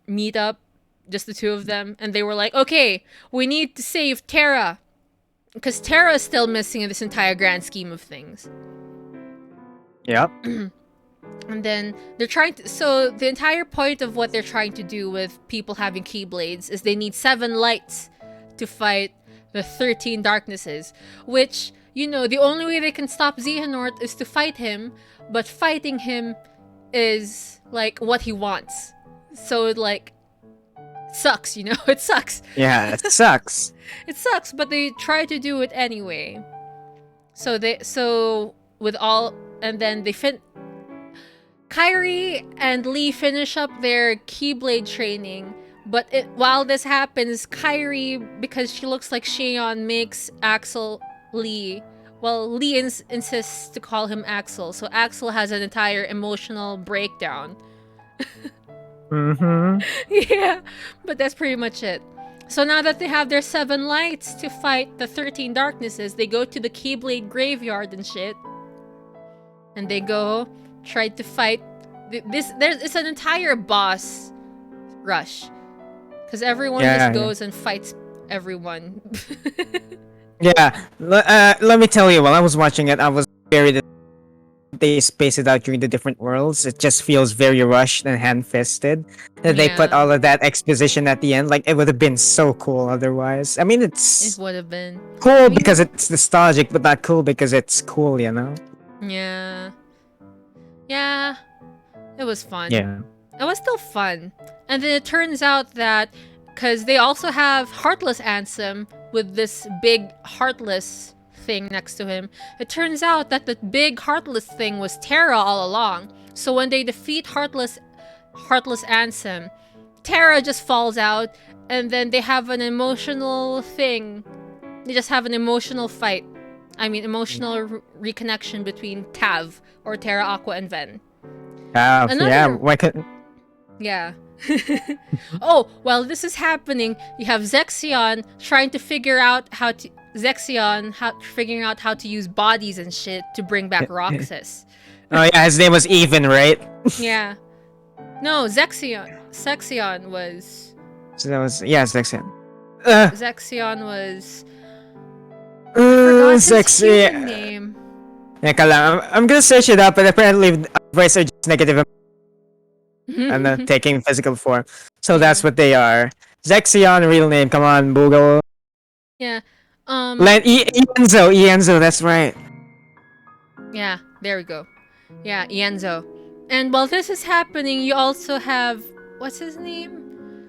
S2: meetup, just the two of them, and they were like, okay, we need to save Terra, because Terra is still missing in this entire grand scheme of things.
S1: Yep.
S2: And then they're so the entire point of what they're trying to do with people having Keyblades is they need 7 lights to fight the 13 darknesses, which, you know, the only way they can stop Xehanort is to fight him, but fighting him is like what he wants. So it like sucks, you know? It sucks.
S1: Yeah, it sucks.
S2: It sucks, but they try to do it anyway. So with all, and then Kairi and Lee finish up their Keyblade training, but while this happens, Kairi, because she looks like Xion, makes Axel Lee. Well, Lee insists to call him Axel, so Axel has an entire emotional breakdown.
S1: Mm-hmm.
S2: Yeah, but that's pretty much it. So now that they have their 7 lights to fight the 13 darknesses, they go to the Keyblade graveyard and shit. And they go try to fight it's an entire boss rush. Because everyone just goes and fights everyone.
S1: Yeah, let me tell you, while I was watching it, I was very they space it out during the different worlds. It just feels very rushed and hand-fisted. That they put
S2: Yeah.
S1: all of that exposition at the end. Like, it would have been so cool otherwise. I mean,
S2: It
S1: it's
S2: would have been.
S1: cool because it's nostalgic, but not cool because it's cool, you know?
S2: Yeah. Yeah. It was fun.
S1: Yeah.
S2: It was still fun. And then it turns out that, because they also have Heartless Ansem with this big Heartless thing next to him, it turns out that the big Heartless thing was Terra all along. So when they defeat Heartless Ansem, Terra just falls out, and then they have an emotional thing. They just have an emotional fight. I mean, emotional reconnection between Tav, or Terra, Aqua, and Ven.
S1: Yeah, why could...
S2: Yeah. Oh, while this is happening, you have Zexion trying to figure out how to figuring out how to use bodies and shit to bring back Roxas.
S1: Oh yeah, his name was Even, right?
S2: Yeah. No, Zexion was.
S1: So that was, yeah, Zexion.
S2: Zexion was. Forgot his human name.
S1: Yeah, I'm gonna search it up, but apparently voice are just negative and taking physical form. So that's what they are. Zexion, real name. Come on, Google.
S2: Yeah.
S1: Ienzo, that's right.
S2: Yeah, there we go. Yeah, Ienzo. And while this is happening, you also have, what's his name?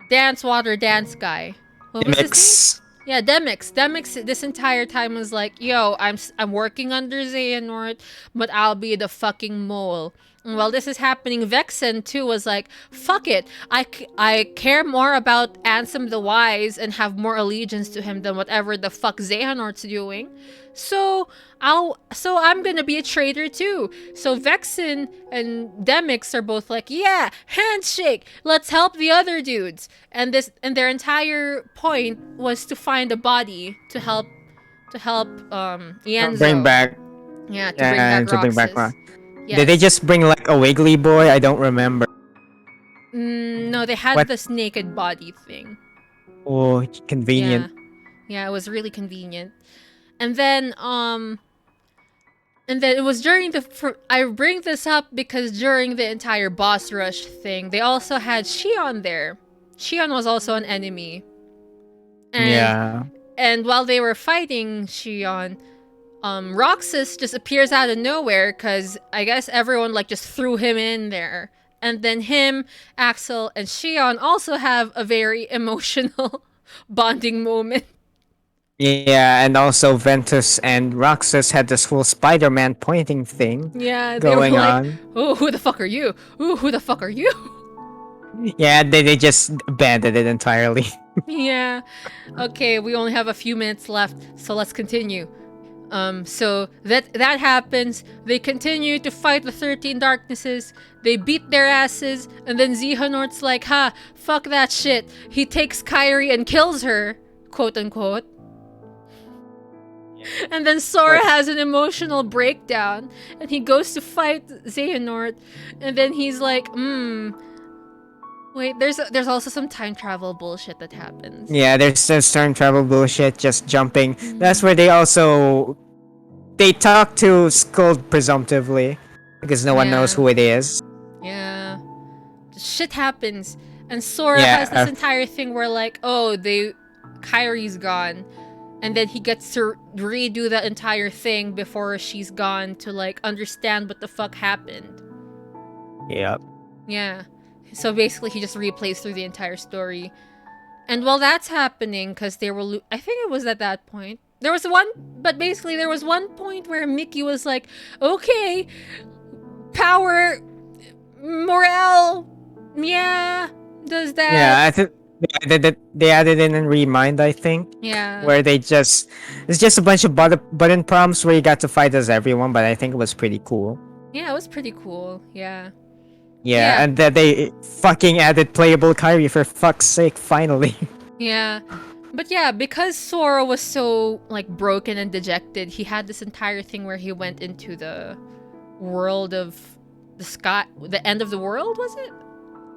S2: Dance Water Dance Guy. What was his name? Yeah, Demix. Demix this entire time was like, yo, I'm working under Xehanort, but I'll be the fucking mole. And while this is happening, Vexen too was like, fuck it. I care more about Ansem the Wise and have more allegiance to him than whatever the fuck Xehanort's doing. So I'm gonna be a traitor too. So Vexen and Demix are both like, yeah, handshake, let's help the other dudes. And their entire point was to find a body to help Ienzo.
S1: Bring back.
S2: Yeah, to bring back Roxas.
S1: Yes. Did they just bring like a wiggly boy? I don't remember.
S2: No, they had this naked body thing.
S1: Oh, convenient.
S2: Yeah, it was really convenient. And then it was during I bring this up because during the entire boss rush thing, they also had Xion there. Xion was also an enemy. And while they were fighting Xion, Roxas just appears out of nowhere because I guess everyone like just threw him in there. And then him, Axel, and Xion also have a very emotional bonding moment.
S1: Yeah, and also Ventus and Roxas had this whole Spider-Man pointing thing.
S2: Yeah,
S1: going
S2: they were like,
S1: on.
S2: Oh, who the fuck are you? Ooh, who the fuck are you?
S1: Yeah, they just abandoned it entirely.
S2: Yeah. Okay, we only have a few minutes left, so let's continue. So that happens. They continue to fight the 13 darknesses. They beat their asses, and then Xehanort's like, ha, fuck that shit. He takes Kairi and kills her, quote unquote. And then Sora has an emotional breakdown, and he goes to fight Xehanort, and then he's like, wait, there's also some time travel bullshit that happens.
S1: Yeah, there's this time travel bullshit, just jumping. That's where they talk to Skull presumptively, because no one knows who it is.
S2: Yeah. Shit happens. And Sora has this entire thing where like, oh, Kyrie's gone, and then he gets to redo the entire thing before she's gone to like understand what the fuck happened.
S1: Yep.
S2: Yeah. So basically, he just replays through the entire story. And while that's happening, because they were, I think it was at that point. There was one point where Mickey was like, okay, power, morale, yeah, does that.
S1: Yeah, I think they added in Remind, I think.
S2: Yeah.
S1: Where it's just a bunch of button prompts where you got to fight as everyone, but I think it was pretty cool.
S2: Yeah, it was pretty cool. Yeah.
S1: Yeah, and that they fucking added playable Kyrie for fuck's sake, finally.
S2: Yeah. But yeah, because Sora was so like broken and dejected, he had this entire thing where he went into the world of the sky, the end of the world, was it?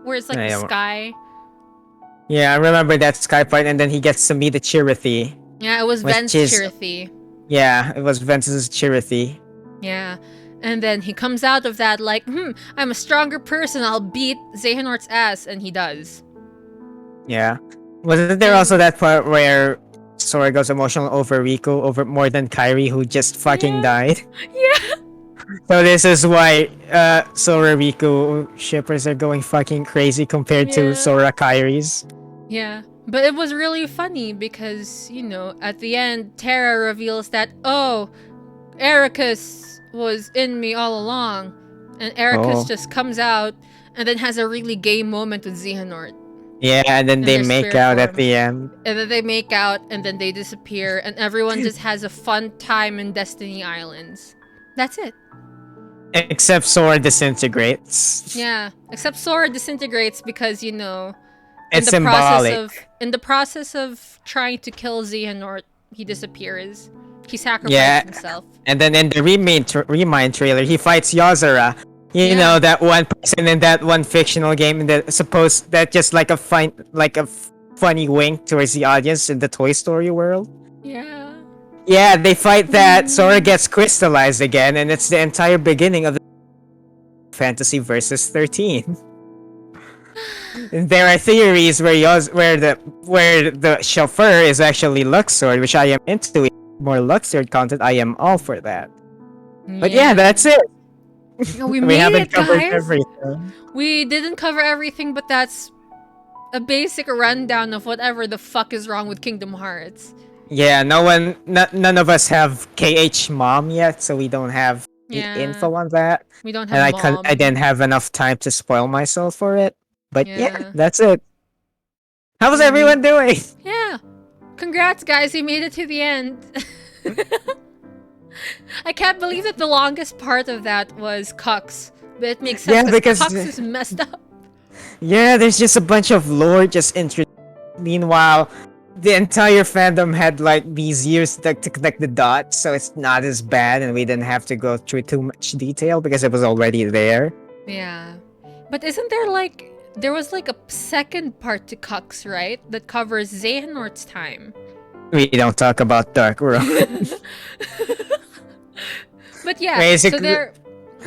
S2: Where it's like the sky.
S1: Yeah, I remember that sky part, and then he gets to meet the Chirithy.
S2: Yeah, it was Vent's Chirithy.
S1: Yeah, it was Vence's Chirithy.
S2: Yeah. And then he comes out of that like, I'm a stronger person, I'll beat Xehanort's ass, and he does.
S1: Yeah. Wasn't there also that part where Sora goes emotional over Riku, over more than Kyrie, who just fucking died?
S2: Yeah.
S1: So this is why Sora Riku shippers are going fucking crazy compared to Sora Kyrie's.
S2: Yeah. But it was really funny because, you know, at the end, Terra reveals that, oh, Ericus was in me all along. And Ericus just comes out and then has a really gay moment with Xehanort.
S1: Yeah, and then they make out at the end.
S2: And then they make out and then they disappear and everyone just has a fun time in Destiny Islands. That's it.
S1: Except Sora disintegrates.
S2: Yeah, except Sora disintegrates because, you know,
S1: it's symbolic.
S2: In the process of trying to kill Xehanort, he disappears. He sacrificed himself.
S1: And then in the Remind trailer, he fights Yozora. You know, that one person in that one fictional game that just like a funny wink towards the audience in the Toy Story world.
S2: Yeah.
S1: Yeah, they fight that. Sora gets crystallized again, and it's the entire beginning of the Fantasy Versus 13. There are theories where the chauffeur is actually Luxord, which I am into. More Luxord content, I am all for that. But yeah, that's it.
S2: We
S1: haven't covered
S2: guys.
S1: everything.
S2: We didn't cover everything, but that's a basic rundown of whatever the fuck is wrong with Kingdom Hearts.
S1: Yeah, none of us have KH Mom yet, so we don't have info on that.
S2: We don't have
S1: and I didn't have enough time to spoil myself for it. But yeah, that's it. How's everyone doing?
S2: Yeah. Congrats, guys. You made it to the end. I can't believe that the longest part of that was Cucks. But it makes sense because Cucks is messed up.
S1: Yeah, there's just a bunch of lore just introduced. Meanwhile, the entire fandom had like these years to connect the dots, so it's not as bad, and we didn't have to go through too much detail because it was already there.
S2: Yeah. But isn't there was like a second part to Cucks, right? That covers Xehanort's time.
S1: We don't talk about Dark Road.
S2: But yeah,
S1: basically,
S2: so there,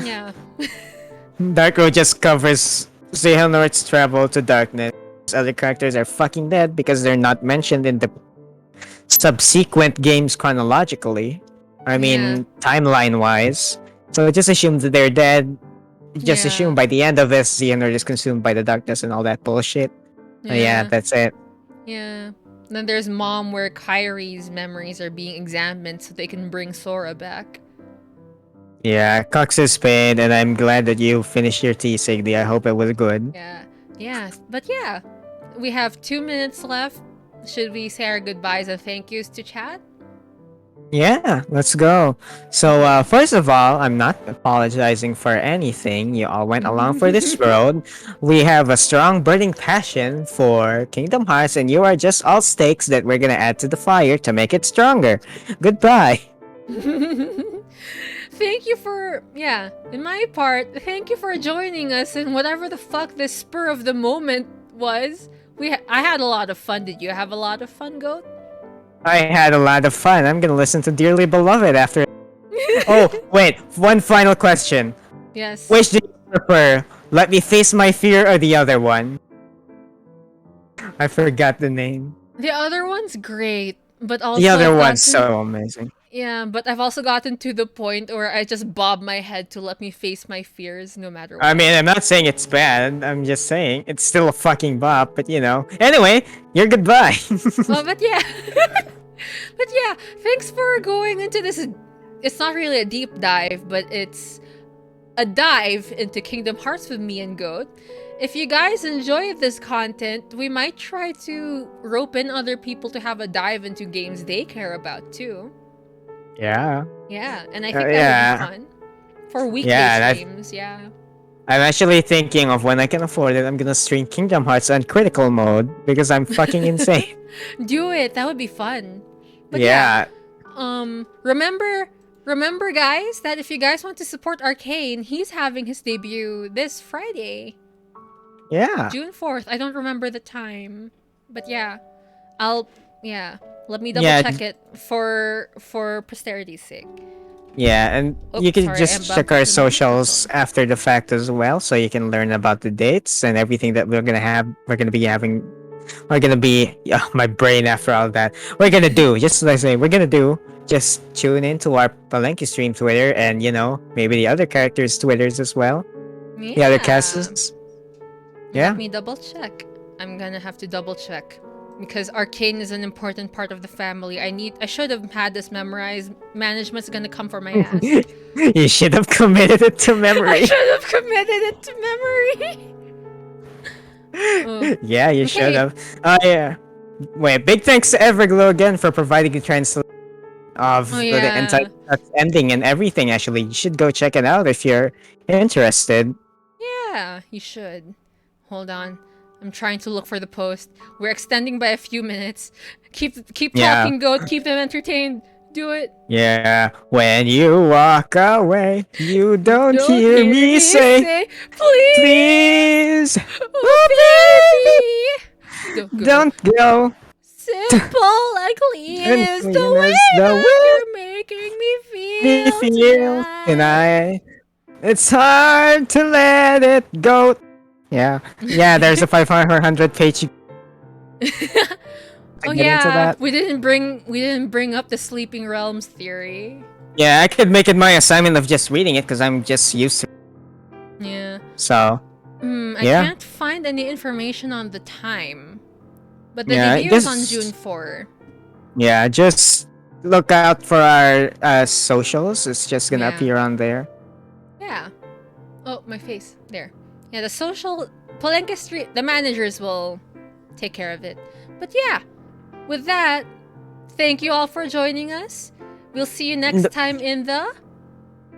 S2: yeah.
S1: Dark Road just covers Xehanort's travel to darkness. Other characters are fucking dead because they're not mentioned in the subsequent games chronologically. I mean, timeline-wise. So just assume that they're dead. Just assume by the end of this, Xehanort is consumed by the darkness and all that bullshit. Yeah, that's it.
S2: Yeah. Then there's Mom, where Kyrie's memories are being examined so they can bring Sora back.
S1: Yeah, Cox is paid, and I'm glad that you finished your tea, Sigdy. I hope it was good.
S2: Yeah. But yeah, we have 2 minutes left. Should we say our goodbyes and thank yous to chat?
S1: Yeah, let's go. So, first of all, I'm not apologizing for anything. You all went along for this road. We have a strong burning passion for Kingdom Hearts, and you are just all stakes that we're gonna add to the fire to make it stronger. Goodbye.
S2: Thank you for, in my part, thank you for joining us in whatever the fuck this spur of the moment was. I had a lot of fun. Did you have a lot of fun, Goat?
S1: I had a lot of fun. I'm gonna listen to Dearly Beloved after. Oh, wait. One final question.
S2: Yes.
S1: Which do you prefer? Let Me Face My Fear or the other one? I forgot the name.
S2: The other one's great, but
S1: The
S2: also
S1: other
S2: I've
S1: one's
S2: gotten
S1: so amazing.
S2: yeah, but I've also gotten to the point where I just bob my head to let me face my fears no matter
S1: I
S2: what.
S1: mean, I'm not saying it's bad. I'm just saying it's still a fucking bop. But you know. Anyway, your goodbye.
S2: But yeah. But yeah, thanks for going into this. It's not really a deep dive, but it's a dive into Kingdom Hearts with me and Goat. If you guys enjoy this content, we might try to rope in other people to have a dive into games they care about too.
S1: Yeah.
S2: Yeah, and I think that would be
S1: Yeah.
S2: fun for weekday
S1: Yeah.
S2: streams. Yeah.
S1: I'm actually thinking of when I can afford it. I'm gonna stream Kingdom Hearts on critical mode because I'm fucking insane.
S2: Do it. That would be fun. But yeah,
S1: Yeah.
S2: remember guys that if you guys want to support Arcane, he's having his debut this Friday,
S1: Yeah.
S2: June 4th. I don't remember the time. But yeah, I'll yeah, let me double
S1: Yeah.
S2: check it for posterity's sake.
S1: Yeah, and you
S2: Oops,
S1: can
S2: sorry, I
S1: just check
S2: bumped
S1: our
S2: into my
S1: socials
S2: microphone.
S1: after the fact as well, so you can learn about the dates and everything that we're gonna have. We're gonna be having. We're gonna be. Yeah, my brain after all that. We're gonna do. Just like I say, we're gonna do. Just tune into our Palenque stream Twitter, and you know maybe the other characters' Twitters as well. The other
S2: Yeah.
S1: casts.
S2: Let
S1: Yeah.
S2: me double check. I'm gonna have to double check. Because Arcane is an important part of the family. I should have had this memorized. Management's gonna come for my ass.
S1: You should have committed it to
S2: I
S1: memory.
S2: should have committed it to memory. Oh,
S1: Yeah, you should
S2: okay.
S1: have. Yeah. Wait, big thanks to Everglow again for providing the translation
S2: Oh
S1: of the entire
S2: yeah.
S1: ending and everything. Actually, you should go check it out if you're interested.
S2: Yeah, you should. Hold on. I'm trying to look for the post. We're extending by a few minutes. Keep
S1: Yeah,
S2: talking, goat. Keep them entertained. Do it.
S1: yeah. When you walk away, you don't
S2: Don't
S1: hear
S2: hear
S1: me
S2: me
S1: say,
S2: say, please,
S1: please,
S2: oh
S1: oh
S2: baby. Go,
S1: baby,
S2: go, go.
S1: don't go.
S2: Simple and clean
S1: And
S2: is the
S1: clean as
S2: way
S1: the
S2: that
S1: way
S2: you're making me
S1: me
S2: feel
S1: feel
S2: tonight.
S1: tonight. It's hard to let it go. Yeah, yeah. There's a 500 page to
S2: Oh
S1: get into
S2: yeah,
S1: that.
S2: we didn't bring up the sleeping realms theory.
S1: Yeah, I could make it my assignment of just reading it because I'm just used to.
S2: Yeah.
S1: So
S2: I
S1: yeah,
S2: can't find any information on the time. But the
S1: yeah.
S2: debut is on June
S1: Just
S2: 4.
S1: yeah, just look out for our socials. It's just gonna
S2: Yeah.
S1: appear on there.
S2: Yeah. Oh, my face. There. Yeah, the social Palenque Street, the managers will take care of it. But yeah, with that, thank you all for joining us. We'll see you next
S1: The,
S2: time in the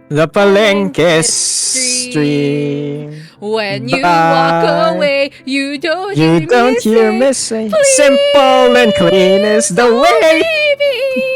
S1: the Palenque
S2: Palenque Stream.
S1: stream.
S2: When you walk
S1: Bye.
S2: away, you don't
S1: You
S2: hear me
S1: don't hear
S2: say,
S1: me say simple and clean is
S2: please,
S1: the
S2: oh
S1: way.
S2: baby.